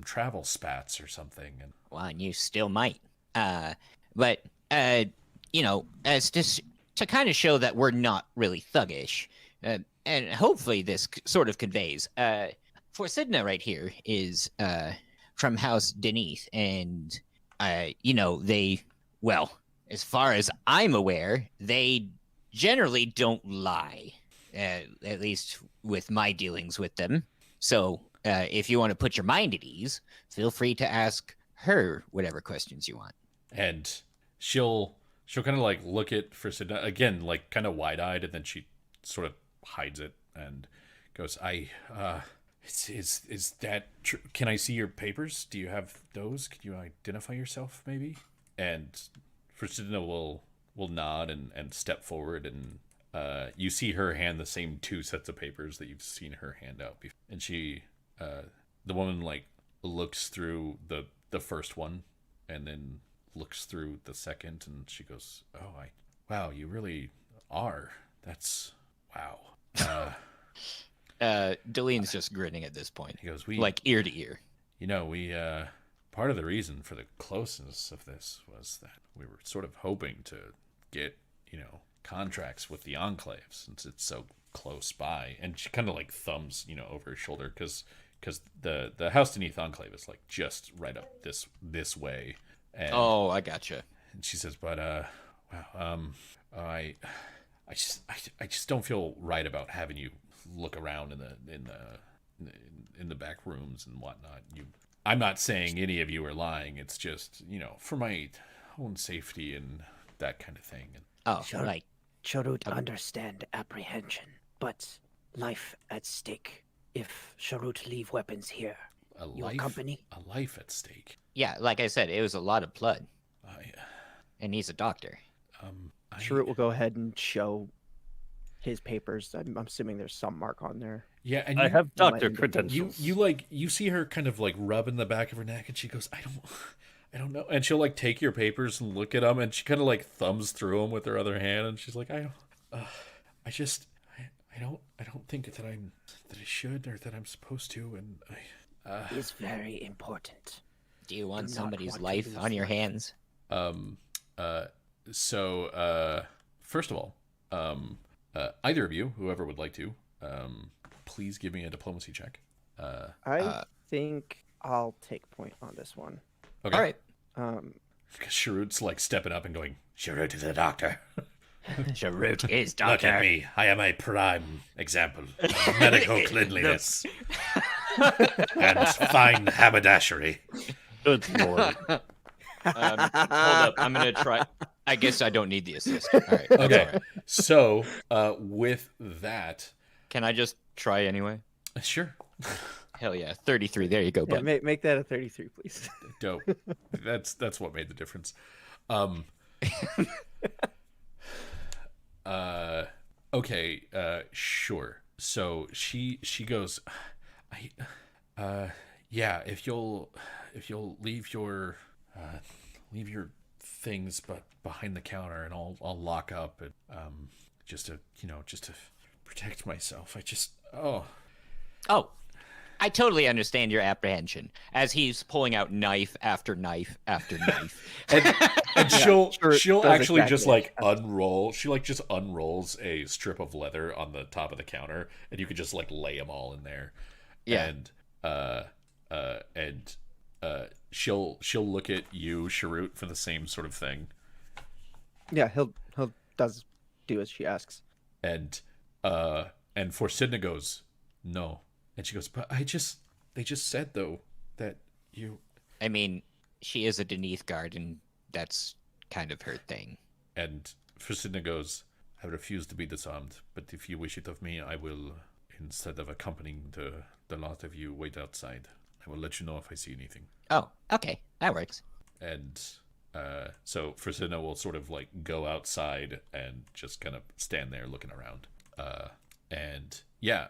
travel spats or something. And well, and you still might. But as to kind of show that we're not really thuggish, and hopefully this sort of conveys. Forsidna right here is from House Denise, and well, as far as I'm aware, they generally don't lie, at least with my dealings with them. So if you want to put your mind at ease, feel free to ask her whatever questions you want. And she'll kind of like look at Forsidna again, like kind of wide-eyed, and then she sort of hides it and goes, is that true? Can I see your papers? Do you have those? Can you identify yourself maybe? And Forsidna will nod and step forward, and you see her hand the same 2 sets of papers that you've seen her hand out before. And she, the woman, like, looks through the first one and then looks through the second, and she goes, "Oh, wow, you really are. That's wow." Delene's just grinning at this point. He goes, like ear to ear. We part of the reason for the closeness of this was that we were sort of hoping to get, contracts with the Enclave since it's so close by. And she kind of like thumbs, over her shoulder because the House Beneath Enclave is like just right up this way. And, oh, I gotcha. And she says, but wow, I just don't feel right about having you look around in the back rooms and whatnot. I'm not saying any of you are lying. It's just, for my own safety and that kind of thing. And oh, Sure. right. Sharut understand apprehension, but life at stake. If Sharut leave weapons here, your company? A life at stake. Yeah, like I said, it was a lot of blood. And he's a doctor. Sharut will go ahead and show his papers. I'm assuming there's some mark on there. Yeah, and I have doctor might- credentials. You see her kind of like rubbing the back of her neck, and she goes, I don't know. And she'll like take your papers and look at them, and she kind of like thumbs through them with her other hand, and she's like, I don't think that I should or that I'm supposed to, and Is very important. Do you want Do not somebody's want to life lose on your life. hands? So first of all, either of you, whoever would like to, please give me a diplomacy check. I think I'll take point on this one. Okay. All right. Because Sharut's like stepping up and going, Sharut is a doctor. Sharut is Look doctor. at me. I am a prime example of medical cleanliness and fine haberdashery. Good lord. Hold up. I'm going to try. I guess I don't need the assist. All right. that's Okay. all right. So with that, Can I just try anyway? sure. Hell yeah. 33. There you go, Yeah, bud. make that a 33, please. Dope. That's what made the difference. Okay, sure. So she goes, yeah, if you'll leave your things but behind the counter, and I'll lock up, and just to protect myself. Oh, I totally understand your apprehension as he's pulling out knife after knife after knife. And she'll sure, does actually exactly just it. like unroll. She like just unrolls a strip of leather on the top of the counter, and you could just like lay them all in there. Yeah. And she'll look at you, Sharut, for the same sort of thing. Yeah, he'll does do as she asks. And Forsidna goes, no. And she goes, but they just said though that you. I mean, she is a Deneth guard, and that's kind of her thing. And Forsidna goes, I refuse to be disarmed, but if you wish it of me, I will, instead of accompanying the lot of you, wait outside. I will let you know if I see anything. Oh, okay. That works. And so Forsidna will sort of like go outside and just kind of stand there looking around. And yeah,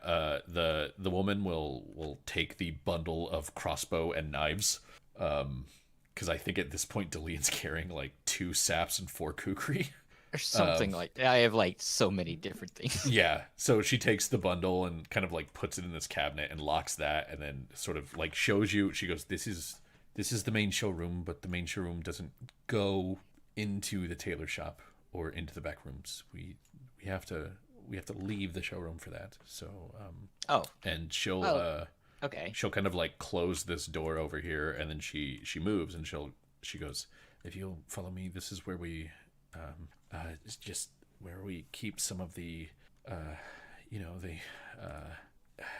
the woman will take the bundle of crossbow and knives, because I think at this point Delene's carrying like 2 saps and 4 kukri. Or something like that. I have like so many different things. Yeah. So she takes the bundle and kind of like puts it in this cabinet and locks that, and then sort of like shows you. She goes, "This is the main showroom, but the main showroom doesn't go into the tailor shop or into the back rooms. We have to leave the showroom for that." So Oh, and she'll okay. she'll kind of like close this door over here, and then she moves, and she goes, "If you'll follow me, this is where we it's just where we keep some of the the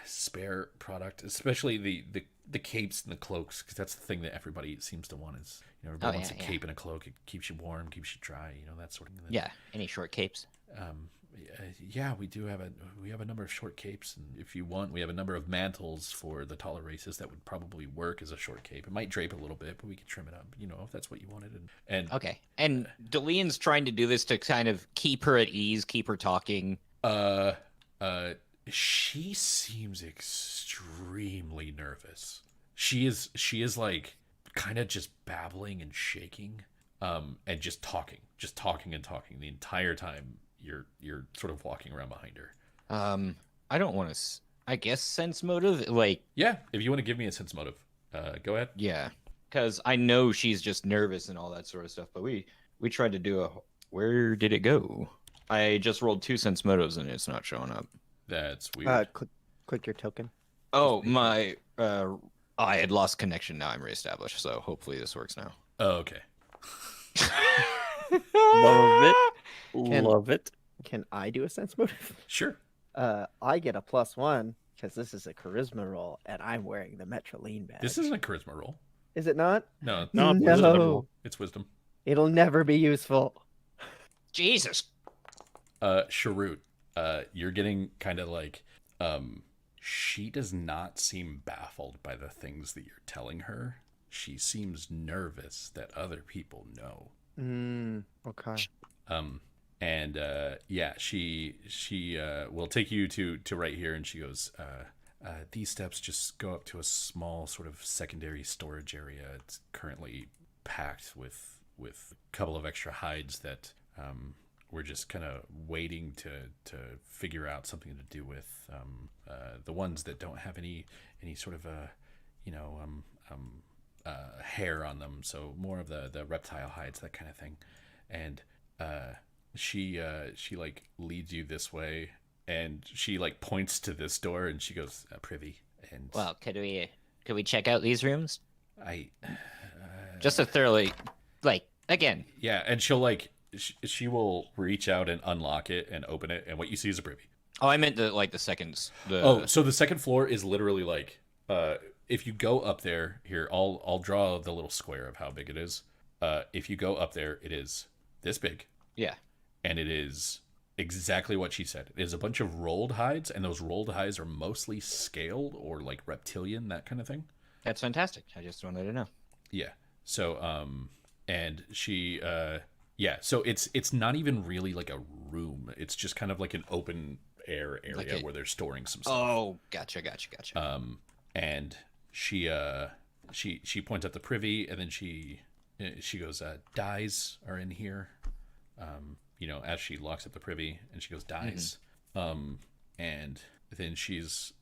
spare product, especially the capes and the cloaks, because that's the thing that everybody seems to want. Is everybody wants a cape and a cloak. It keeps you warm, keeps you dry, that sort of thing. Yeah, any short capes? Yeah, we have a number of short capes, and if you want, we have a number of mantles for the taller races that would probably work as a short cape. It might drape a little bit, but we could trim it up, if that's what you wanted. And Okay. And Delian's trying to do this to kind of keep her at ease, keep her talking. She seems extremely nervous. She is like kind of just babbling and shaking, and just talking and talking the entire time. You're sort of walking around behind her. I don't want to. I guess sense motive, like Yeah, if you want to give me a sense motive, go ahead. yeah, because I know she's just nervous and all that sort of stuff. But we tried to do a. Where did it go? I just rolled 2 sense motives and it's not showing up. That's weird. Click your token. Oh my! I had lost connection. Now I'm reestablished. So hopefully this works now. Oh, okay. Love it. Can- Love it. Can I do a sense motive? Sure. I get a +1 because this is a charisma roll, and I'm wearing the Metroline badge. This isn't a charisma roll. Is it not? No, No, it's it's wisdom No. roll. it's wisdom. It'll never be useful. Jesus. Sharut, you're getting kind of like, she does not seem baffled by the things that you're telling her. She seems nervous that other people know. Okay. And yeah, she will take you to right here, and she goes, these steps just go up to a small sort of secondary storage area. It's currently packed with a couple of extra hides that we're just kind of waiting to figure out something to do with. The ones that don't have any sort of hair on them, so more of the reptile hides, that kind of thing. And she like leads you this way, and she like points to this door, and she goes, privy. And Well, could we check out these rooms I just to thoroughly, like, again? yeah, and she'll like she will reach out and unlock it and open it, and what you see is a privy. Oh, I meant the seconds. Oh, so the second floor is literally like, if you go up there, here, I'll draw the little square of how big it is. If you go up there, it is this big, yeah. and it is exactly what she said. It is a bunch of rolled hides, and those rolled hides are mostly scaled or like reptilian, that kind of thing. That's fantastic. I just wanted to know. Yeah. So and she yeah, so it's not even really like a room. It's just kind of like an open air area Like where they're storing some stuff. Oh, gotcha. And she points at the privy, and then she goes, dyes are in here. As she locks up the privy, and she goes, dyes. And then she's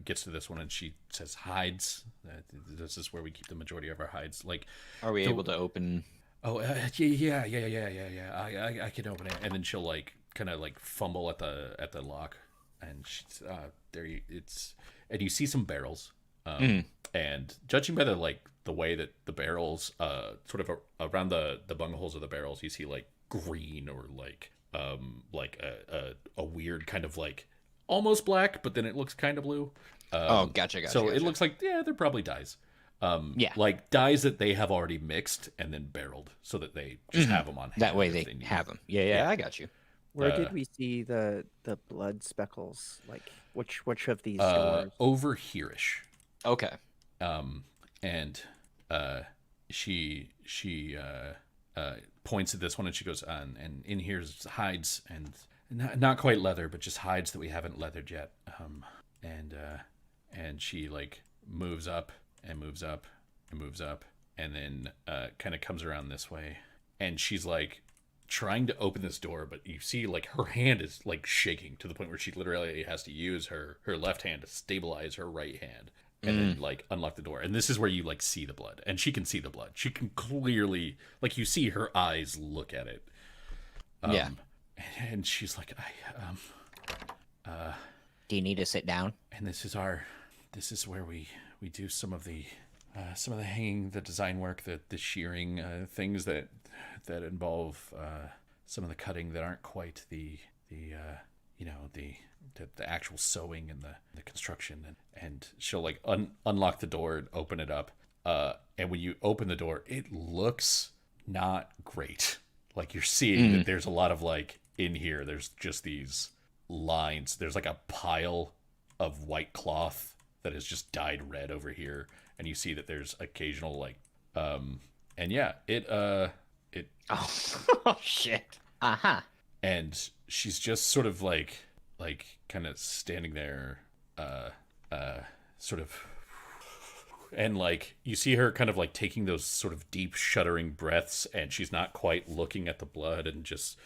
gets to this one, and she says, hides. This is where we keep the majority of our hides. Like, Are we able to open? oh yeah. I can open it. And then she'll like kind of like fumble at the lock, and she's it's, and you see some barrels. And judging by the way that the barrels sort of around the bungholes of the barrels, you see like green or like a weird kind of like almost black, but then it looks kind of blue. Gotcha. So gotcha. it looks like, yeah, they're probably dyes. Yeah. Like dyes that they have already mixed and then barreled, so that they just have them on hand That way if they need have them. them. Yeah, I got you. Where did we see the blood speckles? Like which of these doors? Over here-ish. Okay. And she points at this one, and she goes, and in here's hides, and not quite leather, but just hides that we haven't leathered yet. And she like moves up and moves up and moves up, and then kind of comes around this way, and she's like trying to open this door, but you see like her hand is like shaking to the point where she literally has to use her left hand to stabilize her right hand and then like unlock the door. And this is where you like see the blood, and she can see the blood. She can clearly, like, you see her eyes look at it. Yeah. And she's like, Do you need to sit down? and this is where we do some of the hanging, the design work, the shearing, things that involve some of the cutting that aren't quite the actual sewing and the construction. And she'll like unlock the door and open it up. And when you open the door, it looks not great. Like, you're seeing that there's a lot of like in here. There's just these lines. There's like a pile of white cloth that is just dyed red over here, and you see that there's occasional like and yeah, it Oh, oh shit. and she's just sort of like kind of standing there sort of, and like you see her kind of like taking those sort of deep shuddering breaths, and she's not quite looking at the blood, and just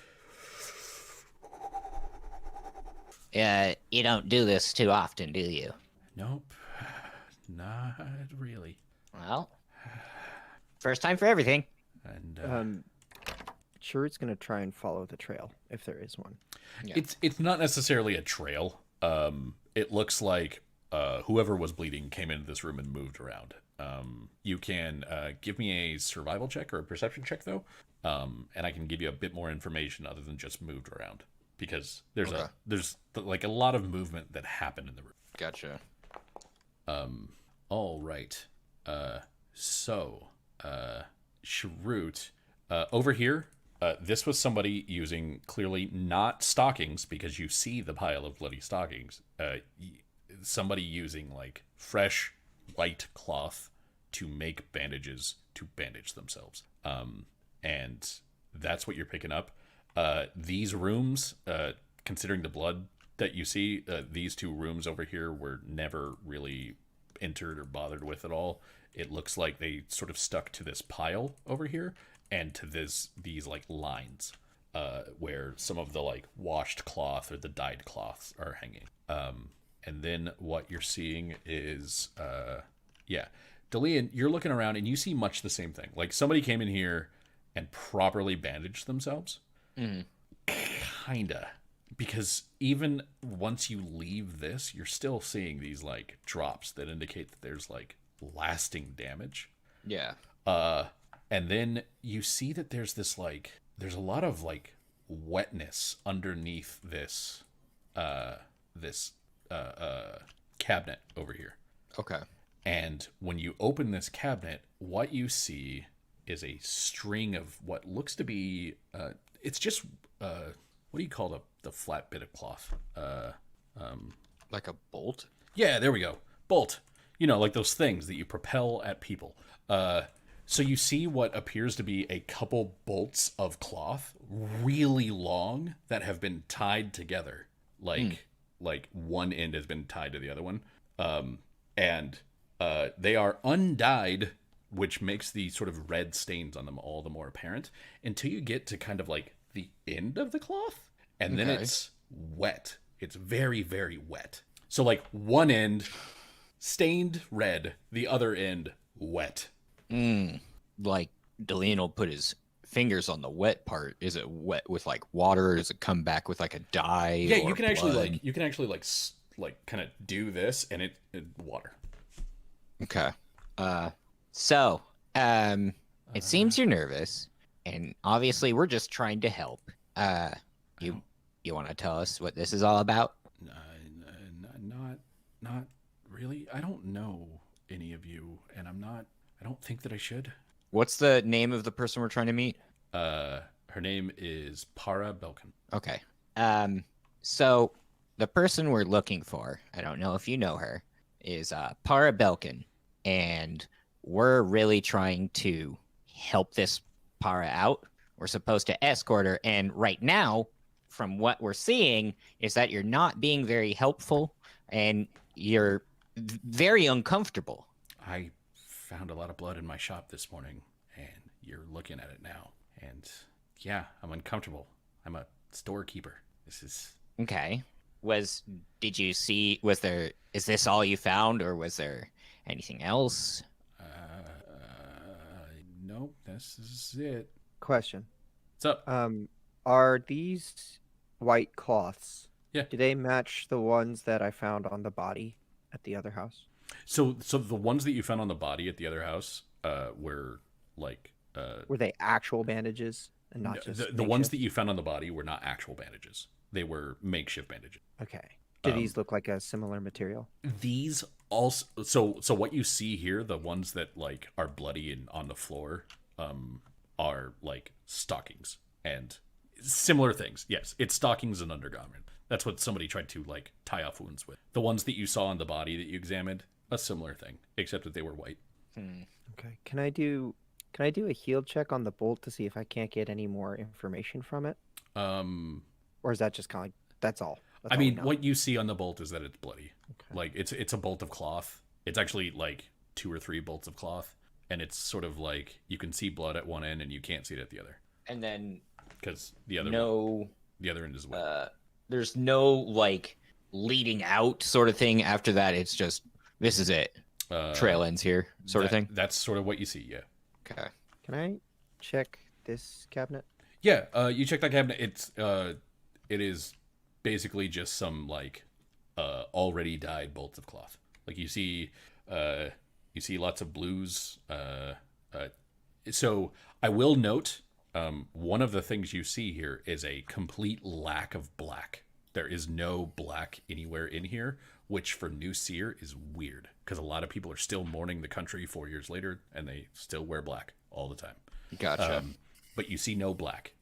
You don't do this too often, do you? nope, not really. Well, first time for everything. And Sharut's gonna try and follow the trail if there is one. Yeah. it's not necessarily a trail. It looks like whoever was bleeding came into this room and moved around. You can give me a survival check or a perception check, though, and I can give you a bit more information other than just moved around, because there's like a lot of movement that happened in the room. Gotcha. All right. So Sharut, over here, this was somebody using clearly not stockings, because you see the pile of bloody stockings. Somebody using like fresh white cloth to make bandages to bandage themselves. And that's what you're picking up. These rooms, considering the blood that you see, these two rooms over here were never really entered or bothered with at all. It looks like they sort of stuck to this pile over here and to these like lines where some of the like washed cloth or the dyed cloths are hanging. And then what you're seeing is Delian, you're looking around and you see much the same thing. Like, somebody came in here and properly bandaged themselves. Kinda. Because even once you leave this, you're still seeing these like drops that indicate that there's like lasting damage. Yeah. And then you see that there's a lot of like wetness underneath this cabinet over here. Okay. And when you open this cabinet, what you see is a string of what looks to be it's just what do you call the flat bit of cloth? Like a bolt? Yeah, there we go. Bolt. You know, like those things that you propel at people. So you see what appears to be a couple bolts of cloth, really long, that have been tied together. Like one end has been tied to the other one. And they are undyed, which makes the sort of red stains on them all the more apparent, until you get to kind of like the end of the cloth. And then it's wet. It's very, very wet. So like one end stained red, the other end wet. Like Deline will put his fingers on the wet part. Is it wet with like water? Or does it come back with like a dye? Yeah, or you can blood? actually like kind of do this, and it water. Okay. So, it seems you're nervous, and obviously we're just trying to help. You want to tell us what this is all about? Not really. I don't know any of you, and I don't think that I should. What's the name of the person we're trying to meet? Her name is Para Belkin. Okay. So the person we're looking for, I don't know if you know her, is Para Belkin, and we're really trying to help this Para out. We're supposed to escort her, and right now, from what we're seeing, is that you're not being very helpful, and you're very uncomfortable. I found a lot of blood in my shop this morning, and you're looking at it now. And Yeah, I'm uncomfortable. I'm a storekeeper. This is Okay. Did you see, is this all you found, or was there anything else? nope. This is it. Question. What's up? Are these white cloths? Yeah. Do they match the ones that I found on the body at the other house? So the ones that you found on the body at the other house, were like Were they actual bandages and not just the ones makeshift? that you found on the body were not actual bandages. They were makeshift bandages. Okay. Do these look like a similar material? These also so what you see here, the ones that like are bloody and on the floor, are like stockings and similar things. Yes, it's stockings and undergarment. That's what somebody tried to like tie off wounds with. The ones that you saw on the body that you examined, a similar thing, except that they were white. Okay. Can I do a heal check on the bolt to see if I can't get any more information from it? Or is that just kind of like that's all? That's I all we mean, know? what you see on the bolt is that it's bloody. Okay. Like it's a bolt of cloth. It's actually like 2 or 3 bolts of cloth, and it's sort of like you can see blood at one end and you can't see it at the other And then because the other end is wet. there's no like leading out sort of thing after that. It's just, this is it. Trail ends here sort of thing. That's sort of what you see. Yeah. Okay. Can I check this cabinet? Yeah. You check that cabinet. It is basically just some like already dyed bolts of cloth. Like you see lots of blues. So I will note, one of the things you see here is a complete lack of black. There is no black anywhere in here, which for New Seer is weird because a lot of people are still mourning the country 4 years later and they still wear black all the time. Gotcha. But you see no black.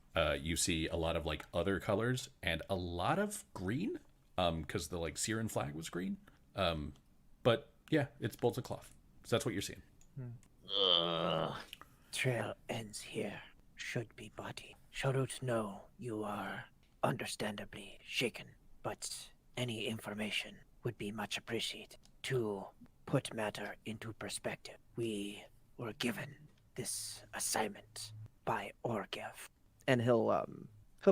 You see a lot of like other colors and a lot of green, because the like Syrian flag was green. But yeah, it's bolts of cloth. So that's what you're seeing. Trail ends here. Should be body. Sharut, no, you are understandably shaken, but any information would be much appreciated. To put matter into perspective, we were given this assignment by Orgev. And he'll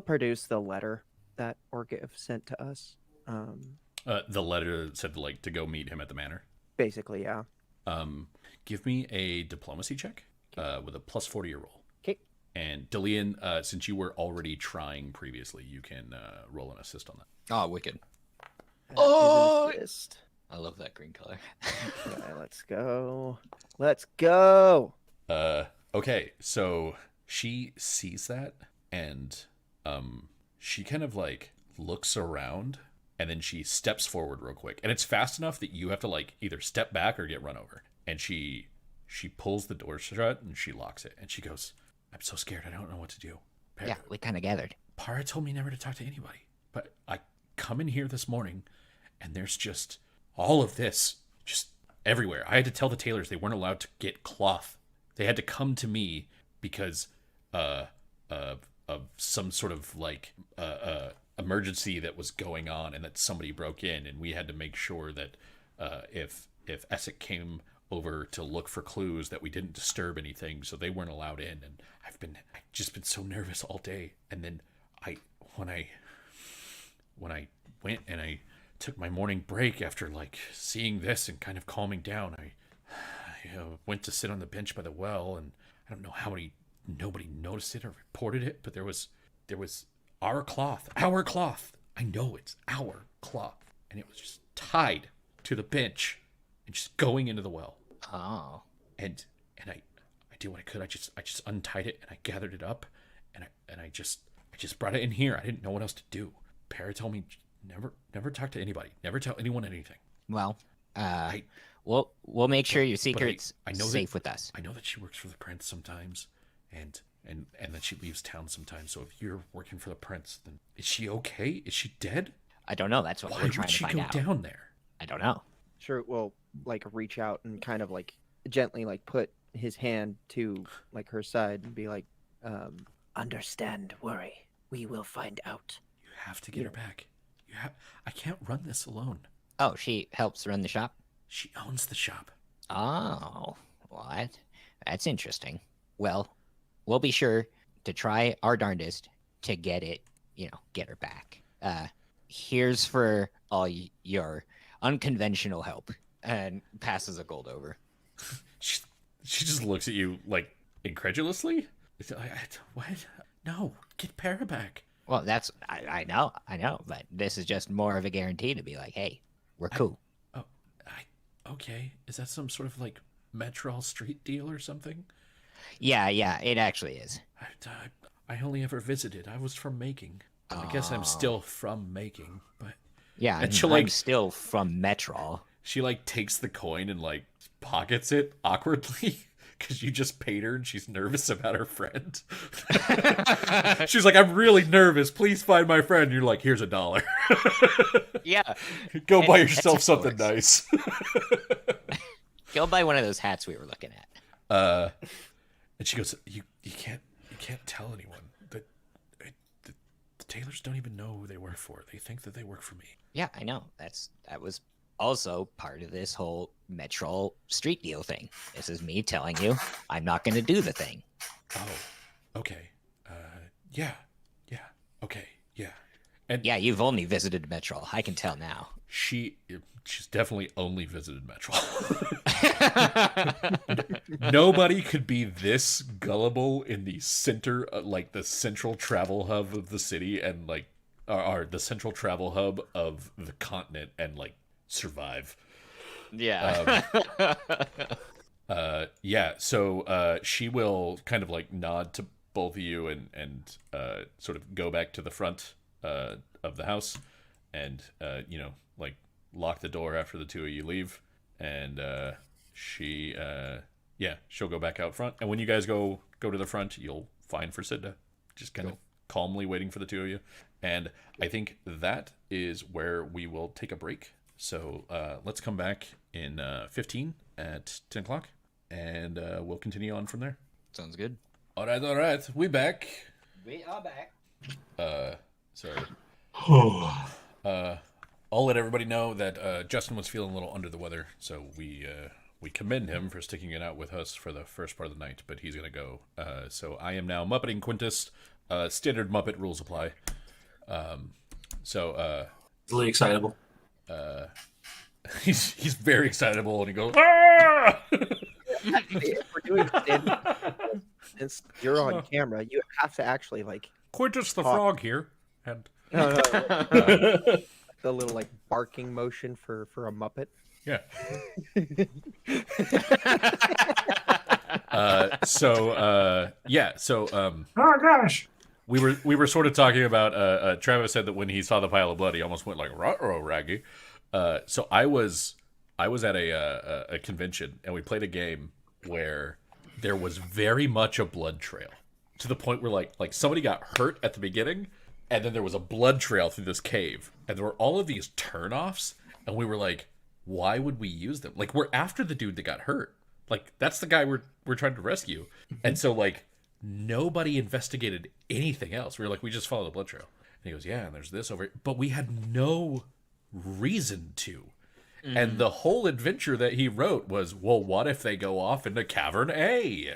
produce the letter that Orgev sent to us. The letter said like to go meet him at the manor. Basically, yeah. Give me a diplomacy check with a plus 40 roll. Okay. And Delian, since you were already trying previously, you can roll an assist on that. Oh, wicked. Oh! I love that green color. Okay, let's go. Let's go. Okay, so she sees that and she kind of like looks around and then she steps forward real quick. And it's fast enough that you have to like either step back or get run over. And she pulls the door shut and she locks it. And she goes, I'm so scared. I don't know what to do. Yeah, we kind of gathered. Para told me never to talk to anybody. But I come in here this morning and there's just all of this just everywhere. I had to tell the tailors they weren't allowed to get cloth. They had to come to me because of some sort of like emergency that was going on and that somebody broke in, and we had to make sure that if Essex came over to look for clues that we didn't disturb anything, so they weren't allowed in. And I've just been so nervous all day. And then when I went and I took my morning break after like seeing this and kind of calming down, I went to sit on the bench by the well, and I don't know how nobody noticed it or reported it, but there was our cloth. I know it's our cloth, and it was just tied to the bench and just going into the well. Oh. And I did what I could. I just untied it and I gathered it up, and I just brought it in here. I didn't know what else to do. Para told me never talk to anybody. Never tell anyone anything. Well, we'll make sure your secret's I know safe with us. I know that she works for the prince sometimes, and that she leaves town sometimes. So if you're working for the prince, then is she okay? Is she dead? I don't know. That's what Why we're trying would to she find go out. down there? I don't know. Sure, will like reach out and kind of like gently like put his hand to like her side and be like, Understand, worry. We will find out. You have to get her back. I can't run this alone. Oh, she helps run the shop? She owns the shop. Oh, what? That's interesting. Well, we'll be sure to try our darndest to get it, get her back. Here's for all your unconventional help, and passes a gold over. She just looks at you like incredulously. What? No, get Para back. Well, that's I know, but this is just more of a guarantee to be like, hey, we're cool. Okay. Is that some sort of like Metro Street deal or something? Yeah, it actually is. I only ever visited. I was from Making. I guess I'm still from Making, but yeah, and I'm still from Metro. She like takes the coin and like pockets it awkwardly because you just paid her and she's nervous about her friend. She's like, I'm really nervous. Please find my friend. You're like, here's $1. Yeah. Go buy yourself something nice. Go buy one of those hats we were looking at. And she goes, you can't tell anyone. The Taylors don't even know who they work for. They think that they work for me. Yeah, I know. That was also part of this whole Metro Street deal thing. This is me telling you I'm not going to do the thing. Oh, okay. Yeah. Okay, yeah. And yeah, you've only visited Metro. I can tell now. She's definitely only visited Metro. Nobody could be this gullible in the center, like the central travel hub of the city, and like, or the central travel hub of the continent, and like survive. Yeah. Yeah. So she will kind of like nod to both of you and sort of go back to the front of the house, and like lock the door after the two of you leave, and she'll go back out front. And when you guys go to the front, you'll find Forsidna just kind of calmly waiting for the two of you. And I think that is where we will take a break. So let's come back in 15 at 10 o'clock, and we'll continue on from there. Sounds good. All right, we back. We are back. Sorry. I'll let everybody know that Justin was feeling a little under the weather, so we commend him for sticking it out with us for the first part of the night, but he's going to go. So I am now Muppeting Quintus. Standard Muppet rules apply. Really excitable. He's very excitable, and he goes, "Ah!" If we're doing since you're on camera, you have to actually like Quintus the Frog here, and no. The little like barking motion for a Muppet. yeah. Oh gosh. We were sort of talking about. Travis said that when he saw the pile of blood, he almost went like "Ruh-roh, Raggy." So I was at a convention, and we played a game where there was very much a blood trail, to the point where like somebody got hurt at the beginning, and then there was a blood trail through this cave, and there were all of these turnoffs, and we were like, why would we use them? Like, we're after the dude that got hurt. Like, that's the guy we're trying to rescue. And so like nobody investigated anything else. We were like, we just follow the blood trail. And he goes, yeah, and there's this over here. But we had no reason to. And the whole adventure that he wrote was, well, what if they go off into Cavern A?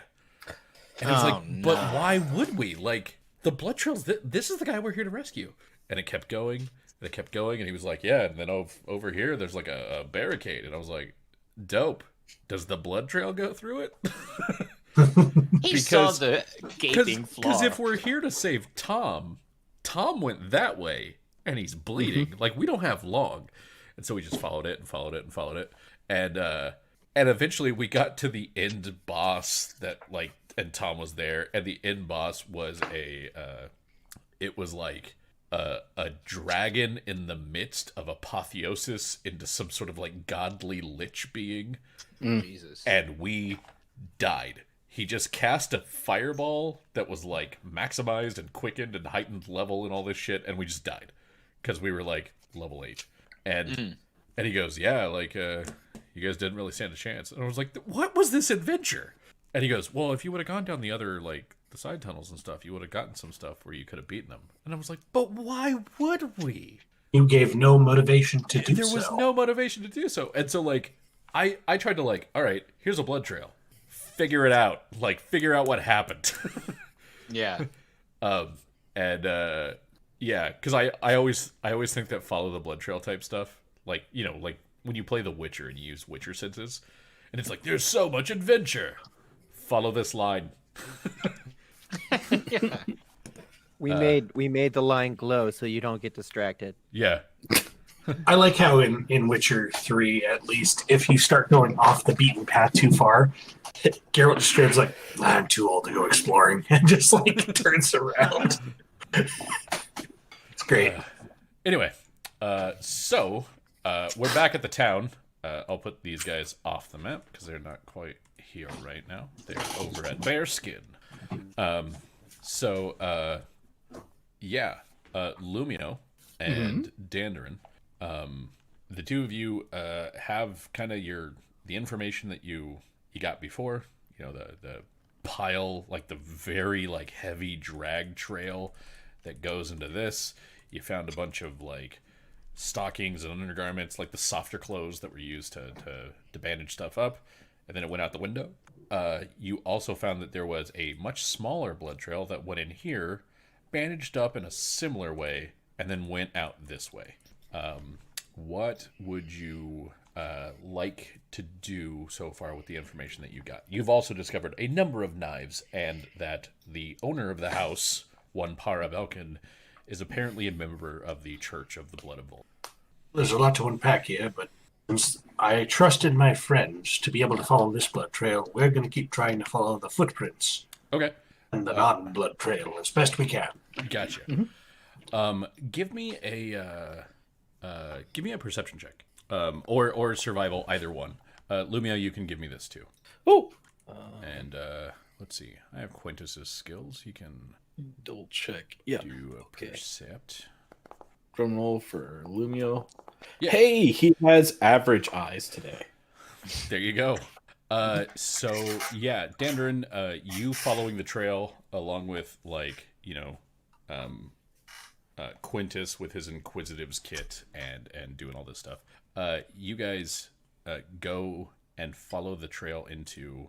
And I was like, but why would we? Like, the blood trails, this is the guy we're here to rescue. And it kept going, and it kept going, and he was like, yeah, and then over here, there's like a barricade. And I was like, dope. Does the blood trail go through it? He saw the gaping flaw. Because if we're here to save Tom went that way, and he's bleeding. Like, we don't have long. And so we just followed it and followed it and followed it. And eventually we got to the end boss that, like, and Tom was there. And the end boss was it was like a dragon in the midst of apotheosis into some sort of, like, godly lich being. Jesus. And we died. He just cast a fireball that was, like, maximized and quickened and heightened level and all this shit. And we just died. Because we were, like, level 8. And he goes, yeah, like, you guys didn't really stand a chance. And I was like, what was this adventure? And he goes, well, if you would have gone down the other, like, the side tunnels and stuff, you would have gotten some stuff where you could have beaten them. And I was like, but why would we? You gave no motivation to do There so. was no motivation to do so. And so, like, I tried to, like, all right, here's a blood trail. Figure it out. Like, figure out what happened. Yeah. And yeah, because I always think that follow the blood trail type stuff, like like when you play The Witcher and you use Witcher senses, and it's like there's so much adventure. Follow this line. Yeah. We made the line glow so you don't get distracted. Yeah. I like how in Witcher 3, at least, if you start going off the beaten path too far, Geralt just straight like, I'm too old to go exploring, and just like turns around. It's great. Anyway, so we're back at the town. I'll put these guys off the map because they're not quite here right now. They're over at Bearskin. Yeah, Lumio and Dandarin. The two of you have kind of the information that you got before. The pile, like the very like heavy drag trail that goes into this. You found a bunch of like stockings and undergarments, like the softer clothes that were used to bandage stuff up, and then it went out the window. You also found that there was a much smaller blood trail that went in here, bandaged up in a similar way, and then went out this way. What would you like to do so far with the information that you got? You've also discovered a number of knives, and that the owner of the house, one Para Belkin, is apparently a member of the Church of the Blood of Vol. There's a lot to unpack here, but since I trusted my friends to be able to follow this blood trail, we're going to keep trying to follow the footprints Okay. and the non-blood trail as best we can. Gotcha. Give me a perception check, or survival, either one. Lumio, you can give me this too. Oh, And let's see, I have Quintus's skills. He can double check. Yeah. do a Okay. percept. Drum roll for Lumio. Yeah. Hey, he has average eyes today. There you go. So yeah, Dandarin, you following the trail along with Quintus with his Inquisitive's kit and doing all this stuff. You guys go and follow the trail into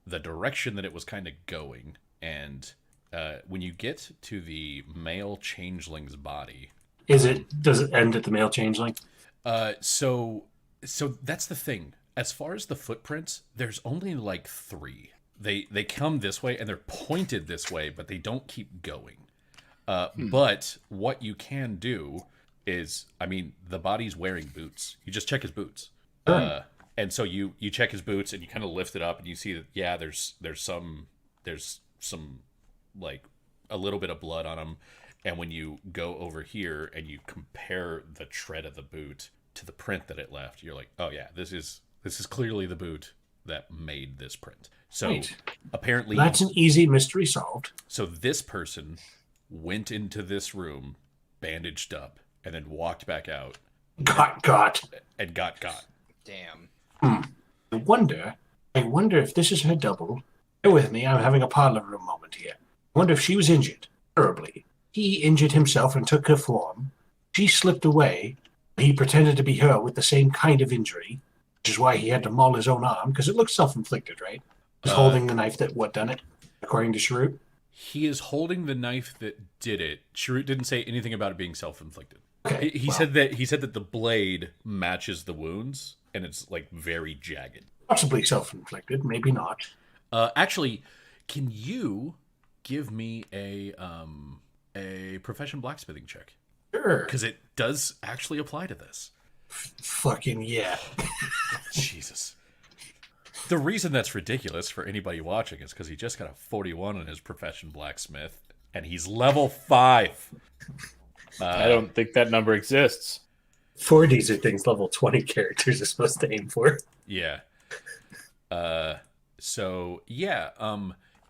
the direction that it was kind of going, and when you get to the male changeling's body, Does it end at the male changeling? so that's the thing. As far as the footprints, there's only like 3. They come this way and they're pointed this way, but they don't keep going. But what you can do is, the body's wearing boots. You just check his boots. And so you check his boots and you kind of lift it up and you see that, yeah, there's some like a little bit of blood on him. And when you go over here and you compare the tread of the boot to the print that it left, you're like, oh yeah, this is clearly the boot that made this print. So Right. apparently That's an easy mystery solved. So this person went into this room, bandaged up, and then walked back out Got. and got. Damn. I wonder if this is her double. Bear with me, I'm having a parlor room moment here. I wonder if she was injured terribly. He injured himself and took her form. She slipped away. He pretended to be her with the same kind of injury, which is why he had to maul his own arm, because it looks self-inflicted, right? He's holding the knife that done it, according to Sharut. He is holding the knife that did it. Sharut didn't say anything about it being self-inflicted. Okay, He well, said that the blade matches the wounds and it's like very jagged. possibly self-inflicted, maybe not. Actually, can you give me a profession blacksmithing check? Sure. Because it does actually apply to this. Fucking yeah. Jesus. The reason that's ridiculous for anybody watching is because he just got a 41 on his profession blacksmith, and he's level 5. I don't think that number exists. 40s are things level 20 characters are supposed to aim for. Yeah.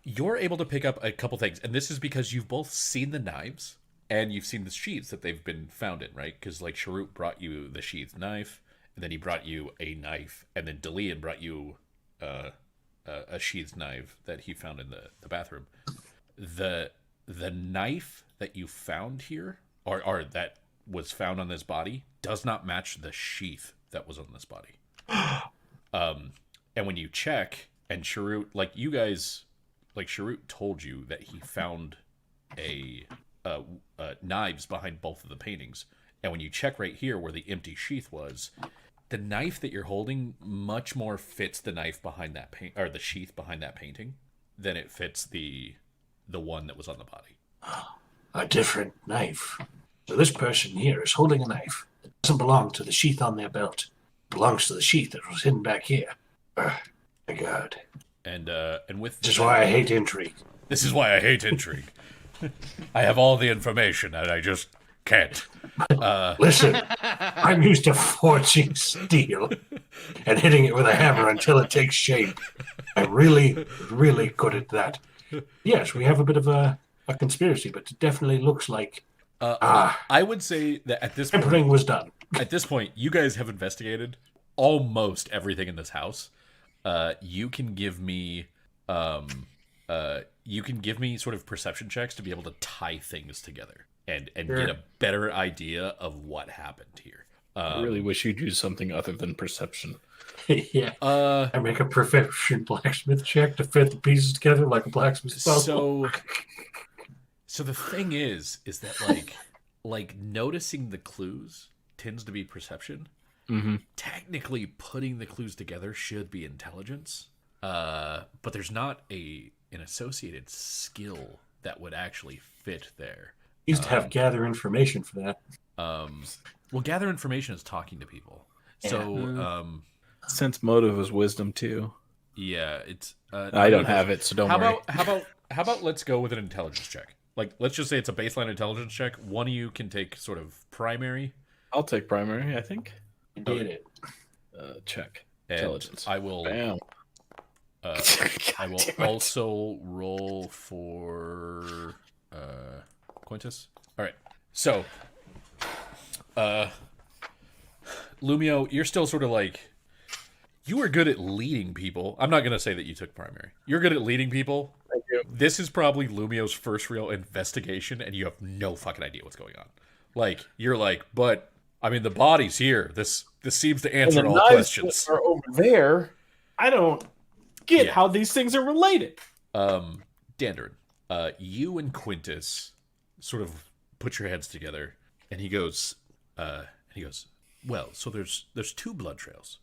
You're able to pick up a couple things, and this is because you've both seen the knives and you've seen the sheaths that they've been found in, right? Because like Sharut brought you the sheathed knife, and then he brought you a knife, and then Delian brought you a sheathed knife that he found in the bathroom. The knife that you found here, or that was found on this body, does not match the sheath that was on this body. And when you check, and Sharut, like you guys Sharut told you that he found a knives behind both of the paintings, and when you check right here where the empty sheath was, the knife that you're holding much more fits the knife behind that or the sheath behind that painting than it fits the one that was on the body. A different knife. So this person here is holding a knife. It doesn't belong to the sheath on their belt. It belongs to the sheath that was hidden back here. My God. And with This is why I hate intrigue. This is why I hate intrigue. I have all the information and I just can't. Listen, I'm used to forging steel and hitting it with a hammer until it takes shape. I'm really, really good at that. Yes, we have a bit of a conspiracy, but it definitely looks like I would say that at this point, everything was done. At this point, you guys have investigated almost everything in this house. You can give me sort of perception checks to be able to tie things together and Sure. get a better idea of what happened here. I really wish you'd use something other than perception. Yeah. I make a perfection blacksmith check to fit the pieces together like a blacksmith puzzle. So the thing is that like noticing the clues tends to be perception. Mm-hmm. Technically, putting the clues together should be intelligence. But there's not an associated skill that would actually fit there. You used to have gather information for that. Well, gather information is talking to people. So, Sense motive is wisdom too. yeah, it's. I don't have it, so don't worry. How about let's go with an intelligence check? Like, let's just say it's a baseline intelligence check. One of you can take sort of primary. I'll take primary, I think. You did it. Check. And Intelligence. I will. Bam. I will also roll for Quintus. All right. So, Lumio, you're still sort of like, you were good at leading people. I'm not going to say that you took primary. You're good at leading people. Thank you. This is probably Lumio's first real investigation, and you have no fucking idea what's going on. Like, you're like, but I mean, the body's here. This seems to answer all questions. Are over there. I don't get how these things are related. Dandrin, you and Quintus sort of put your heads together, and he goes, well, so there's two blood trails.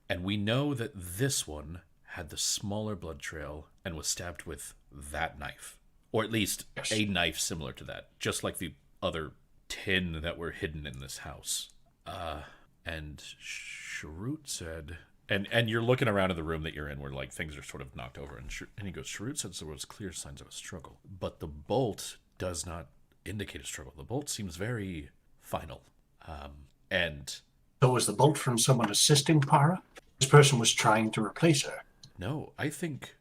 And we know that this one had the smaller blood trail and was stabbed with that knife. Or at least a knife similar to that, just like the other 10 that were hidden in this house. And Sharut said... And you're looking around in the room that you're in where like things are sort of knocked over. And he goes, Sharut said there was clear signs of a struggle. But the bolt does not indicate a struggle. The bolt seems very final. And... So was the bolt from someone assisting Para? This person was trying to replace her. No, I think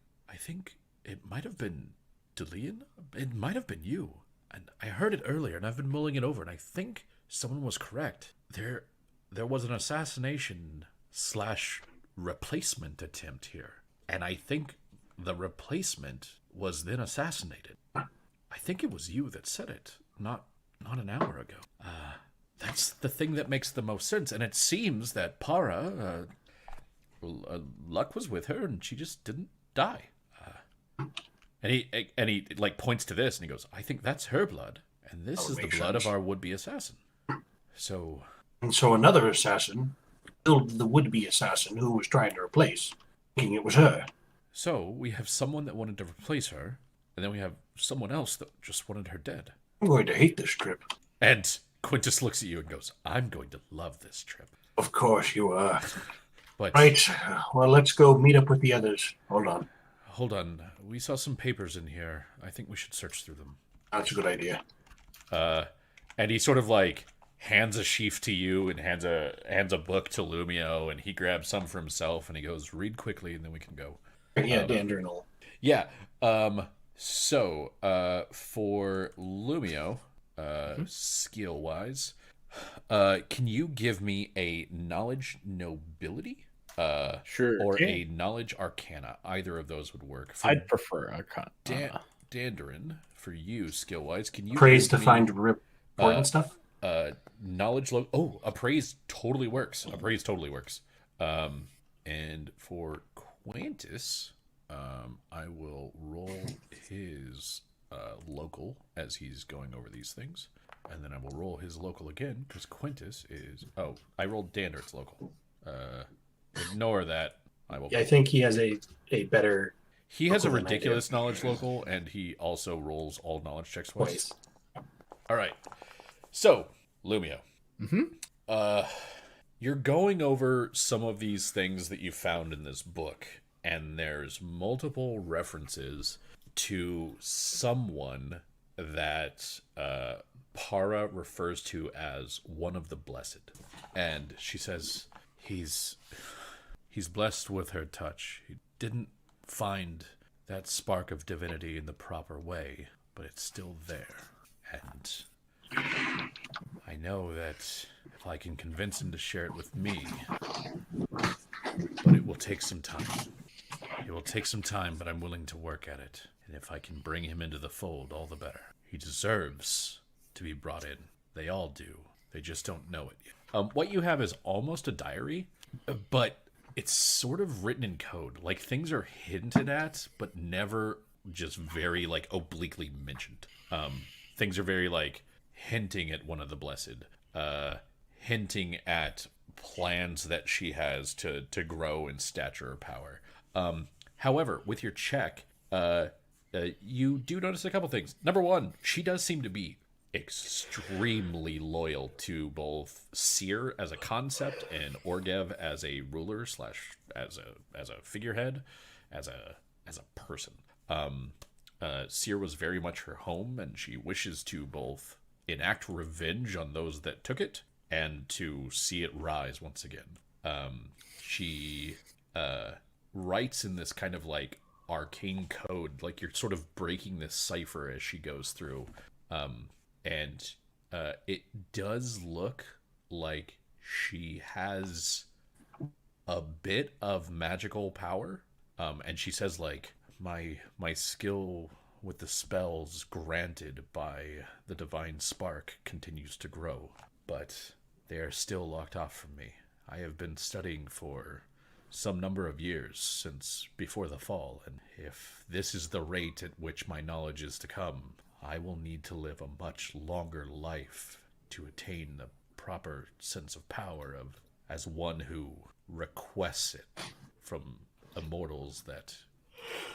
it might have been Delian. It might have been you. And I heard it earlier, and I've been mulling it over, and I think someone was correct. There was an assassination / replacement attempt here. And I think the replacement was then assassinated. I think it was you that said it, not an hour ago. That's the thing that makes the most sense. And it seems that Para, luck was with her, and she just didn't die. And he like points to this, and he goes, I think that's her blood, and this is the blood of our would-be assassin. So... And so another assassin killed the would-be assassin who was trying to replace, thinking it was her. So we have someone that wanted to replace her, and then we have someone else that just wanted her dead. I'm going to hate this trip. And Quintus looks at you and goes, I'm going to love this trip. Of course you are. But Right. Well, let's go meet up with the others. Hold on. We saw some papers in here. I think we should search through them. That's a good idea. And he sort of like hands a sheaf to you and hands a book to Lumio, and he grabs some for himself, and he goes, read quickly, and then we can go. Yeah, Dandrin will. Yeah. So, for Lumio, skill-wise, can you give me a knowledge nobility? Sure. Or a knowledge arcana. Either of those would work. For I'd prefer arcana. Dandrin, for you, skill-wise, can you Praise give to me, find important stuff? knowledge appraise totally works. And for Quintus, I will roll his local as he's going over these things. And then I will roll his local again, because Quintus is... Oh, I rolled Dander's local. Ignore that. I think he has a better... He has a local than I do. ridiculous knowledge local, and he also rolls all knowledge checks twice. All right. So, Lumio. You're going over some of these things that you found in this book, and there's multiple references to someone that Para refers to as one of the blessed. And she says, he's blessed with her touch. He didn't find that spark of divinity in the proper way, but it's still there. And I know that if I can convince him to share it with me, but it will take some time. It will take some time, but I'm willing to work at it. And if I can bring him into the fold, all the better. He deserves to be brought in. They all do. They just don't know it yet. What you have is almost a diary, but it's sort of written in code. Like, things are hinted at, but never just very, like, obliquely mentioned. Things are very, like, hinting at one of the blessed. Hinting at plans that she has to grow in stature or power. However, with your check, you do notice a couple things. Number one, she does seem to be extremely loyal to both Seer as a concept and Orgev as a ruler / as a figurehead, as a person. Seer was very much her home, and she wishes to both enact revenge on those that took it and to see it rise once again. She writes in this kind of like arcane code, like you're sort of breaking this cipher as she goes through. And it does look like she has a bit of magical power. And she says, like, my skill with the spells granted by the divine spark continues to grow, but they are still locked off from me. I have been studying for some number of years since before the fall, and if this is the rate at which my knowledge is to come, I will need to live a much longer life to attain the proper sense of power of as one who requests it from immortals that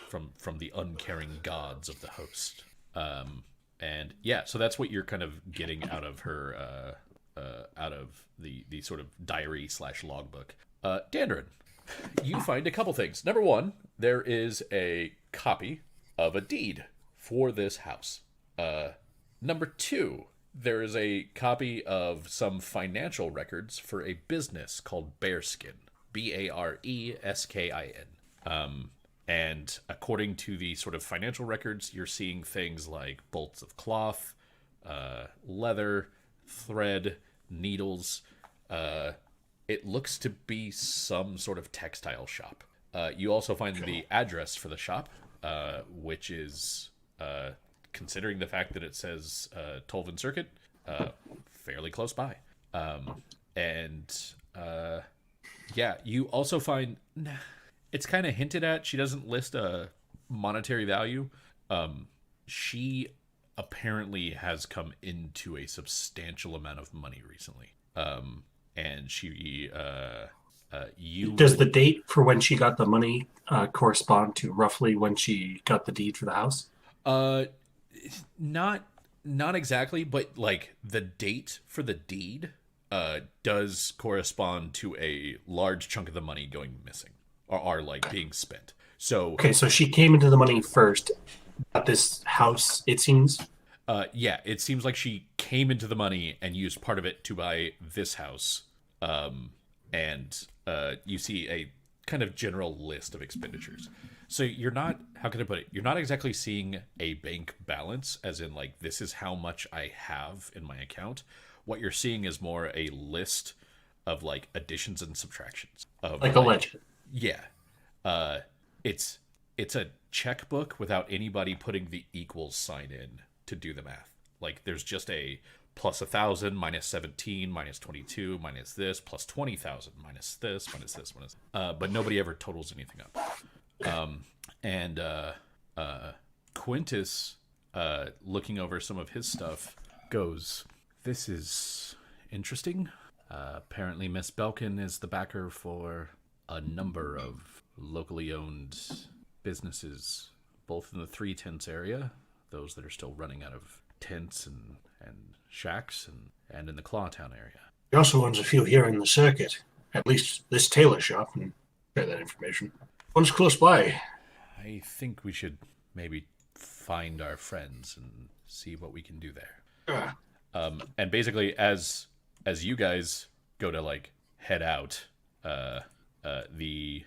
from the uncaring gods of the host. And yeah, so that's what you're kind of getting out of her out of the sort of diary / logbook. Dandrin, you find a couple things. Number one, there is a copy of a deed for this house. Number two, there is a copy of some financial records for a business called Bearskin. Bareskin. And according to the sort of financial records, you're seeing things like bolts of cloth, leather, thread, needles. It looks to be some sort of textile shop. You also find the address for the shop, which is, considering the fact that it says Tolvin Circuit, fairly close by. Yeah, you also find... It's kind of hinted at. She doesn't list a monetary value. She apparently has come into a substantial amount of money recently. And she, Does the date for when she got the money correspond to roughly when she got the deed for the house? Not exactly, but like the date for the deed does correspond to a large chunk of the money going missing. Are like being spent. So okay, so she came into the money first at this house, it seems. Yeah, it seems like she came into the money and used part of it to buy this house. And you see a kind of general list of expenditures. So you're not, how can I put it? You're not exactly seeing a bank balance, as in like this is how much I have in my account. What you're seeing is more a list of like additions and subtractions. Of, like a ledger. Yeah. It's a checkbook without anybody putting the equals sign in to do the math. Like there's just a plus 1,000, minus 17, minus 22, minus this, plus 20,000, minus this, minus this, minus. But nobody ever totals anything up. And Quintus, looking over some of his stuff, goes, "This is interesting. Apparently Miss Belkin is the backer for a number of locally owned businesses, both in the Three Tents area, those that are still running out of tents and shacks, and in the Clawtown area. He also owns a few here in the circuit, at least this tailor shop, and share that information. One's close by. I think we should maybe find our friends and see what we can do there." And basically, as you guys go to like head out, the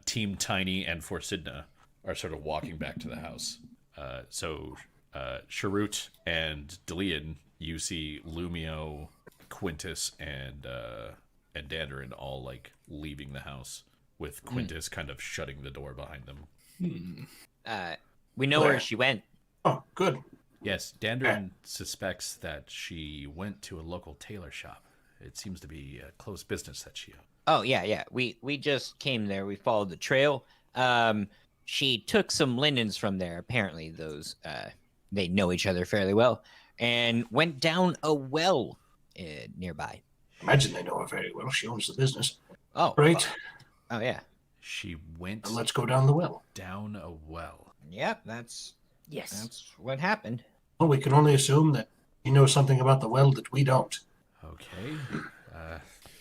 Team Tiny and Forsidna are sort of walking back to the house. So Sharut and Delian, you see Lumio, Quintus, and Dandarin all like leaving the house, with Quintus kind of shutting the door behind them. We know where she went. Oh, good. Yes, Dandarin suspects that she went to a local tailor shop. It seems to be a close business that she owned. Oh yeah. We just came there. We followed the trail. She took some linens from there. Apparently, those they know each other fairly well, and went down a well nearby. Imagine they know her very well. She owns the business. Oh, Right. Oh yeah. She went Now let's go down the well. down a well. Yep. That's Yes. what happened. Well, we can only assume that he knows something about the well that we don't. Okay.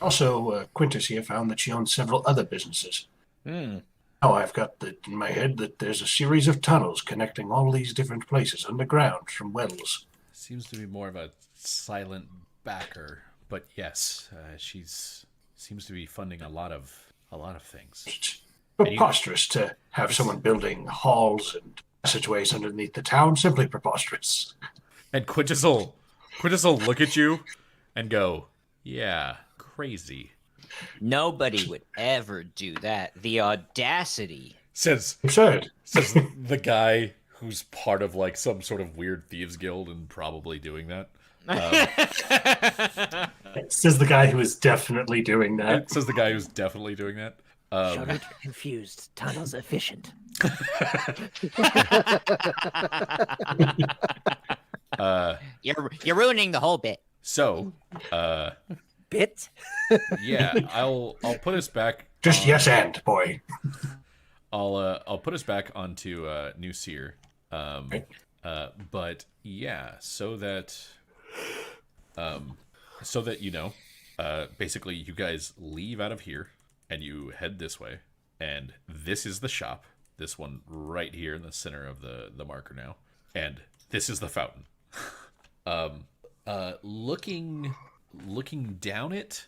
Also, Quintus here found that she owns several other businesses. Hmm. Now I've got in my head that there's a series of tunnels connecting all these different places underground from wells. Seems to be more of a silent backer, but yes, she's seems to be funding a lot of things. It's preposterous to have someone building halls and passageways underneath the town. Simply preposterous. And Quintus will look at you and go, "Yeah, crazy." Nobody would ever do that. The audacity. Says Absurd. the guy who's part of like some sort of weird thieves guild and probably doing that. Says the guy who is definitely doing that. Says the guy who's definitely doing that. Sharut confused. Tunnels efficient. You're ruining the whole bit. So, Bit? yeah, I'll put us back. Just yes and, boy. I'll put us back onto New Seer. But yeah, so that you know, basically you guys leave out of here and you head this way, and this is the shop. This one right here in the center of the marker now, and this is the fountain. Looking down it,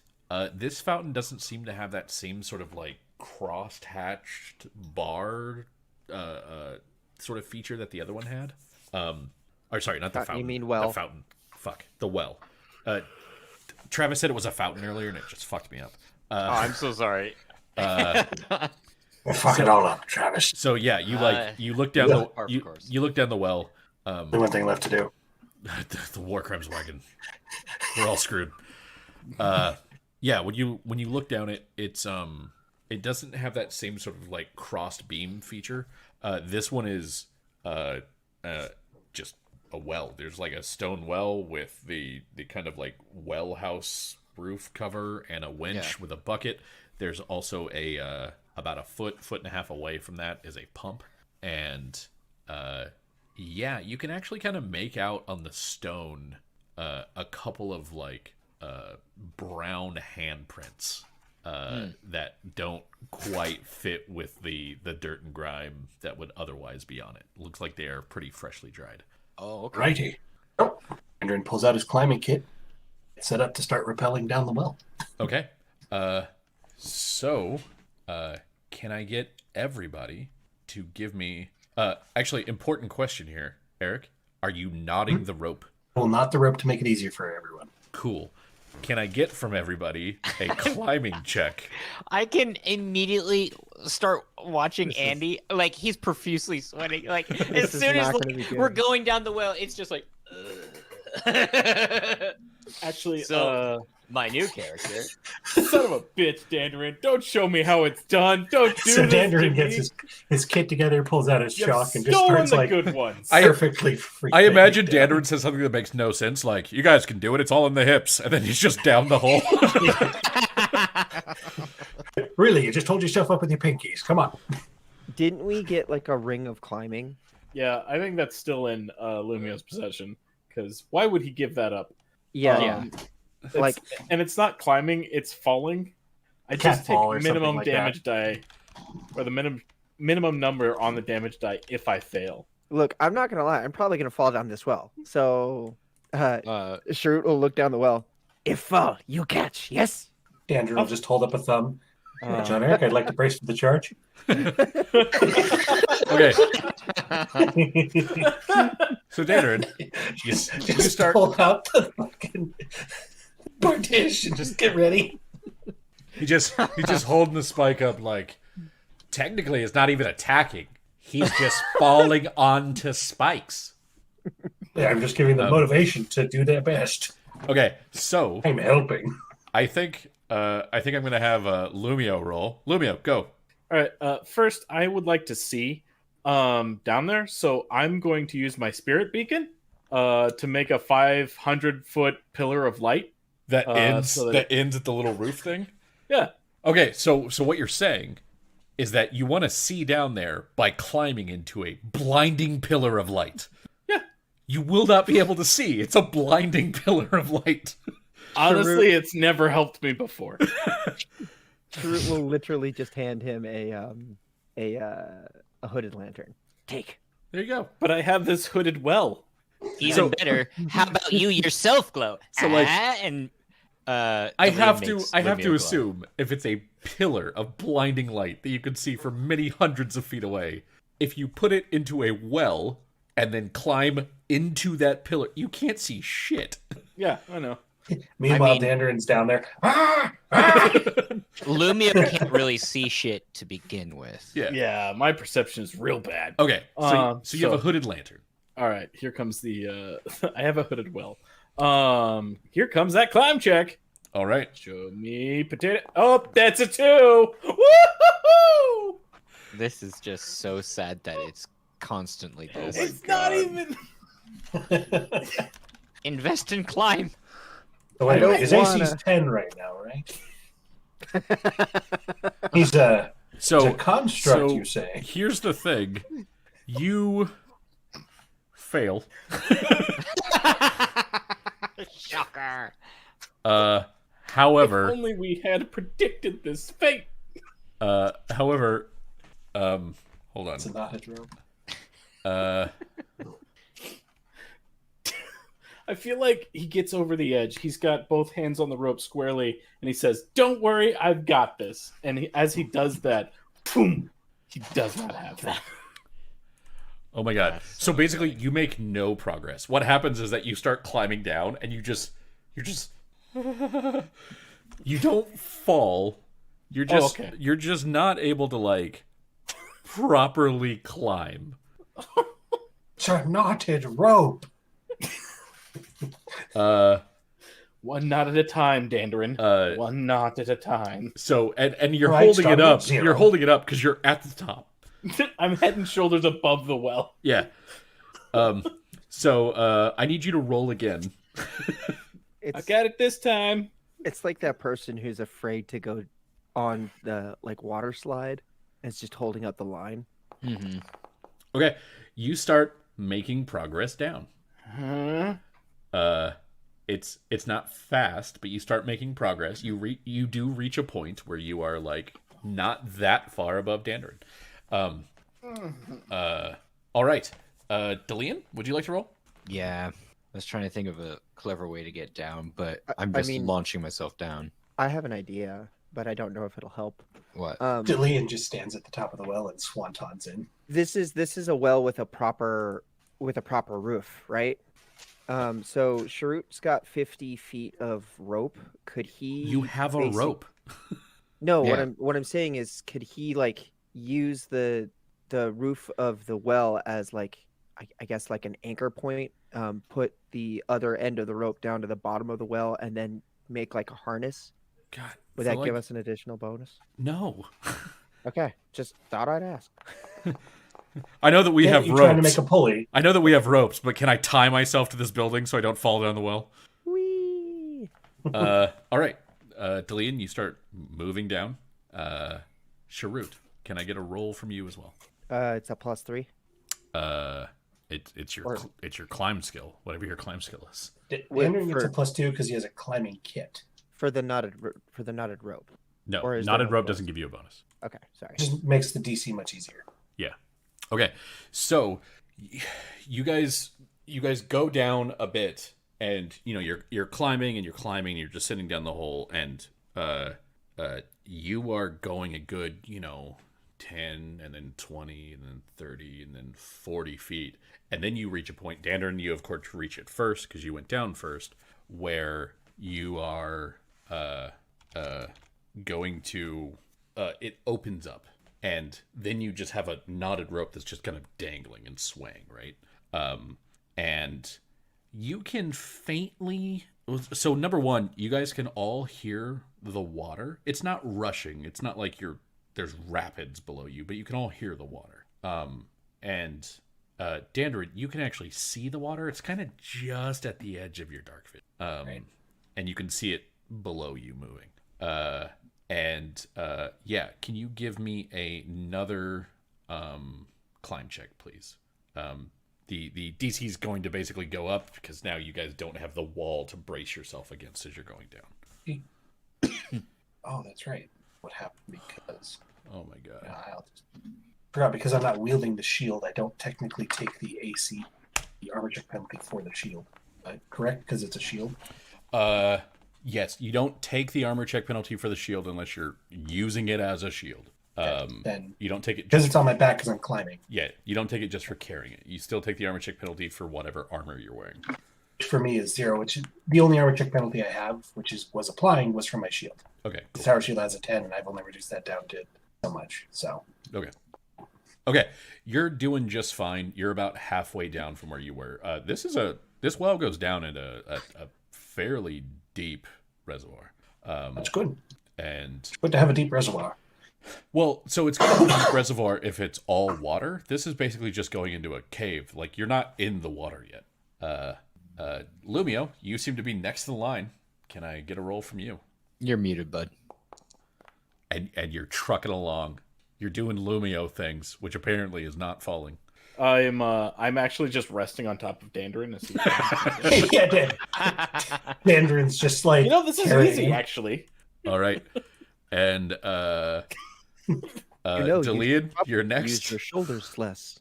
this fountain doesn't seem to have that same sort of like crossed hatched bar sort of feature that the other one had. Or sorry, not the Fountain, fountain. you mean well. The fountain. Fuck. The well. Travis said it was a fountain earlier and it just fucked me up. I'm so sorry. We'll fuck it all up, Travis. So yeah, you look down yeah, you look down the well. The one thing left to do. The war crimes wagon. We're all screwed. Yeah, when you look down it, it's it doesn't have that same sort of like crossed beam feature. This one is just a well. There's like a stone well with the kind of like well house roof cover and a winch with a bucket. There's also a about a foot and a half away from that is a pump, and yeah, you can actually kind of make out on the stone a couple of like brown handprints that don't quite fit with the dirt and grime that would otherwise be on it. Looks like they are pretty freshly dried. Oh, okay. Righty. Oh, Andrin pulls out his climbing kit, set up to start rappelling down the well. Okay. So, can I get everybody to give me... actually, important question here, Eric. Are you knotting the rope? Well, not the rope to make it easier for everyone. Cool. Can I get from everybody a climbing check? I can immediately start watching Andy. Like, he's profusely sweating. Like, as is soon as not like, gonna be good. we're going down the well, it's just like... Actually, So- My new character. son of a bitch, Dandarin. Don't show me how it's done. Don't do So this to Dandarin me. gets his kit together, pulls out his You've chalk, and just stolen starts the like good ones. perfectly freaking. I imagine down. Dandarin says something that makes no sense, like, you guys can do it, it's all in the hips, and then he's just down the hole. Really, you just hold yourself up with your pinkies. Come on. Didn't we get like a ring of climbing? Yeah, I think that's still in Lumio's possession. Because why would he give that up? Yeah. Like- and it's not climbing; it's falling. I Cat just take fall or something minimum like damage die, or the minimum number on the damage die if I fail. Look, I'm not gonna lie. I'm probably gonna fall down this well. So, Shrewd will look down the well. If fall, you catch, yes? Dandarin will just hold up a thumb. John Eric, I'd like to brace for the charge. Okay, so Dandarin, you Just start. pull out the fucking partition and just get ready. He's just holding the spike up like, technically it's not even attacking. He's just falling onto spikes. Yeah, I'm just giving them motivation to do their best. Okay, so I'm helping. I think I'm gonna have Lumio roll. Lumio, go. All right. First, I would like to see down there. So I'm going to use my spirit beacon to make a 500-foot pillar of light. That ends so that ends at the little roof thing. Yeah. Okay, so what you're saying is that you want to see down there by climbing into a blinding pillar of light. Yeah. You will not be able to see. It's a blinding pillar of light. Honestly, it's never helped me before. Shrewd will literally just hand him a hooded lantern. Take. There you go. But I have this hooded well. Even better. How about you yourself, Glow? So, like, and I Delia have makes to Lumio glow. assume if it's a pillar of blinding light that you can see from many hundreds of feet away, if you put it into a well and then climb into that pillar, you can't see shit. Yeah, I know. Meanwhile, I mean- Dandarin's down there. Ah! Ah! Lumio can't really see shit to begin with. Yeah. Yeah, my perception is real bad. Okay. So you have a so- hooded lantern. All right, here comes the. I have a hooded well. Here comes that climb check. All right. Show me potato. Oh, that's a 2. Woo-hoo-hoo! This is just so sad that it's constantly this. It's not even. Invest and climb. So wait, don't his wanna- AC's 10 right now, right? He's a So construct, you say. here's the thing. You fail. Shocker. However, Only we had predicted this fate. however, hold on. It's a knotted rope. I feel like he gets over the edge. He's got both hands on the rope squarely, and he says, "Don't worry, I've got this." And as he does that, boom, he does not have that. Oh my god. So basically you make no progress. What happens is that you start climbing down and you're just you don't fall. You're just okay. you're just not able to like properly climb. It's a knotted rope. One knot at a time, Dandarin. One knot at a time. So and you're Right, holding it starting up. at 0. You're holding it up because you're at the top. I'm head and shoulders above the well. Yeah. So I need you to roll again. I It's got it this time. it's like that person who's afraid to go on the like water slide and is just holding up the line. Mm-hmm. Okay. You start making progress down. Huh? It's not fast, but you start making progress. You do reach a point where you are like not that far above Dandarin. All right. Delian, would you like to roll? Yeah. I was trying to think of a clever way to get down, but I'm I just mean- launching myself down. I have an idea, but I don't know if it'll help. What? Dillian just stands at the top of the well and swantons in. This is a well with a proper roof, right? So Sharut's got 50 feet of rope. Could he? You have a basic- rope. No, Yeah. what I'm saying is, could he like use the roof of the well as like I guess like an anchor point, put the other end of the rope down to the bottom of the well, and then make like a harness. God, Would that give us an additional bonus? No. Okay, just thought I'd ask. I know that we have You're trying to ropes. make a pulley. I know that we have ropes, but can I tie myself to this building so I don't fall down the well? Whee! All right. Delian, you start moving down. Sharut, can I get a roll from you as well? It's a +3. It's Or- your climb skill, whatever your climb skill is. Wait, Andrew gets a for- +2 because he has a climbing kit. For the knotted rope. No, Or is there knotted no rope bonus? doesn't give you a bonus. Okay, sorry. Just makes the DC much easier. Yeah. Okay. So you guys go down a bit, and you're climbing and you're climbing. And you're just sitting down the hole, and you are going a good 10 and then 20 and then 30 and then 40 feet, and then you reach a point. Dandern, you of course reach it first because you went down first, where you are going to it opens up, and then you just have a knotted rope that's just kind of dangling and swaying, right? And you can faintly, so number one, you guys can all hear the water. It's not rushing, it's not like there's rapids below you, but you can all hear the water. And Dandrid, you can actually see the water. It's kind of just at the edge of your dark vision. Right. And you can see it below you moving. Yeah, can you give me another climb check, please? The DC is going to basically go up because now you guys don't have the wall to brace yourself against as you're going down. Oh, that's right. What happened because Oh my god. I'll just forgot because I'm not wielding the shield. I don't technically take the AC, the armor check penalty for the shield. Correct? Because it's a shield. Yes, you don't take the armor check penalty for the shield unless you're using it as a shield. Then You don't take it because just it's on my back because I'm climbing. yeah, you don't take it just for carrying it. You still take the armor check penalty for whatever armor you're wearing. Which for me is 0, which is the only armor check penalty I have, which was applying was for my shield. Okay, The cool. tower shield has a 10, and I've only reduced that down to so much. So Okay, you're doing just fine. You're about halfway down from where you were. This well goes down in a fairly deep reservoir. that's good. And It's good to have a deep reservoir. well, so it's going to be a deep reservoir if it's all water. This is basically just going into a cave. Like you're not in the water yet. Lumio, you seem to be next to the line. Can I get a roll from you? You're muted, bud. And you're trucking along. You're doing Lumio things, which apparently is not falling. I'm actually just resting on top of Dandrin. As he Yeah, Dandrin's just like this is carrying easy him. actually. All right. And Delian, you're Use next. your shoulders less.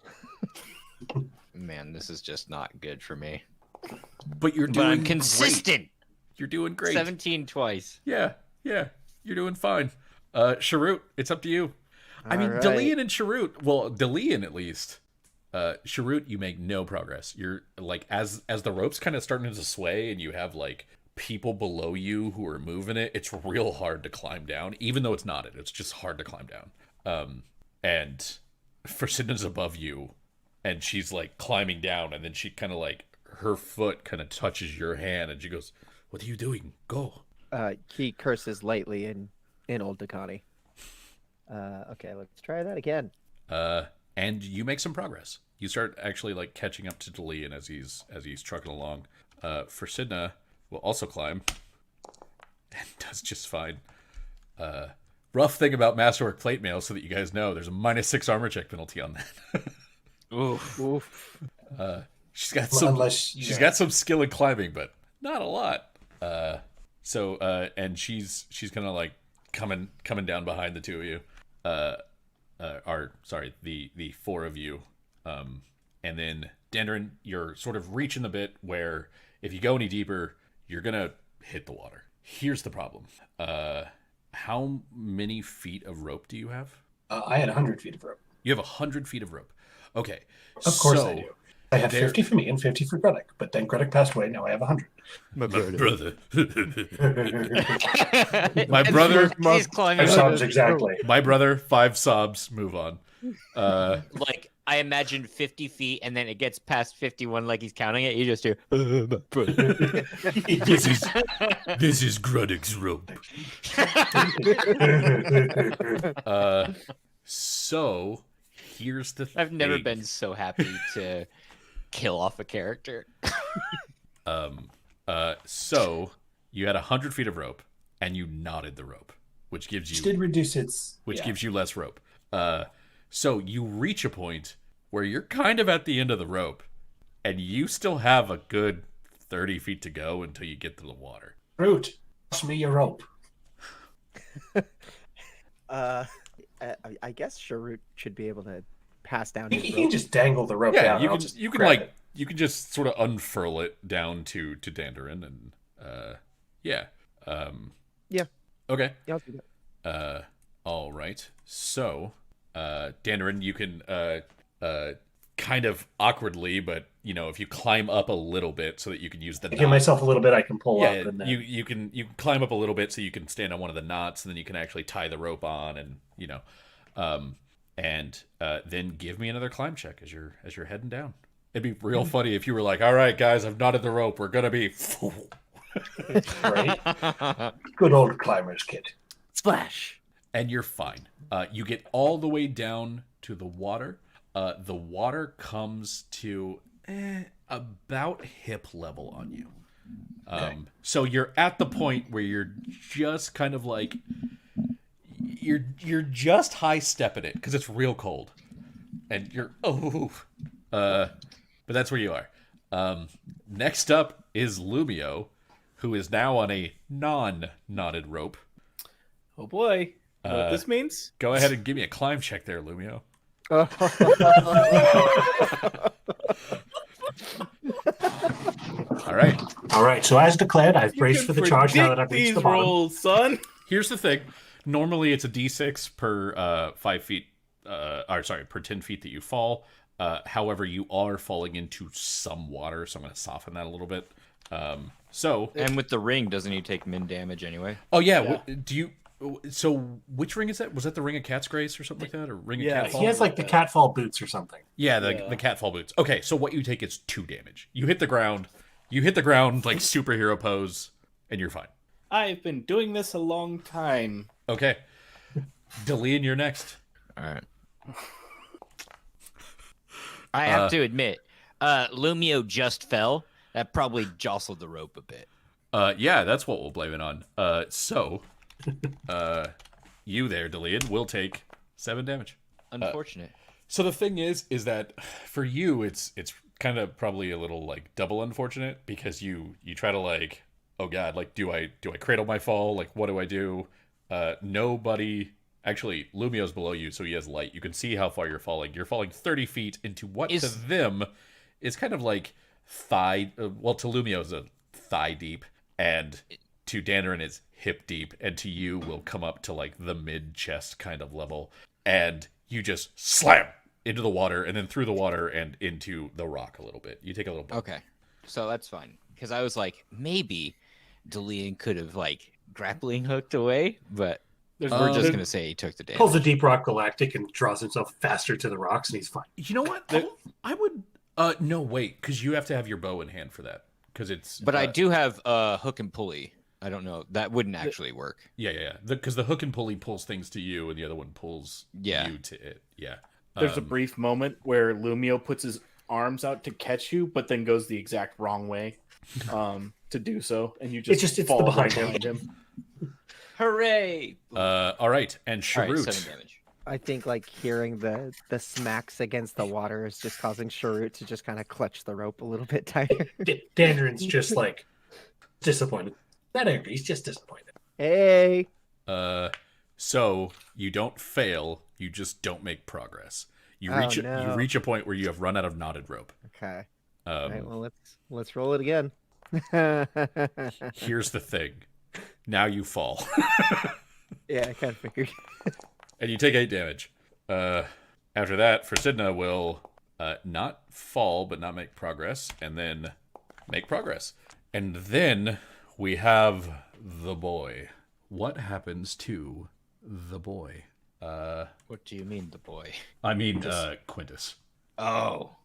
Man, this is just not good for me. But you're But doing I'm consistent. Great. You're doing great. 17 twice. Yeah. You're doing fine. Sharut, it's up to you. I mean, All right. Delian and Sharut. Well, Delian at least. Sharut, you make no progress. You're like as the rope's kind of starting to sway, and you have like people below you who are moving it. It's real hard to climb down, even though it's knotted. It's just hard to climb down. And Frisidna's above you, and she's like climbing down, and then she kind of like her foot kind of touches your hand, and she goes, "What are you doing? Go." He curses lightly in Old Dakani. Okay, let's try that again. And you make some progress. You start actually like catching up to Delian as he's trucking along. Frisidna will also climb and does just fine. Rough thing about Masterwork plate mail, so that you guys know, there's a -6 armor check penalty on that. Oof. She's got Well, some unless she's got some skill in climbing, but not a lot. And she's kind of like coming down behind the two of you. The four of you. And then Dandrin, you're sort of reaching the bit where if you go any deeper, you're gonna hit the water. Here's the problem. How many feet of rope do you have? I had 100 feet of rope. You have 100 feet of rope. Okay. Of course so, I do. I have there- 50 for me and 50 for Grudek, but then Grudek passed away. Now I have 100. My brother. My My brother. He's climbing. Subs, exactly. My brother. 5 sobs. Move on. Like I imagine 50 feet, and then it gets past 51, like he's counting it. You just hear. This is Gruddick's rope. So here's the thing. I've never been so happy to kill off a character. So you had 100 feet of rope, and you knotted the rope, which gives Which you did reduce its. gives you less rope. So you reach a point where you're kind of at the end of the rope, and you still have a good 30 feet to go until you get to the water. Root, toss me your rope. I guess Sharut should be able to pass down You his can rope. just dangle the rope Yeah, down. you I'll can just you can grab like it. you can just sort of unfurl it down to Dandarin, and yeah. Yeah. Okay. Yeah, I'll do that. All right. So, Dandarin, you can kind of awkwardly, but if you climb up a little bit so that you can use the I give knot. myself a little bit I can pull Yeah, up. And then... you can climb up a little bit so you can stand on one of the knots, and then you can actually tie the rope on, and then give me another climb check as you're heading down. It'd be real funny if you were like, "All right, guys, I've knotted the rope. We're gonna be." Right? Good old climber's kit. Splash. And you're fine. You get all the way down to the water. The water comes to about hip level on you. So you're at the point where you're just kind of like you're just high stepping it because it's real cold, and but that's where you are. Next up is Lumio, who is now on a non-knotted rope. Oh boy. You know what this means? Go ahead and give me a climb check there, Lumio. All right. All right, so as declared, I've braced for the charge now that I've reached these the bottom. rolls, son. Here's the thing. Normally it's a d6 per 5 feet, per 10 feet that you fall. However, you are falling into some water, so I'm going to soften that a little bit. And with the ring, doesn't he take min damage anyway? Oh yeah. Do you? So which ring is that? Was that the Ring of Cat's Grace or something like that, or Ring of Catfall? He has like the catfall boots or something. Yeah, the catfall boots. Okay, so what you take is 2 damage. You hit the ground like superhero pose, and you're fine. I've been doing this a long time. Okay, Delian, you're next. All right. I have to admit, Lumio just fell. That probably jostled the rope a bit. Yeah, that's what we'll blame it on. So, you there, Delian, will take 7 damage. Unfortunate. So the thing is that for you, it's kind of probably a little like double unfortunate because you try to like, oh god, like do I cradle my fall? Like what do I do? Nobody. Actually, Lumio's below you, so he has light. You can see how far you're falling. You're falling 30 feet into what to them is kind of like thigh. Well, to Lumio is a thigh deep, and to Dandarin is hip deep, and to you will come up to like the mid chest kind of level, and you just slam into the water, and then through the water and into the rock a little bit. You take a little bit. Okay, so that's fine because I was like maybe Delian could have like grappling hooked away, but. We're just gonna say he took the damage. Pulls a Deep Rock Galactic and draws himself faster to the rocks, and he's fine. You know what? I would. No, wait, because you have to have your bow in hand for that. Because it's. But I do have hook and pulley. I don't know. That wouldn't actually work. Yeah. Because the hook and pulley pulls things to you, and the other one pulls you to it. Yeah. There's a brief moment where Lumio puts his arms out to catch you, but then goes the exact wrong way to do so, and you just it's fall the right behind behind him. Hooray! All right, and All right, Sharut. 7 damage. I think like hearing the smacks against the water is just causing Sharut to just kind of clutch the rope a little bit tighter. Dandarin's just like disappointed. Not angry, he's just disappointed. Hey. So you don't fail, you just don't make progress. You reach you reach a point where you have run out of knotted rope. Okay. All right, Um, well let's roll it again. Here's the thing. Now you fall. Yeah, I kind of figured. And you take 8 damage. After that, Frasidna will not fall, but not make progress, and then make progress. And then we have the boy. What happens to the boy? What do you mean, the boy? I mean, Quintus. Oh.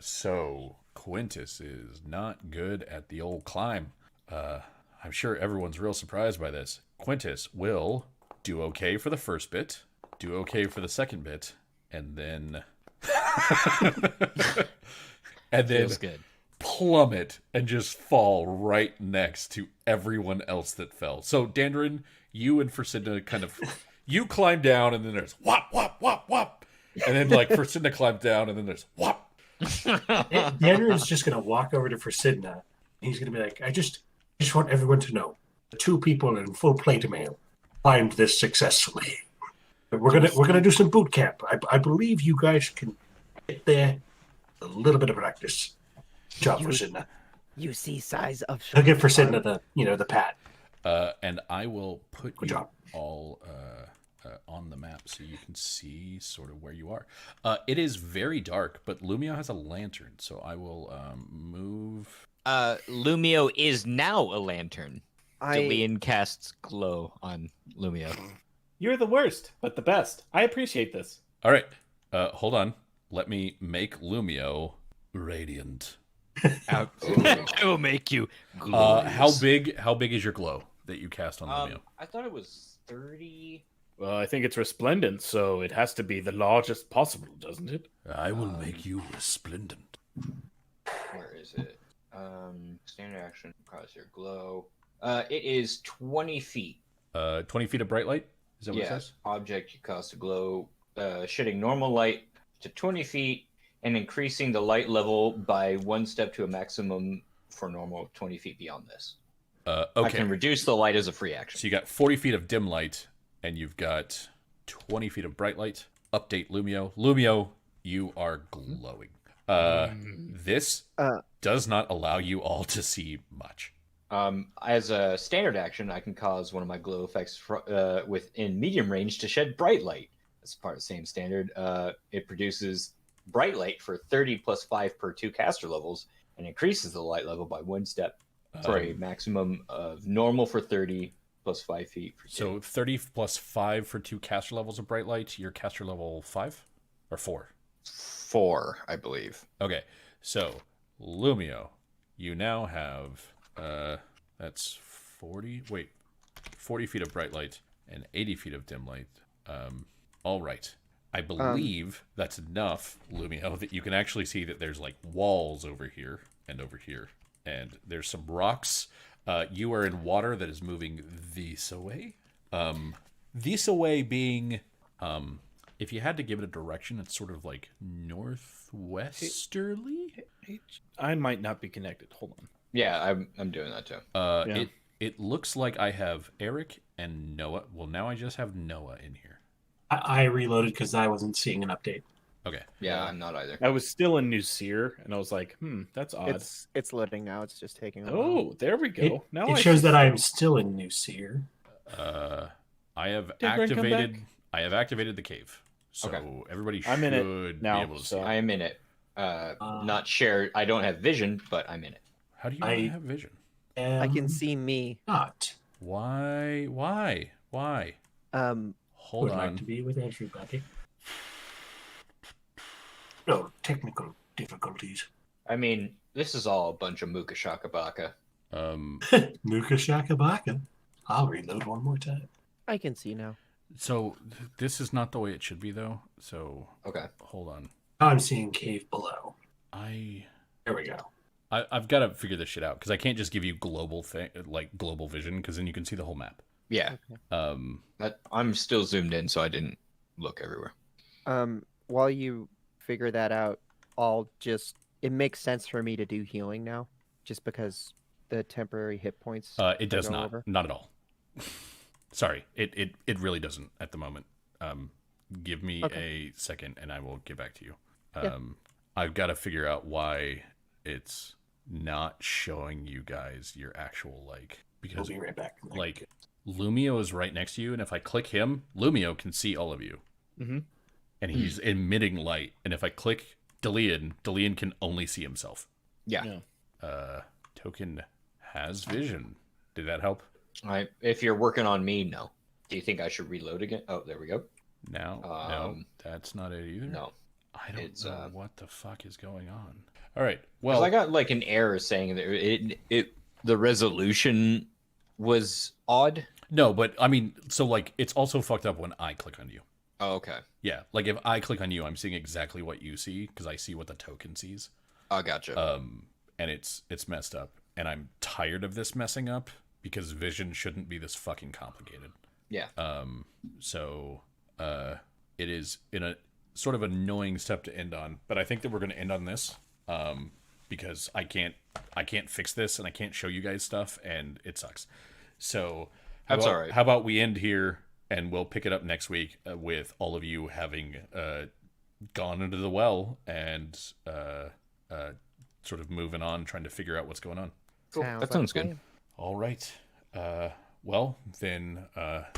So Quintus is not good at the old climb. I'm sure everyone's real surprised by this. Quintus will do okay for the first bit, do okay for the second bit, and then and then Feels good. plummet and just fall right next to everyone else that fell. So Dandrin, you and Fersinda kind of you climb down, and then there's whop whop whop whop, and then like Fersinda climbs down, and then there's whop. Danner is just going to walk over to Frasidna. He's going to be like, I just want everyone to know, the two people in full plate mail climbed this successfully. But we're gonna do some boot camp. I believe you guys can get there. A little bit of practice. Good job, Frasidna. You see size of He'll give Frasidna the pat. And I will put Good you job. all on the map so you can see sort of where you are. It is very dark, but Lumio has a lantern, so I will move. Lumio is now a lantern. I Delian casts glow on Lumio. You're the worst, but the best. I appreciate this. All right, hold on. Let me make Lumio radiant. I will make you How big is your glow that you cast on Lumio? I thought it was 30. Well, I think it's resplendent, so it has to be the largest possible, doesn't it? I will make you resplendent. Where is it? Standard action, cause your glow. It is 20 feet. 20 feet of bright light? Is that what it Yeah, says? object you cause to glow, shedding normal light to 20 feet and increasing the light level by 1 step to a maximum for normal 20 feet beyond this. I Okay. can reduce the light as a free action. So you got 40 feet of dim light, and you've got 20 feet of bright light. Update Lumio. Lumio, you are glowing. This does not allow you all to see much. As a standard action, I can cause one of my glow effects within medium range to shed bright light. That's part of the same standard. It produces bright light for 30 plus 5 per 2 caster levels and increases the light level by 1 step for a maximum of normal for 30 plus 5 feet. For 2. So 30 plus 5 for 2 caster levels of bright light. Your caster level 5 or 4? 4, I believe. Okay. So Lumio, you now have that's 40 feet of bright light and 80 feet of dim light. All right. I believe that's enough, Lumio, that you can actually see that there's like walls over here and over here, and there's some rocks. You are in water that is moving this away. This away being, if you had to give it a direction, it's sort of like northwesterly. I might not be connected. Hold on. Yeah, I'm doing that too. It looks like I have Eric and Noah. Well, now I just have Noah in here. I reloaded because I wasn't seeing an update. Okay. Yeah, I'm not either. I was still in New Seer, and I was like, that's odd. it's loading now. It's just taking a while. Oh, there we go. It shows that I am still in New Seer. I have Did Brent come activated. back? I have activated the cave, so Okay. everybody I'm in it should now, be able to see. so- I am in it. Not share. I don't have vision, but I'm in it. How do you I- not have vision? I can see me. Not. Why? Hold Would on. like to be with everybody. No technical difficulties. I mean, this is all a bunch of Muka Shaka Baka. Muka Shaka Baka. I'll reload one more time. I can see now. So this is not the way it should be, though. So Okay. hold on. Now I'm seeing cave below. There we go. I've got to figure this shit out because I can't just give you global vision because then you can see the whole map. Yeah. I'm still zoomed in, so I didn't look everywhere. While you figure that out, it makes sense for me to do healing now, just because the temporary hit points. It does go not. over. Not at all. Sorry, it really doesn't at the moment. Give me a second, and I will get back to you. Yeah. I've got to figure out why it's not showing you guys your actual We'll because be right back. Lumio is right next to you, and if I click him, Lumio can see all of you, and he's emitting light. And if I click Delian can only see himself. Yeah. Token has vision. Did that help? If you're working on me, no. Do you think I should reload again? Oh, there we go. No, Um, that's not it either. No. I don't It's, know what the fuck is going on. All right. Well, Well, I got like an error saying that the resolution was odd. no, but I mean, so like it's also fucked up when I click on you. Oh, okay. Yeah, like if I click on you, I'm seeing exactly what you see because I see what the token sees. I gotcha. And it's messed up, and I'm tired of this messing up because vision shouldn't be this fucking complicated. Yeah. So it is in a sort of annoying step to end on, but I think that we're going to end on this because I can't fix this and I can't show you guys stuff and it sucks. So That's all right. How about we end here and we'll pick it up next week with all of you having gone into the well and sort of moving on, trying to figure out what's going on. Cool. That sounds good. All right. Well, then,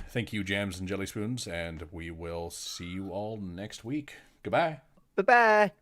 thank you, Jams and Jelly Spoons, and we will see you all next week. Goodbye. Bye bye.